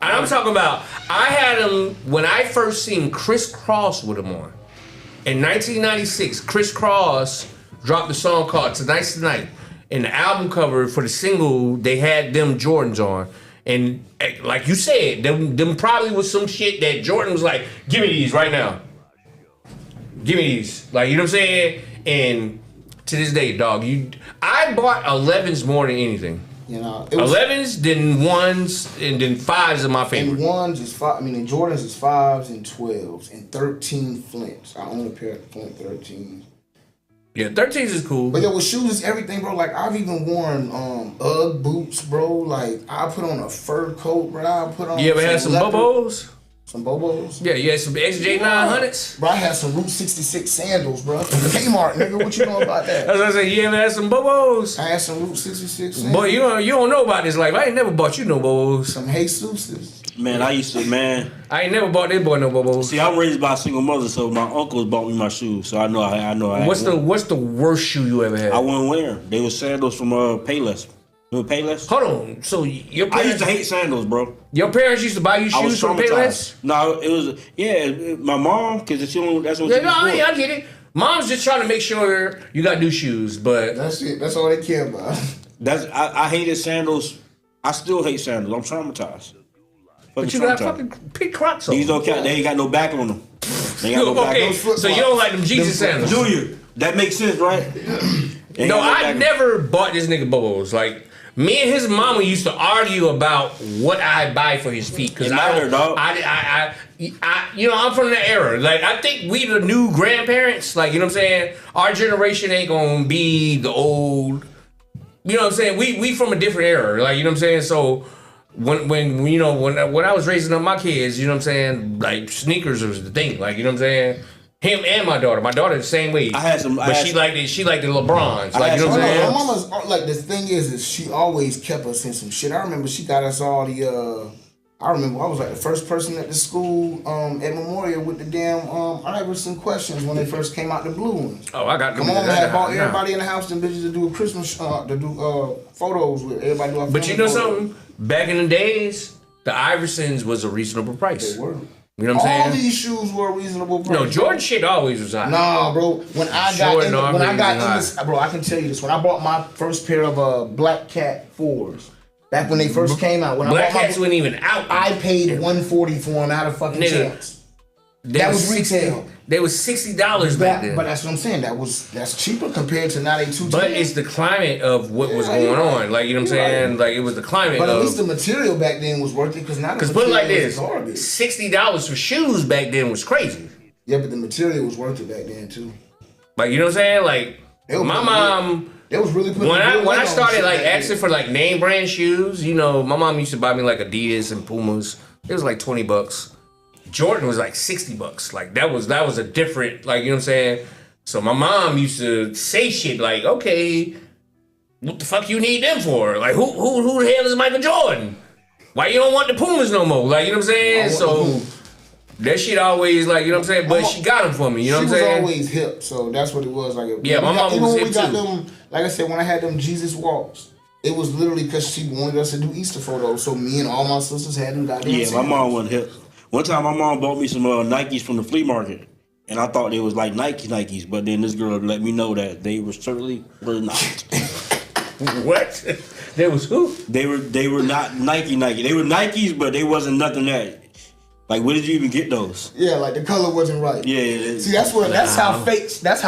And I'm talking about, I had them when I first seen Chris Cross with them on. In 1996, Chris Cross dropped a song called Tonight's the Night. And the album cover for the single, they had them Jordans on. And like you said, them probably was some shit that Jordan was like, give me these right now. Give me these. Like, you know what I'm saying? And to this day, dog, I bought 11s more than anything. You know, 11s, then 1s, and then 5s are my favorite. And 1s is 5. I mean, in Jordans is 5s and 12s and 13 Flints. I own a pair of Flint 13s. Yeah, 13s is cool. But with shoes is everything, bro. Like I've even worn UGG boots, bro. Like I put on a fur coat, bro. I put on. You ever had some Bobos? Some Bobos? Yeah, you had some XJ 900s? Bro, I had some Route 66 sandals, bro. Kmart, nigga. What you know about that? As I say, you ever had some Bobos? I had some Route 66 sandals. Boy, you don't know about this life. I ain't never bought you no Bobos. Some Jesus's. Man, I ain't never bought this boy no Bobos. See, I'm raised by a single mother, so my uncles bought me my shoes, so I know. What's the worst shoe you ever had? I wouldn't wear them. They were sandals from Payless. Remember Payless? Hold on. So your parents, I used to hate sandals, bro. Your parents used to buy you shoes from Payless? No, it was my mom because that's what she I get it. Mom's just trying to make sure you got new shoes, but that's it. That's all they care about. I hated sandals. I still hate sandals. I'm traumatized. But you got fucking pink Crocs on. These don't count. They ain't got no back on them. They ain't got no back on them. So you don't like them Jesus sandals? Do you? That makes sense, right? No, I never bought this nigga Bobos. Like, me and his mama used to argue about what I buy for his feet. Cause I, you know, I'm from the era. Like, I think we the new grandparents. Like, you know what I'm saying? Our generation ain't gonna be the old. You know what I'm saying? We from a different era. Like, you know what I'm saying? So. When you know when I was raising up my kids, you know what I'm saying, like sneakers was the thing, like you know what I'm saying. Him and my daughter the same way. I had some, but she liked the LeBrons, like you know what I'm saying. My mama's like the thing is she always kept us in some shit. I remember she got us all the I remember I was like the first person at the school at Memorial with the damn Iverson questions when they first came out, the blue ones. Oh, I got them. My mom had bought everybody in the house and bitches to do a Christmas photos with everybody. Do but you know something? Back in the days, the Iversons was a reasonable price. They were. You know what I'm saying? All these shoes were a reasonable price. No, Jordan shit always was high. Nah, bro. When I got in this, bro, I can tell you this. When I bought my first pair of Black Cat 4s, back when they first came out, when Black I bought Cats wasn't even out. I paid $140 for them out of fucking chance. That was retail. They was $60 back then. But that's what I'm saying. That's cheaper compared to now they $210. But it's the climate of what was going on. Like, you know what I'm saying? Right. Like, it was the climate But of... at least the material back then was worth it because now the Because put it like this, garbage. $60 for shoes back then was crazy. Yeah, but the material was worth it back then too. Like, you know what I'm saying? Like, my mom... They was really putting when I started like shit asking for like name brand shoes, you know, my mom used to buy me like Adidas and Pumas. It was like $20. Jordan was like $60. Like that was a different, like, you know what I'm saying? So my mom used to say shit like, okay, what the fuck you need them for? Like who the hell is Michael Jordan? Why you don't want the Pumas no more? Like, you know what I'm saying? So that shit always, like, you know what I'm saying? But she got them for me, you know what I'm saying? She was always hip, so that's what it was. Like, yeah, my mom was hip too. Them, like I said, when I had them Jesus walks, it was literally because she wanted us to do Easter photos, so me and all my sisters had them goddamn. Yeah, my mom wasn't hip. One time my mom bought me some Nikes from the flea market, and I thought they was like Nikes, but then this girl let me know that they certainly were not. What? They was who? They were not Nike. They were Nikes, but they wasn't nothing that. Like, where did you even get those? Yeah, like the color wasn't right. Yeah. See, that's how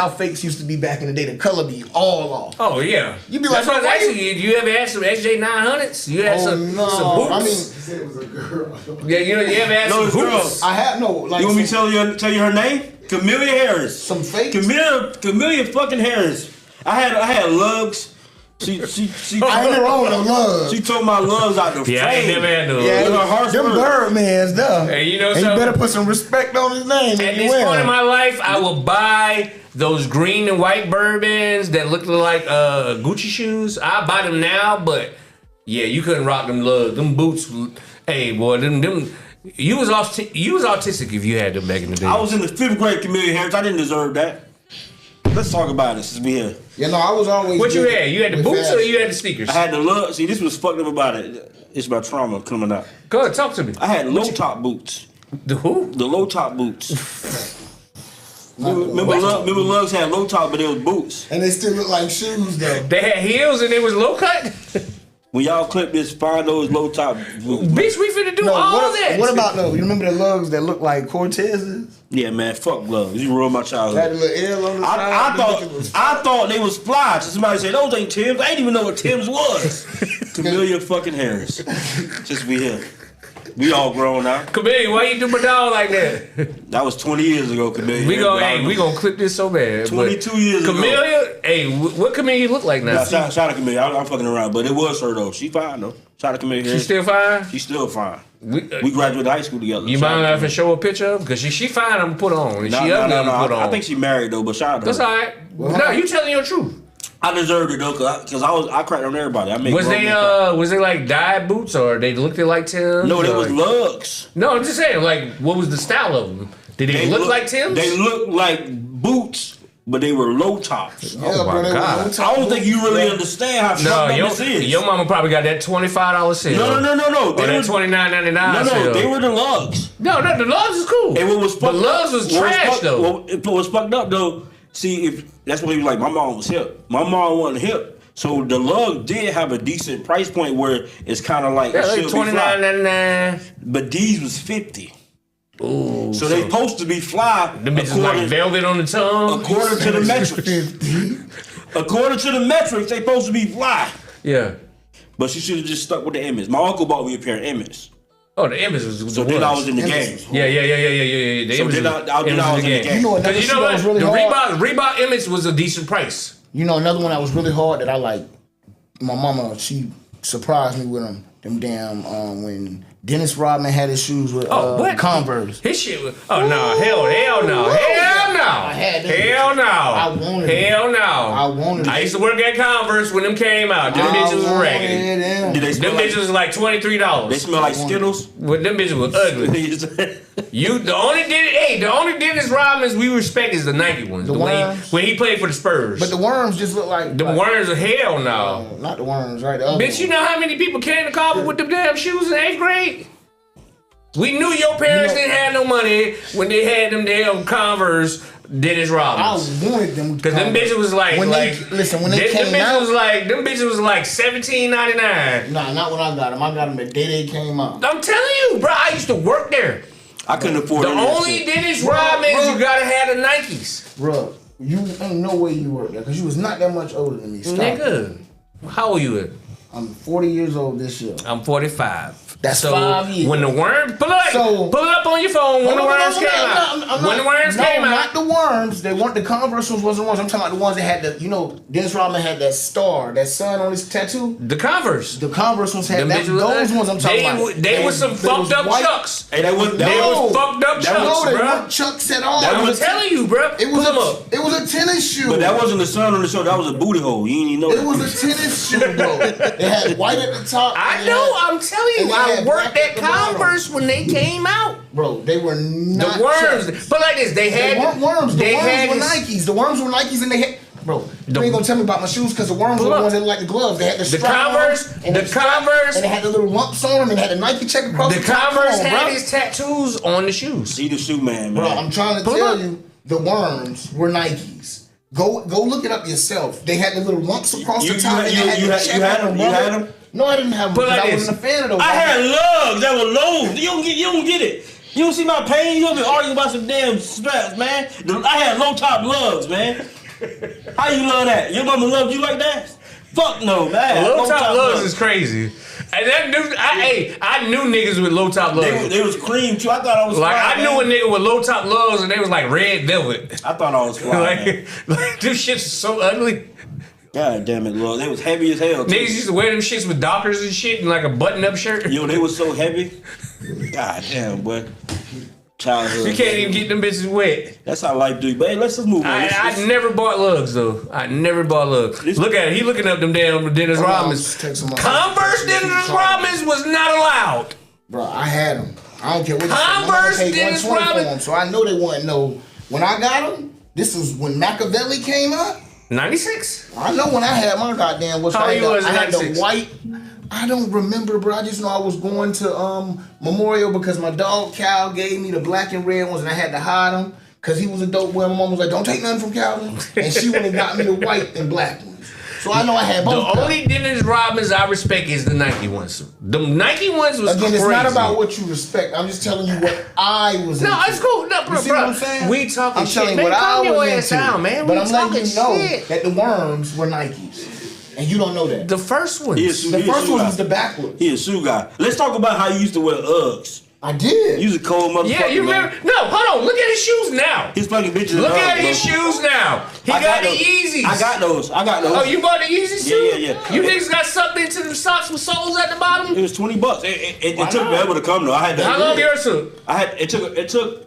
fakes used to be back in the day. The color be all off. Oh yeah. You be like, that's what I was asking you. You ever had some SJ 900s? You had some boots? I mean, He said it was a girl. Yeah, you ever had some boots? I have no. Like, you want me to tell you her name? Camellia Harris. Some fake. Camellia fucking Harris. I had lugs. She I ain't never owned no lugs. She took my lugs out the frame. Yeah, I ain't never had no lugs. Yeah, them Birdman's though. Hey, you know and something? you better put some respect on his name. At this point in my life, I will buy those green and white Bourbons that look like Gucci shoes. I buy them now, but yeah, you couldn't rock them lugs. Them boots, hey boy, them. You was autistic if you had them back in the day. I was in the 5th grade, Camellia Harris. I didn't deserve that. Let's talk about it since we here. Yeah, no, I was always. What you had? You had the boots or you had the sneakers? I had the lugs. See, this was fucked up about it. It's my trauma coming out. Go ahead, talk to me. I had low top boots. The who? The low top boots. Remember lugs had low top, but they was boots. And they still look like shoes though. They had heels and they was low cut. When y'all clip this, find those low top boots. Bitch, we finna do all that. What about those? You remember the lugs that look like Cortez's? Yeah, man, fuck lugs. You ruined my childhood. Had a little L on the side. I thought they was fly. So somebody said those ain't Tim's. I didn't even know what Tim's was. Camellia fucking Harris. Just be here. We all grown now. Camellia, why you do my dog like that? That was 20 years ago, Camellia. We gonna clip this so bad. 22 years ago. Camellia, hey, what Camellia look like now? Nah, shout out Camellia. I'm fucking around, but it was her though. She fine though. Shout out Camellia. She still fine? She's still fine. We graduated high school together. You mind if I show a picture of her? Because she fine, I'm gonna put on. And she ugly, I'm gonna put on. I think she married though, but shout out to her. That's all right. No, you telling your truth. I deserved it though, cause I cracked on everybody. I made was they like dyed boots or they looked like Tim's? No, they was lugs. No, I'm just saying, like, what was the style of them? Did they look like Tim's? They looked like boots, but they were low tops. Yeah, oh my God! I don't think you really understand how fucked up this is. Your mama probably got that $25 sale. No. Or that $29.99 sale. No, they were the lugs. No, the lugs is cool. And what was fucked the lugs was trash though. What was fucked up though? See, if that's what he was like, my mom was hip. My mom wasn't hip. So the lug did have a decent price point where it's kind of like $29.99. But these was $50. Ooh, so they supposed to be fly. The bitches like velvet on the tongue. According to the metrics. According to the metrics, they supposed to be fly. Yeah. But she should have just stuck with the Emmys. My uncle bought me a pair of Emmys. Oh, the Emmys was so then I was in the game. Yeah. The Emmys I was in the game. You know another shit that was really hard? The Reebok Emmys was a decent price. You know another one that was really hard that I like. My mama, she surprised me with them. them damn when Dennis Rodman had his shoes with what? Converse. His shit was. Oh no! Hell no! I had them. Hell no! I wanted them. Hell no! I wanted them. I used to work at Converse when them came out. Them bitches was raggedy. Did they smell Them bitches was like $23. They smell like Skittles. Well, them bitches was ugly. The only Dennis Rodman's we respect is the Nike ones. When he played for the Spurs. But the worms just look like the worms are hell no. Not the worms, right? The other Bitch, you know how many people came to Carver with them damn shoes in 8th grade? We knew your parents didn't have no money when they had them damn Converse Dennis Rodman's. I wanted them because them bitches was like when they came out. Them bitches was like $17.99. Nah, not when I got them. I got them the day they came out. I'm telling you, bro. I used to work there. I couldn't afford the only Dennis Rodman's you gotta have the Nikes. Bro, you ain't no way you worked there because you was not that much older than me. Stop. Nigga, how old you? I'm 40 years old this year. I'm 45. That's so 5 years. When the worms, pull it up on your phone. When the worms came out. When the worms came out. Not the worms. They weren't the Converse ones. Wasn't the ones. I'm talking about the ones that had the. Dennis Rodman had that star, that sun on his tattoo. The Converse. The Converse ones had that. Those ones I'm talking about. They was some fucked up Chucks. Hey, they was fucked up Chucks, no, they bro. weren't Chucks at all. I'm telling you, bro. It was a tennis shoe. But that wasn't the sun on the show. That was a booty hole. You didn't even know that. It was a tennis shoe, bro. They had white at the top. I know. I'm telling you. I worked at Converse when they came out. Bro, they were not the worms. Chucks. But like this, they weren't worms. The worms were his, Nikes. The worms were Nikes, and they had. Bro, you ain't gonna tell me about my shoes because the worms were the ones that looked like the gloves. They had the strap Converse, and they had the little lumps on them, and had a Nike check across the top. Converse had his tattoos on the shoes. He the shoe man, Bro, I'm trying to tell you, the worms were Nikes. Go look it up yourself. They had the little lumps across the top. You had them? No, I didn't have them because I wasn't a fan of those. I had lugs that were low. You don't get it. You don't see my pain? You don't be arguing about some damn straps, man. I had low top lugs, man. How you love that? Your mama loved you like that? Fuck no, man. Low top lugs is crazy. And that dude, I knew niggas with low top lugs. They was cream too. I thought I was like fly, I knew a nigga with low top lugs and they was like red velvet. I thought I was fly. like this shit's so ugly. God damn it, Lord. They was heavy as hell, too. Niggas used to wear them shits with Dockers and shit and like a button-up shirt. Yo, they was so heavy. God damn, boy. Childhood. You can't even get them bitches wet. That's how life do. But hey, let's just move on. I never bought lugs, though. I never bought lugs. Look at it. He looking up them damn Dennis Rodman's. Converse Dennis Rodman's was not allowed. Bro, I had them. I don't care what Converse Dennis Rodman. So I know they wasn't no. When I got them, this was when Machiavelli came out. 96? I know when I had my goddamn. How you was I had the 96? white. I don't remember, bro. I just know I was going to Memorial because my dog Cal gave me the black and red ones, and I had to hide them because he was a dope boy. My mom was like, "Don't take nothing from Calvin," and she went and got me the white and black ones. So I know I had both. The only Dennis Rodman's I respect is the Nike ones. The Nike ones was again. Crazy. It's not about what you respect. I'm just telling you what I was. No, into. It's cool. No, bro, you see what I'm saying? We talking I'm shit. telling you Man, what I calm your was ass into. down, man. But We I'm letting talking you know shit. that the worms were Nikes, and you don't know that. The first one. The first one was the backwards. He a shoe guy. Let's talk about how you used to wear Uggs. I did. You was a cold motherfucker. Yeah, you remember? Man. No, hold on. Look at his shoes now. He's fucking bitches. Look at his shoes now. He got the Yeezys. I got those. Oh, you bought the Yeezys too? Yeah. You niggas got sucked into them socks with soles at the bottom? It was $20. It took forever to come though. I had to. How long yours took? I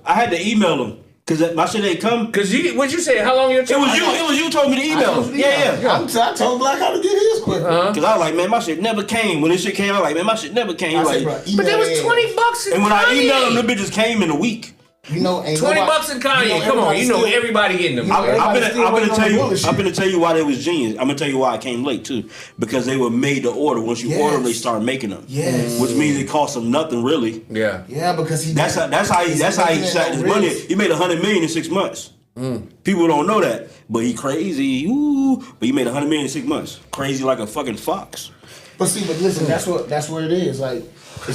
had to email them because my shit ain't come. Cause what'd you say? How long yours took? It was you told me to email them. Yeah. I told Black how to get his quick. Cause I was like, man, my shit never came. When this shit came, I was like, man, my shit never came. Like, but there was $20 in and when I Kanye. emailed them, the bitches came in a week. You know, $20 in Kanye. Come on, you know everybody getting them. I'm gonna tell you why they was genius. I'm gonna tell you why I came late too, because they were made to order. Once you order them, they start making them. Yes. Which means it cost them nothing really. Yeah. Yeah, because That's how he shot his money. He made $100 million in 6 months. People don't know that, but he crazy. But he made $100 million in 6 months. Crazy like a fucking fox. But listen, that's what it is. Like,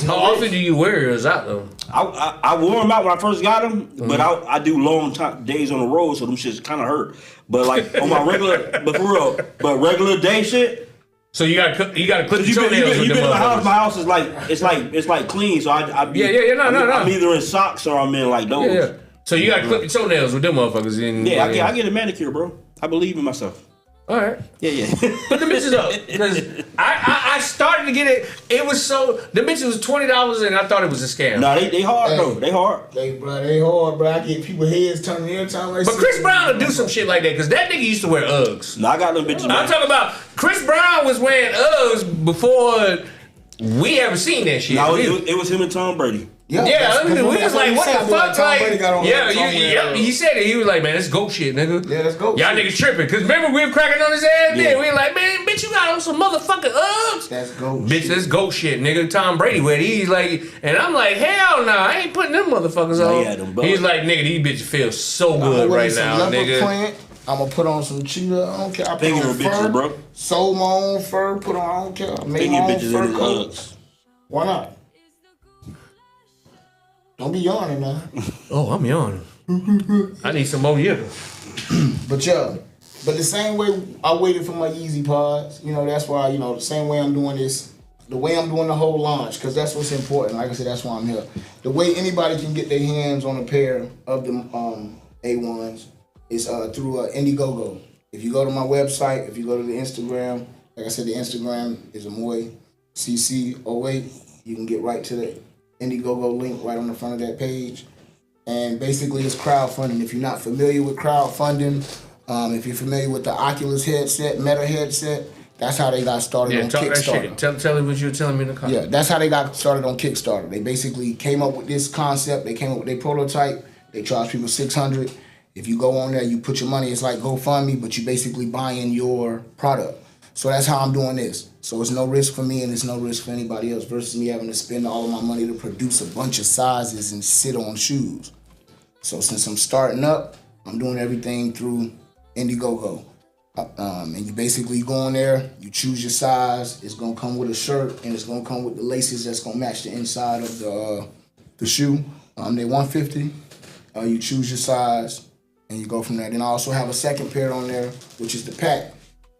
how often do you wear yours out though? I wore them out when I first got them, but I do long days on the road, so them shits kind of hurt. But like on my regular day shit. So you got to clip your toenails with you them been in my house. motherfuckers. My house is like clean, so I'm either in socks or I'm in like those. Yeah. So you got to clip your toenails with them motherfuckers. I get a manicure, bro. I believe in myself. All right. Yeah. Put the bitches up. Because I started to get it. It was so, the bitches was $20 and I thought it was a scam. Nah, they hard though. They hard. They hard, bro. I get people heads turning every time I see But Chris them. Brown will do some shit like that because that nigga used to wear Uggs. Nah, I got them bitches. I'm Man. talking about Chris Brown was wearing Uggs before we ever seen that shit. No, it was him and Tom Brady. Yeah, we was like, what the fuck? Like, he said it. He was like, man, that's GOAT shit, nigga. Yeah, that's GOAT Y'all shit. niggas tripping. Because remember, we were cracking on his ass then. Yeah. We were like, man, bitch, you got on some motherfucking Uggs. That's GOAT Bitch, that's GOAT shit, nigga. Tom Brady with it. He's like, and I'm like, hell no, I ain't putting them motherfuckers Nah, on. he had them bugs. He's like, nigga, these bitches feel so good right now, nigga. Print. I'm gonna put on some cheetah. I don't care. I put Bigger on bitches, fur. bro. Sold my own fur. Put on. I don't care. Made Bigger my own bitches fur in his coat. Uggs. Why not? Don't be yawning now. Oh, I'm yawning. I need some more liquor. But the same way I waited for my Yeezy pods, that's why, the same way I'm doing this, the way I'm doing the whole launch, because that's what's important. Like I said, that's why I'm here. The way anybody can get their hands on a pair of the A1s is through Indiegogo. If you go to my website, if you go to the Instagram, like I said, the Instagram is Amoy CC08. You can get right to the Indiegogo link right on the front of that page. And basically it's crowdfunding. If you're not familiar with crowdfunding, if you're familiar with the Oculus headset, Meta headset, that's how they got started on talk that Kickstarter. shit. Tell me what you were telling me in the car. Yeah, that's how they got started on Kickstarter. They basically came up with this concept. They came up with their prototype. They charge people $600. If you go on there, you put your money. It's like GoFundMe, but you basically buying your product. So that's how I'm doing this. So it's no risk for me and it's no risk for anybody else versus me having to spend all of my money to produce a bunch of sizes and sit on shoes. So since I'm starting up, I'm doing everything through Indiegogo. And you basically go on there, you choose your size. It's gonna come with a shirt and it's gonna come with the laces that's gonna match the inside of the shoe. They're $150. You choose your size and you go from there. Then I also have a second pair on there, which is the pack.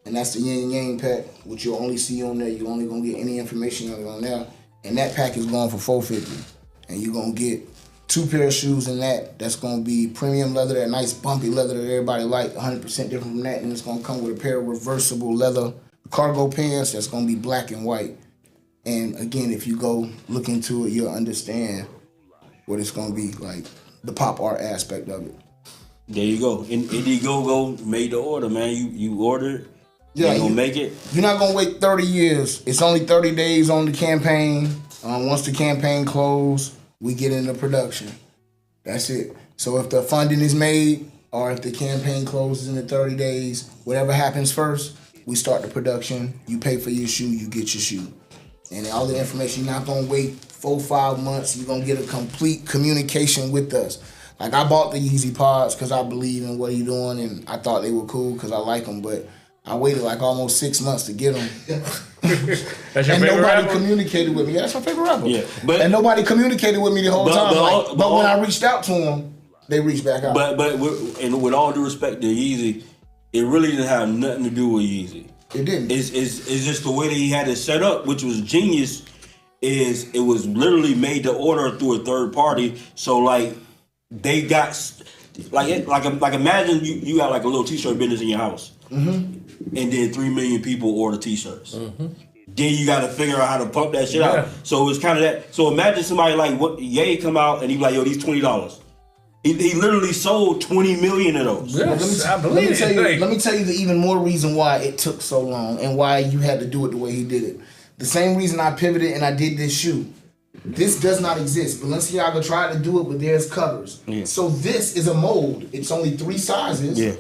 And that's the yin yang pack, which you'll only see on there. You're only gonna get any information on there. And that pack is going for $450. And you're gonna get 2 pair of shoes in that. That's gonna be premium leather, that nice bumpy leather that everybody like, 100% different from that. And it's gonna come with a pair of reversible leather cargo pants that's gonna be black and white. And again, if you go look into it, you'll understand what it's gonna be like, the pop art aspect of it. There you go. Indiegogo made the order, man. You ordered. Yeah, you gonna make it. You're not gonna wait 30 years. It's only 30 days on the campaign. Once the campaign closes, we get into production. That's it. So if the funding is made, or if the campaign closes in the 30 days, whatever happens first, we start the production. You pay for your shoe, you get your shoe. And all the information, you're not gonna wait 4-5 months. You're gonna get a complete communication with us. Like I bought the Yeezy Pods because I believe in what he's doing and I thought they were cool because I like them, but I waited like almost 6 months to get them. That's your and favorite nobody rapper? communicated with me. Yeah, that's my favorite rapper. Yeah, but and nobody communicated with me the whole time. But when I reached out to them, they reached back out. But with all due respect to Yeezy, it really didn't have nothing to do with Yeezy. It didn't. It's just the way that he had it set up, which was genius. Is it was literally made to order through a third party. So like they got like imagine you got like a little t-shirt business in your house. Mm-hmm. And then 3 million people order t-shirts. Mm-hmm. Then you got to figure out how to pump that shit out. So it's kind of that. So imagine somebody like Ye come out and he be like, yo, these $20. He literally sold 20 million of those. Yes, I believe it. Let me tell you the even more reason why it took so long and why you had to do it the way he did it. The same reason I pivoted and I did this shoe. This does not exist. Balenciaga tried to do it, but there's covers. Yeah. So this is a mold. It's only 3 sizes. Yeah.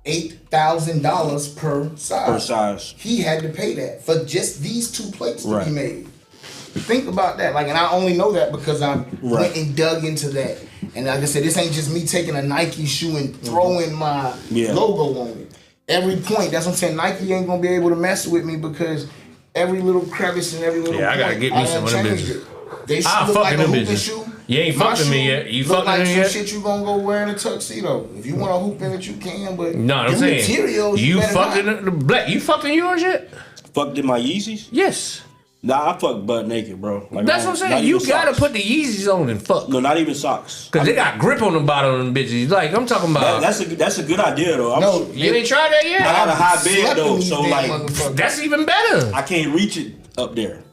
$8,000 per size. Per size. He had to pay that for just these 2 plates to be made. Think about that. Like, and I only know that because I went and dug into that. And like I said, this ain't just me taking a Nike shoe and throwing my logo on it. Every point, that's what I'm saying. Nike ain't gonna be able to mess with me because every little crevice and every little point, I gotta get me some of them bitches. They should look like a hooping shoe. You ain't fucked with me yet. You look fucked like with me some yet? shit you gonna go wear in a tuxedo. If you want to hoop in it, you can. But no, I'm the saying materials, you better fucked not. in the black. You fucked in yours yet? Fucked in my Yeezys? Yes. Nah, I fuck butt naked, bro. Like, That's what I'm saying. You gotta put the Yeezys on and fuck. No, not even socks. Cause they got grip on the bottom of them bitches. Like I'm talking about. That's a good idea though. No, You ain't tried that yet? I got a high bed Slept in though, these so damn like motherfuckers. That's even better. I can't reach it up there.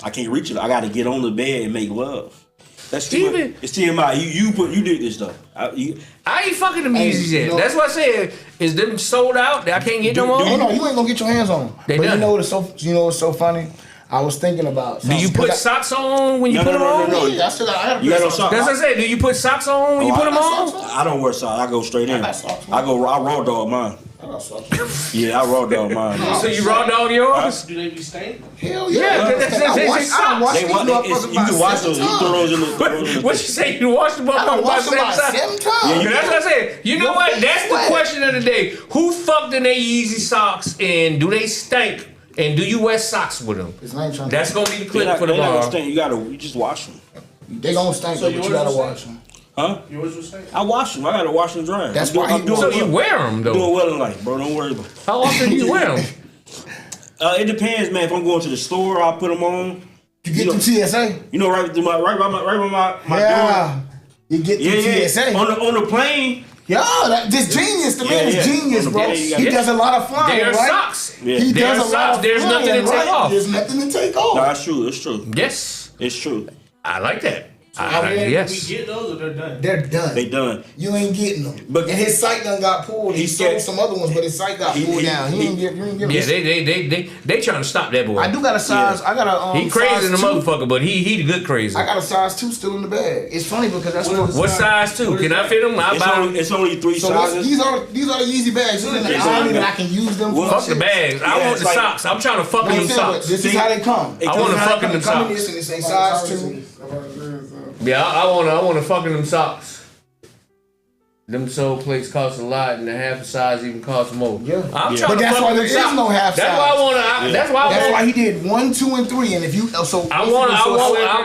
I can't reach it. I got to get on the bed and make love. That's too Steven. much. It's TMI. You did this stuff. I ain't fucking them Yeezys yet. no. That's what I said. Is them sold out? I can't get no more. Oh no, you ain't gonna get your hands on them. They But done. you know what's so funny? I was thinking about. Do you put socks on when you put them on? No. Yeah, I got You got no socks. That's what I said. Do you put socks on when you put them on? I don't wear socks. I go straight in. I got socks, I raw dog mine. I got socks. Yeah, I raw dog mine. So you raw dog yours? Do they be stained? Hell Yeah, yeah. that's I watch socks. They these want motherfuckers you about can watch 7 those. You times. throw those in the. What you say? You wash the I motherfucker done by watched them 7 about times? 7 times. Yeah, That's what I said. You know Your what? feet That's the wet. question of the day. Who fucked in their Yeezy socks and do they stink? And do you wear socks with them? 'Cause I ain't trying to- That's gonna be the They clip not, for they not tomorrow. stink. You just wash them. They gonna stink, but you yours gotta was watch them. Huh? Yours was stained? I wash them. I gotta wash and dry. That's I'm why doing, he I'm doing So well. you wear them I'm doing though? well in life, bro. Don't worry about it. How often do you wear them? It depends, man. If I'm going to the store, I'll put them on. You get through TSA. You know, right by my door. Yeah. You get through Yeah. TSA. On the plane. Yeah, this genius. The man Yeah. is genius, On the bro. plane, you gotta- He does a lot of flying, They're right? socks. Yeah. He They're does a lot socks. of There's flying, nothing to take right? off. There's nothing to take off. No, that's true. It's true. Yes, It's true. I like that. We Yes. get those or they're done? They're done. They done. You ain't getting them. But- And his site done got pulled. He He sold can't- some other ones, but his site got pulled down. You ain't get them. Yeah, they trying to stop that boy. I do got a size. I got a He crazy size in the 2. motherfucker, but he the good crazy. I got a size 2 still in the bag. It's funny because that's What size 2? Can I fit him? I buy them. It's only 3 So sizes. these are the Yeezy bags. I can use them. Well, for Fuck the shit. bags. I Yeah, want it's the like- socks. I'm trying to fuck in them socks. This is how they come. I want to fuck in them Come in socks. this and it's a size 2. Yeah, I want to fuck in them socks. Them soul plates cost a lot, and the half the size even costs more. Yeah. I'm Yeah. trying But to that's fuck why in there them is socks. no half That's size. why I want to. That's why I That's want. why he did 1, 2, and 3. And if you I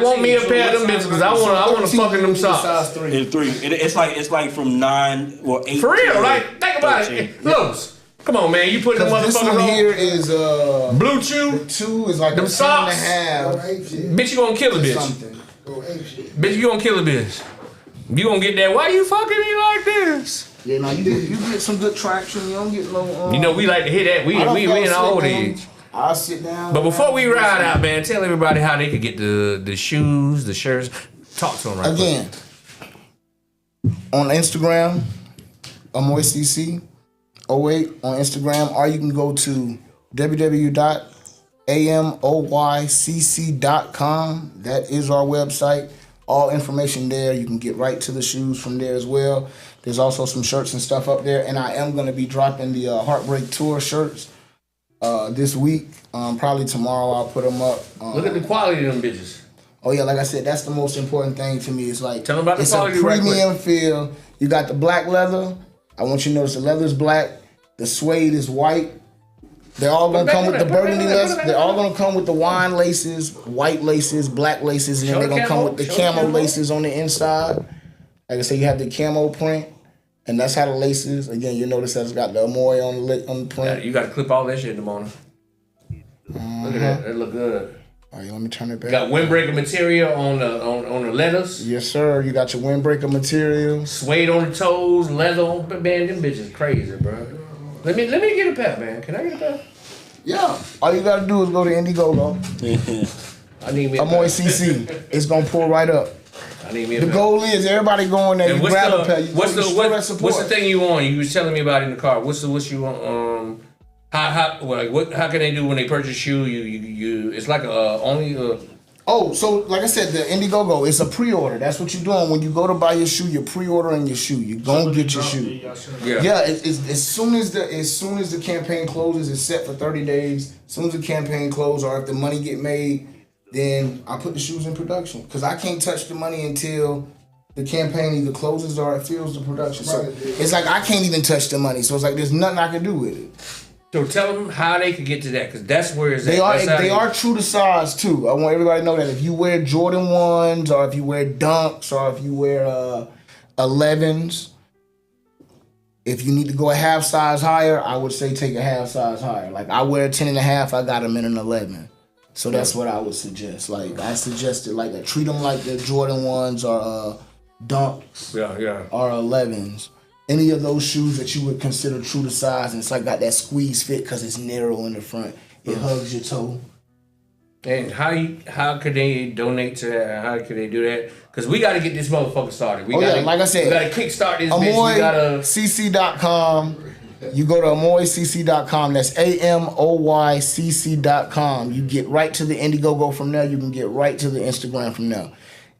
want me a pair of them bitches because I want to fuck in them socks. Size 3. It's 3. It's like from 9 or 8. For real, to like think about 13. it. Los, come on, man, you put them This motherfuckers one on. here is Blue Chew, 2 is like Them a 10 socks. and a half. bitch, you gonna kill a bitch. Something. Bitch, you gonna kill a bitch. You gonna get that? Why you fucking me like this? Yeah, no, you get some good traction. You don't get no. You know we like to hear that. We I don't in fall our old asleep, man. age. I'll sit down. But before we ride out, man, tell everybody how they could get the shoes, the shirts. Talk to them right quick. Again, on Instagram, AmoyCC08 on Instagram, or you can go to www.amoycc.com. That is our website. All information there. You can get right to the shoes from there as well. There's also some shirts and stuff up there, and I am going to be dropping the Heartbreak Tour shirts this week. Probably tomorrow I'll put them up. Look at the quality of them bitches. Oh yeah, like I said, that's the most important thing to me. It's like Tell 'em about the it's a quality right premium feel. You got the black leather. I want you to notice the leather is black. The suede is white. They're all gonna come with the burgundy laces. They're all gonna come with the wine laces, white laces, black laces, and then Show they're the gonna come camo. with the Show the camo camo. laces on the inside. Like I said, you have the camo print, and that's how the laces. Again, you notice that it's got the Amoy on the print. You got to clip all that shit in the morning. Look at that. That look good. All right, let me turn it back. Got windbreaker material on the leathers. Yes, sir. You got your windbreaker material. Suede on the toes, leather on. Man, them bitches crazy, bro. Let me get a pair, man. Can I get a pair? Yeah. All you gotta do is go to Indiegogo. I need me a Amoy pair. CC. It's gonna pull right up. I need me a The pair. goal is everybody going there. And You what's grab the a pair. You what's go, the you what, show that support. what's the thing you want? You was telling me about it in the car. What's you want? How can they do when they purchase shoe? You it's like only Oh, so like I said, the Indiegogo, it's a pre-order. That's what you're doing when you go to buy your shoe. You're pre-ordering your shoe. You gonna get your shoe. yeah. Yeah, it's as soon as the campaign closes, it's set for 30 days. As soon as the campaign closes, or if the money get made, then I put the shoes in production because I can't touch the money until the campaign either closes or it fills the production. So it's like I can't even touch the money. So it's like there's nothing I can do with it. So tell them how they can get to that because that's where it's at. They are That's how they are true to size too. I want everybody to know that if you wear Jordan 1s or if you wear Dunks or if you wear 11s, if you need to go a half size higher, I would say take a half size higher. Like I wear a 10 and a half, I got them in an 11. So that's what I would suggest. Like I suggested, like treat them like the Jordan 1s or Dunks or 11s. Any of those shoes that you would consider true to size, and it's like got that squeeze fit because it's narrow in the front. It hugs your toe. And how could they donate to that? How could they do that? Because we got to get this motherfucker started. We gotta, like I said, we got to kickstart this bitch. We gotta AmoyCC.com. You go to AmoyCC.com. That's AMOYCC.com. You get right to the Indiegogo from there. You can get right to the Instagram from there.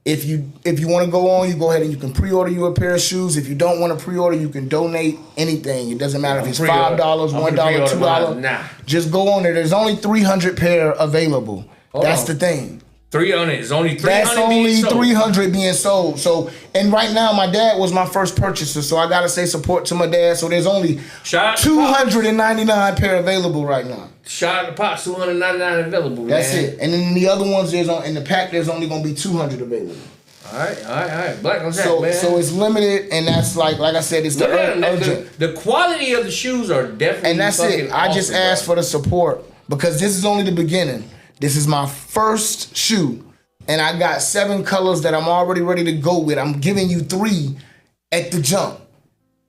If you want to go on, you go ahead and you can pre-order you a pair of shoes. If you don't want to pre-order, you can donate anything. It doesn't matter if it's $5, $1, $2. Nah. Just go on there. There's only 300 pair available. That's the thing. 300. It's only 300. That's only 300 being sold. So, and right now, my dad was my first purchaser, so I gotta say support to my dad. So there's only 299 pair available right now. Shout out to Pops, 299 available. That's man. it. And then the other ones, in the pack, there's only gonna be 200 available. All right. Black on Jack, man. So it's limited, and that's like I said, it's urgent. The quality of the shoes are definitely. And that's it. I just asked for the support because this is only the beginning. This is my first shoe, and I got 7 colors that I'm already ready to go with. I'm giving you 3 at the jump.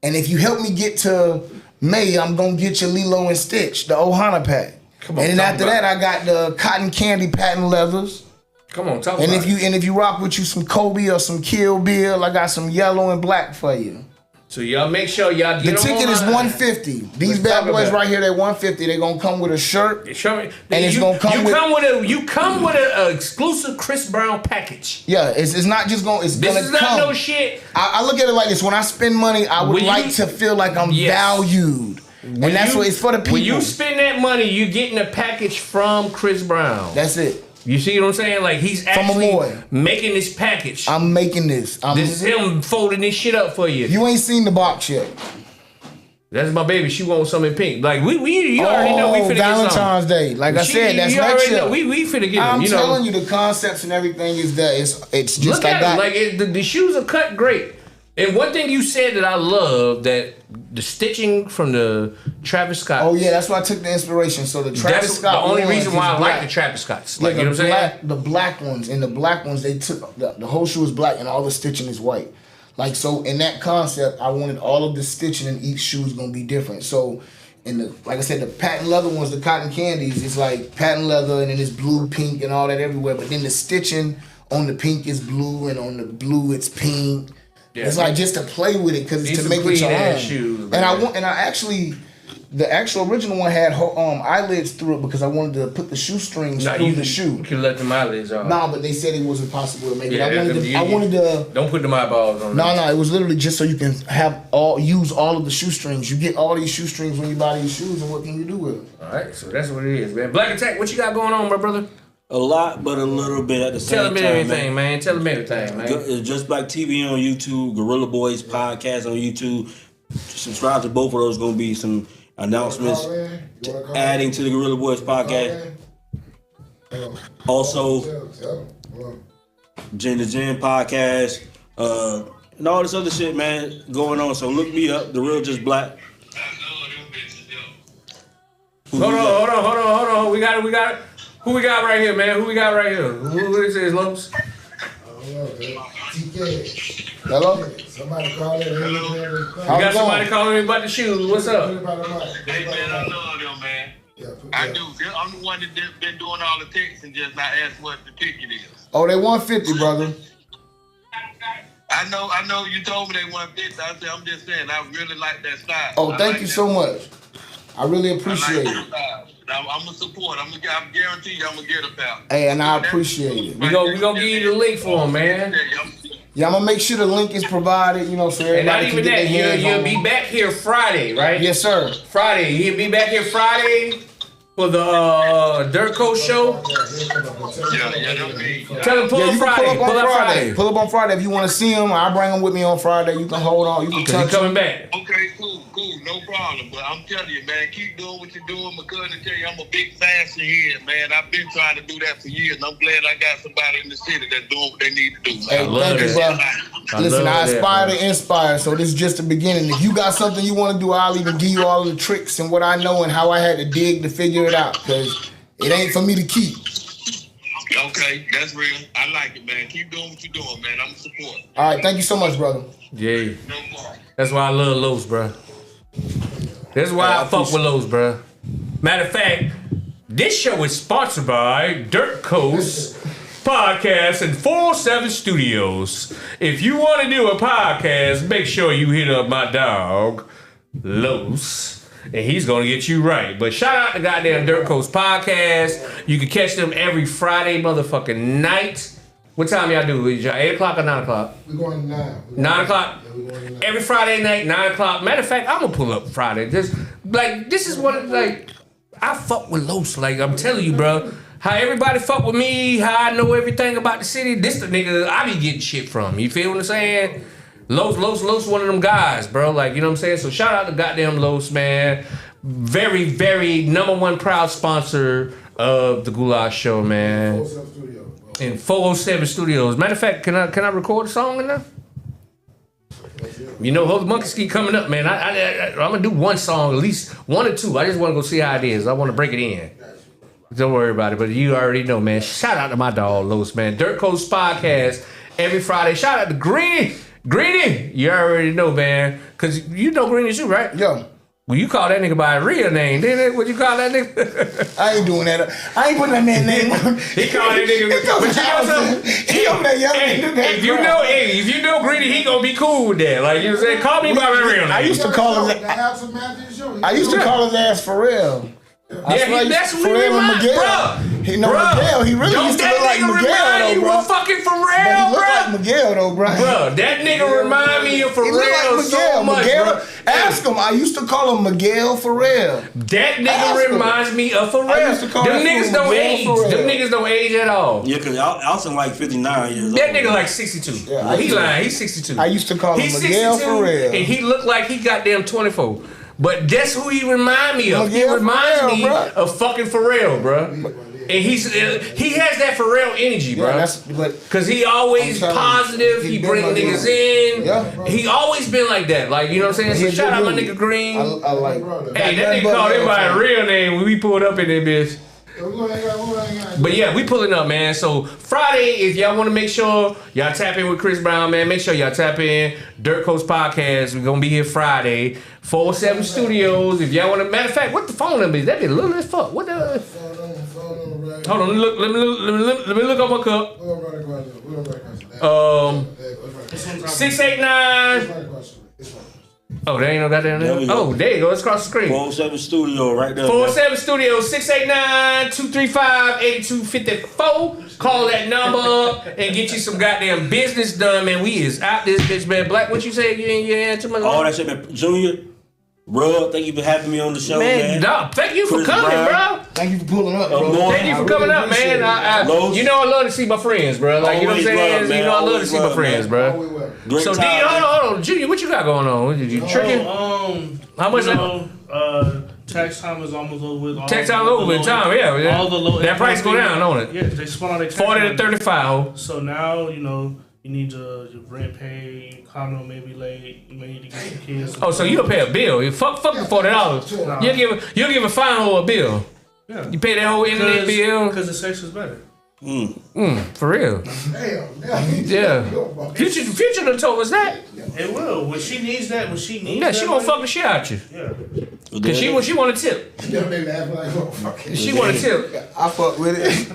And if you help me get to May, I'm going to get you Lilo and Stitch, the Ohana pack. And then after that, I got the cotton candy patent leathers. Come on, talk and about it. And if you rock with you some Kobe or some Kill Bill, I got some yellow and black for you. So y'all make sure y'all get the ticket is $150. These bad boys right here, they're $150. They're gonna come with a shirt, and it's gonna come You come with an exclusive Chris Brown package. Yeah, it's not just gonna. It's this gonna is come. not no shit. I look at it like this: when I spend money, I would like to feel like I'm valued, and that's what it's for the people. When you spend that money, you're getting a package from Chris Brown. That's it. You see what I'm saying? Like he's actually making this package. I'm making this. This is him folding this shit up for you. You ain't seen the box yet. That's my baby. She wants something pink. Like you already know we finna Valentine's Day. Like I said, that's next year. We finna get them. I'm telling you, the concepts and everything is there. It's just look at it. Like the shoes are cut great. And one thing you said that I love, that the stitching from the Travis Scott. Oh yeah, that's why I took the inspiration. So the Travis Scott. The only reason why I like the Travis Scotts. Like, you know what I'm saying? The black ones, and the black ones, they took the whole shoe is black and all the stitching is white. Like, so in that concept, I wanted all of the stitching in each shoe is gonna be different. So in the, like I said, the patent leather ones, the cotton candies, it's like patent leather and then it's blue, pink, and all that everywhere. But then the stitching on the pink is blue, and on the blue it's pink. Yeah, it's like just to play with it because it's to make it your own. Shoes, and I actually, the actual original one had eyelids through it because I wanted to put the shoestrings through the shoe. You can let them eyelids off. No, but they said it wasn't possible to make it. I wanted to. Don't put them eyeballs on. No, it was literally just so you can use all of the shoestrings. You get all these shoestrings when you buy these shoes, and what can you do with them? All right, so that's what it is, man. Black Attack, what you got going on, my brother? A lot, but a little bit at the same time. Tell them everything, man. Tell them everything, man. Just Black TV on YouTube, Gorilla Boys podcast on YouTube. Subscribe to both of those. Going to be some announcements adding to the Gorilla Boys podcast. Also, Jen the Jen podcast, and all this other shit, man, going on. So look me up, The Real Just Black. Hold on. We got it. Who we got right here, man? Who this is, Lopes? I don't know, TK. Hello? Somebody calling. You got somebody calling me about the shoes. What's up? Hey, man, I love them, man. I do. I'm the one that been doing all the texts and just not asked what the ticket is. Oh, they 150, brother. I know. You told me they 150. I said, I'm just saying, I really like that style. Oh, thank you so much. I really appreciate it. I'm gonna support. I guarantee you, I'm gonna get a pal. Hey, and I appreciate it. We gonna give you the link for him, man. Yeah, I'm gonna make sure the link is provided, so everybody and not even can get their hands you'll on be back here Friday, right? Yes, sir. Friday. He'll be back here Friday for the Dirt Coat show. Tell him pull up Friday. Pull up on Friday if you want to see him. I'll bring him with me on Friday. You can hold on. You can touch him. Coming back. Okay, cool, no problem. But I'm telling you, man, keep doing what you're doing. My cousin tell you I'm a big fashion head, man. I've been trying to do that for years, and I'm glad I got somebody in the city that's doing what they need to do, man. Hey, thank you, bro. Listen, I aspire to inspire, so this is just the beginning. If you got something you want to do, I'll even give you all the tricks and what I know and how I had to dig to figure it out, because it ain't for me to keep. Okay, that's real. I like it, man. Keep doing what you're doing, man. I'm support. All right, thank you so much, brother. Yeah. No more. That's why I love Los, bro. That's why I fuck with Los, bro. Matter of fact, this show is sponsored by Dirt Coast Podcast and 407 Studios. If you want to do a podcast, make sure you hit up my dog, Los. And he's gonna get you right. But shout out to goddamn Dirt Coast Podcast. You can catch them every Friday motherfucking night. What time y'all do? Is y'all 8 o'clock or 9 o'clock? We're going 9. 9 o'clock? Yeah, we're going 9. Every Friday night, 9 o'clock. Matter of fact, I'm gonna pull up Friday. This is what, like, I fuck with Los. Like, I'm telling you, bro. How everybody fuck with me, how I know everything about the city, this the nigga I be getting shit from. You feel what I'm saying? Los, one of them guys, bro. Like, you know what I'm saying? So shout out to goddamn Los, man. Very, very #1 proud sponsor of the Goulash Show, man. 407 Studio. In 407 Studios. Matter of fact, can I record a song in there? You know, Holy Monkey Ski coming up, man. I'm gonna do one song, at least 1 or 2. I just wanna go see how it is. I wanna break it in. Don't worry about it, but you already know, man. Shout out to my dog, Los, man. Dirt Coast Podcast every Friday. Shout out to Greeny. Greeny, you already know, man. Cause you know Greeny too, right? Yo. Well, you call that nigga by a real name, didn't it? What you call that nigga? I ain't doing that. I ain't putting that man name on. He called that nigga. But you know something? He over there yelling. If you know Greeny, he gonna be cool with that. Like you said, call me by my real name. I used to call his. I used to call his ass Pharrell. Yeah, that's what he remind, bro. He know Miguel. He really used to look like Miguel, though, bro. You fucking Pharrell, But he look bro. like Miguel, though, bro. Bro, that nigga remind me of He look Pharrell like Miguel. so much, Miguel, bro. ask him. I used to call him Miguel Pharrell. That nigga Ask him. reminds me of Pharrell. I used to call Them that niggas fool don't Miguel age. Pharrell. Them niggas don't age at all. Yeah, because Alson like 59 years old. That nigga like 62. Yeah, He lying. He's 62. I used to call him He's Miguel 62, Pharrell. and he looked like he goddamn 24. But guess who he remind me of? Miguel He reminds Pharrell, me bro. of fucking Pharrell, bro. And he has that Pharrell energy, bro. Yeah, but Cause he always I'm telling you, positive. He he bring been like niggas that. in. Yeah. He always been like that. Like, you know what I'm saying? So He a shout out good my dude. nigga Green. I like. Hey, that nigga called him by a real name when we pulled up in that bitch. But yeah, we pulling up, man. So Friday, if y'all want to make sure y'all tap in with Chris Brown, man, make sure y'all tap in Dirt Coast Podcast. We're gonna be here Friday, 407 Studios. If y'all want to, matter of fact, what the phone number is? That be little as fuck. What the? Hold on, let me look up my cup. 689. Oh, there ain't no goddamn There we name. go. Oh, there you go. It's across the screen. 407 Studio right there. 407 Studios, 689-235-8254. Call that number up and get you some goddamn business done, man. We is out this bitch, man. Black, what you say? You ain't too much. All that shit, man. Junior, bro, thank you for having me on the show, man. Dog, thank you for Chris coming, Brown. bro. Thank you for pulling up, bro. Thank you for coming up, man. Los. You know I love to see my friends, bro. Like, you know what I'm Always saying? love, man. You know I love to Always see my love, friends, man. bro. Great So, D, time, man. hold on. Junior, what you got going on? You tricking? How much? Tax time is almost over with. Tax time over with. Time, yeah. All the low That price go down, don't it? Yeah, they spun out their tax 40 to money. 35. So now, you need your rent paid, condo may be late, you may need to get some kids. Oh, so you'll pay a bill. You fuck the $40. You'll give a fine or a bill. Yeah. You pay that whole internet bill. Because the sex is better. For real. Yeah. Future done told us that. It will. When she needs that, Yeah, she gonna fuck the shit out you. Yeah. Cause she want a tip. She want a tip. I fuck with it.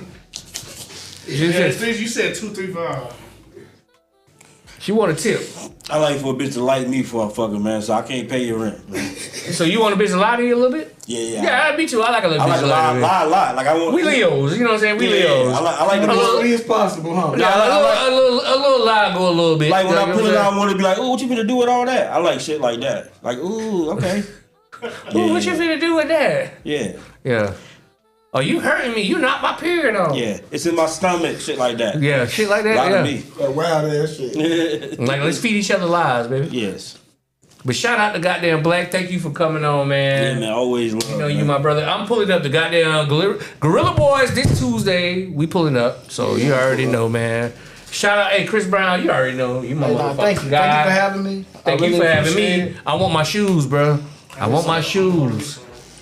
Yeah, you said 235. She want a tip. I like for a bitch to like me for a fucking man, so I can't pay your rent, man. So you want a bitch to lie to you a little bit? Yeah. Yeah, me too. I like a little I bitch like to to lie to me. lie. Like I want. We Leos, you know what I'm saying? We Yeah, Leos. I like the As early as possible, huh? Yeah, a little lie go a little bit. Like when I You know pull what it I'm out, I want to be like, ooh, what you finna do with all that? I like shit like that. Like, ooh, okay. saying? Ooh, what you finna do with that? Yeah. Yeah. Oh, you hurting me. You knocked my period off. Yeah. It's in my stomach, shit like that. Yeah, shit like that. Lie Yeah. to me. Wild ass shit. Like, let's feed each other lies, baby. Yes. But shout out to goddamn Black. Thank you for coming on, man. Yeah, man. Always love. You know, you my brother. I'm pulling up the goddamn Gorilla Boys this Tuesday. We pulling up, so you already know, man. Shout out, hey Chris Brown. You already know. You my motherfucking Thank you. guy. Thank you for having me. Thank you for having me. I want my shoes, bro. I want my shoes.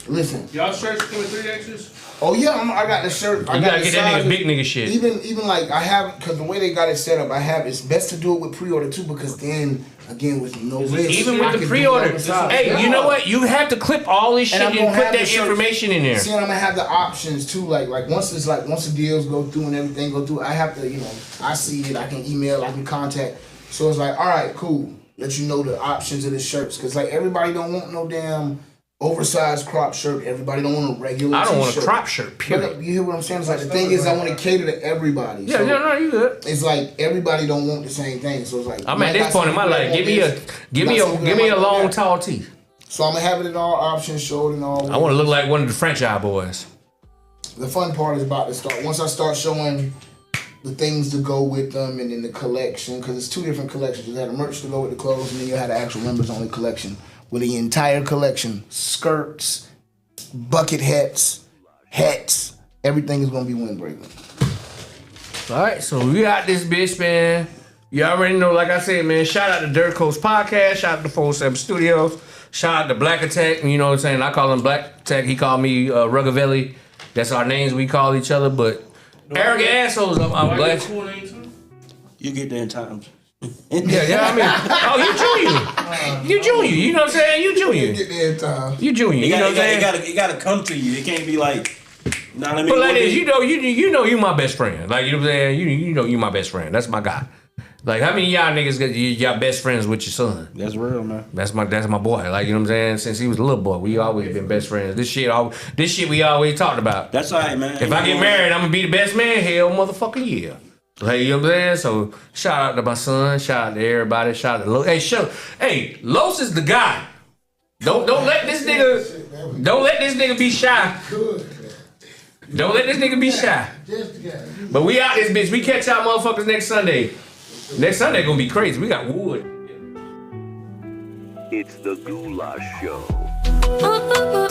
Listen. Y'all shirts come in 3X's? Oh yeah, I got the shirt. You gotta get that nigga big nigga shit. Even like I have, because the way they got it set up, it's best to do it with pre-order too, because then again with no risk. Even with the pre-order, hey, you know what? You have to clip all this shit and put that information in there. See, and I'm gonna have the options too. Like once the deals go through and everything go through, I have to, I see it. I can email, I can contact. So it's like, all right, cool. Let you know the options of the shirts, because like everybody don't want no damn oversized crop shirt. Everybody don't want a regular I don't t-shirt. want a crop shirt, period. But you hear what I'm saying? It's like the thing is, I want to cater to everybody. Yeah, so no, you good. It's like everybody don't want the same thing. So it's like I'm at this point in my life. Give me a long, tall tee. So I'm gonna have it in all options, show it in all. I want to look like one of the Franchise boys. The fun part is about to start. Once I start showing the things to go with them, and then the collection, because it's 2 different collections. You had the merch to go with the clothes, and then you had the actual members only collection with the entire collection, skirts, bucket hats, everything is gonna be windbreaker. All right, so we got this bitch, man. You already know, like I said, man, shout out to Dirt Coast Podcast, shout out to 47 Studios, shout out to Black Attack, you know what I'm saying? I call him Black Attack, he called me Rugavelli. That's our names we call each other, but arrogant assholes, I'm glad. You get there in time. Yeah, I mean, oh, you junior, you know what I'm saying? You junior. Get there in time. You junior, you know what I'm saying? It gotta come to you. It can't be like, nah, let me. But like this, you know you my best friend. Like, you know what I'm saying? You know you my best friend. That's my guy. Like, how many of y'all niggas got y'all best friends with your son? That's real, man. That's my boy. Like, you know what I'm saying? Since he was a little boy, we always been best friends. This shit we always talked about. That's all right, man. If I get married, I'm gonna be the best man. Hell, motherfucking yeah. Like, you know what I'm saying? So shout out to my son. Shout out to everybody. Shout out to Los. Hey, Los is the guy. Don't let this nigga be shy. Don't let this nigga be shy. But we out this bitch. We catch y'all motherfuckers next Sunday. Next Sunday gonna be crazy. We got wood. It's the Goulash Show. Ooh, ooh, ooh.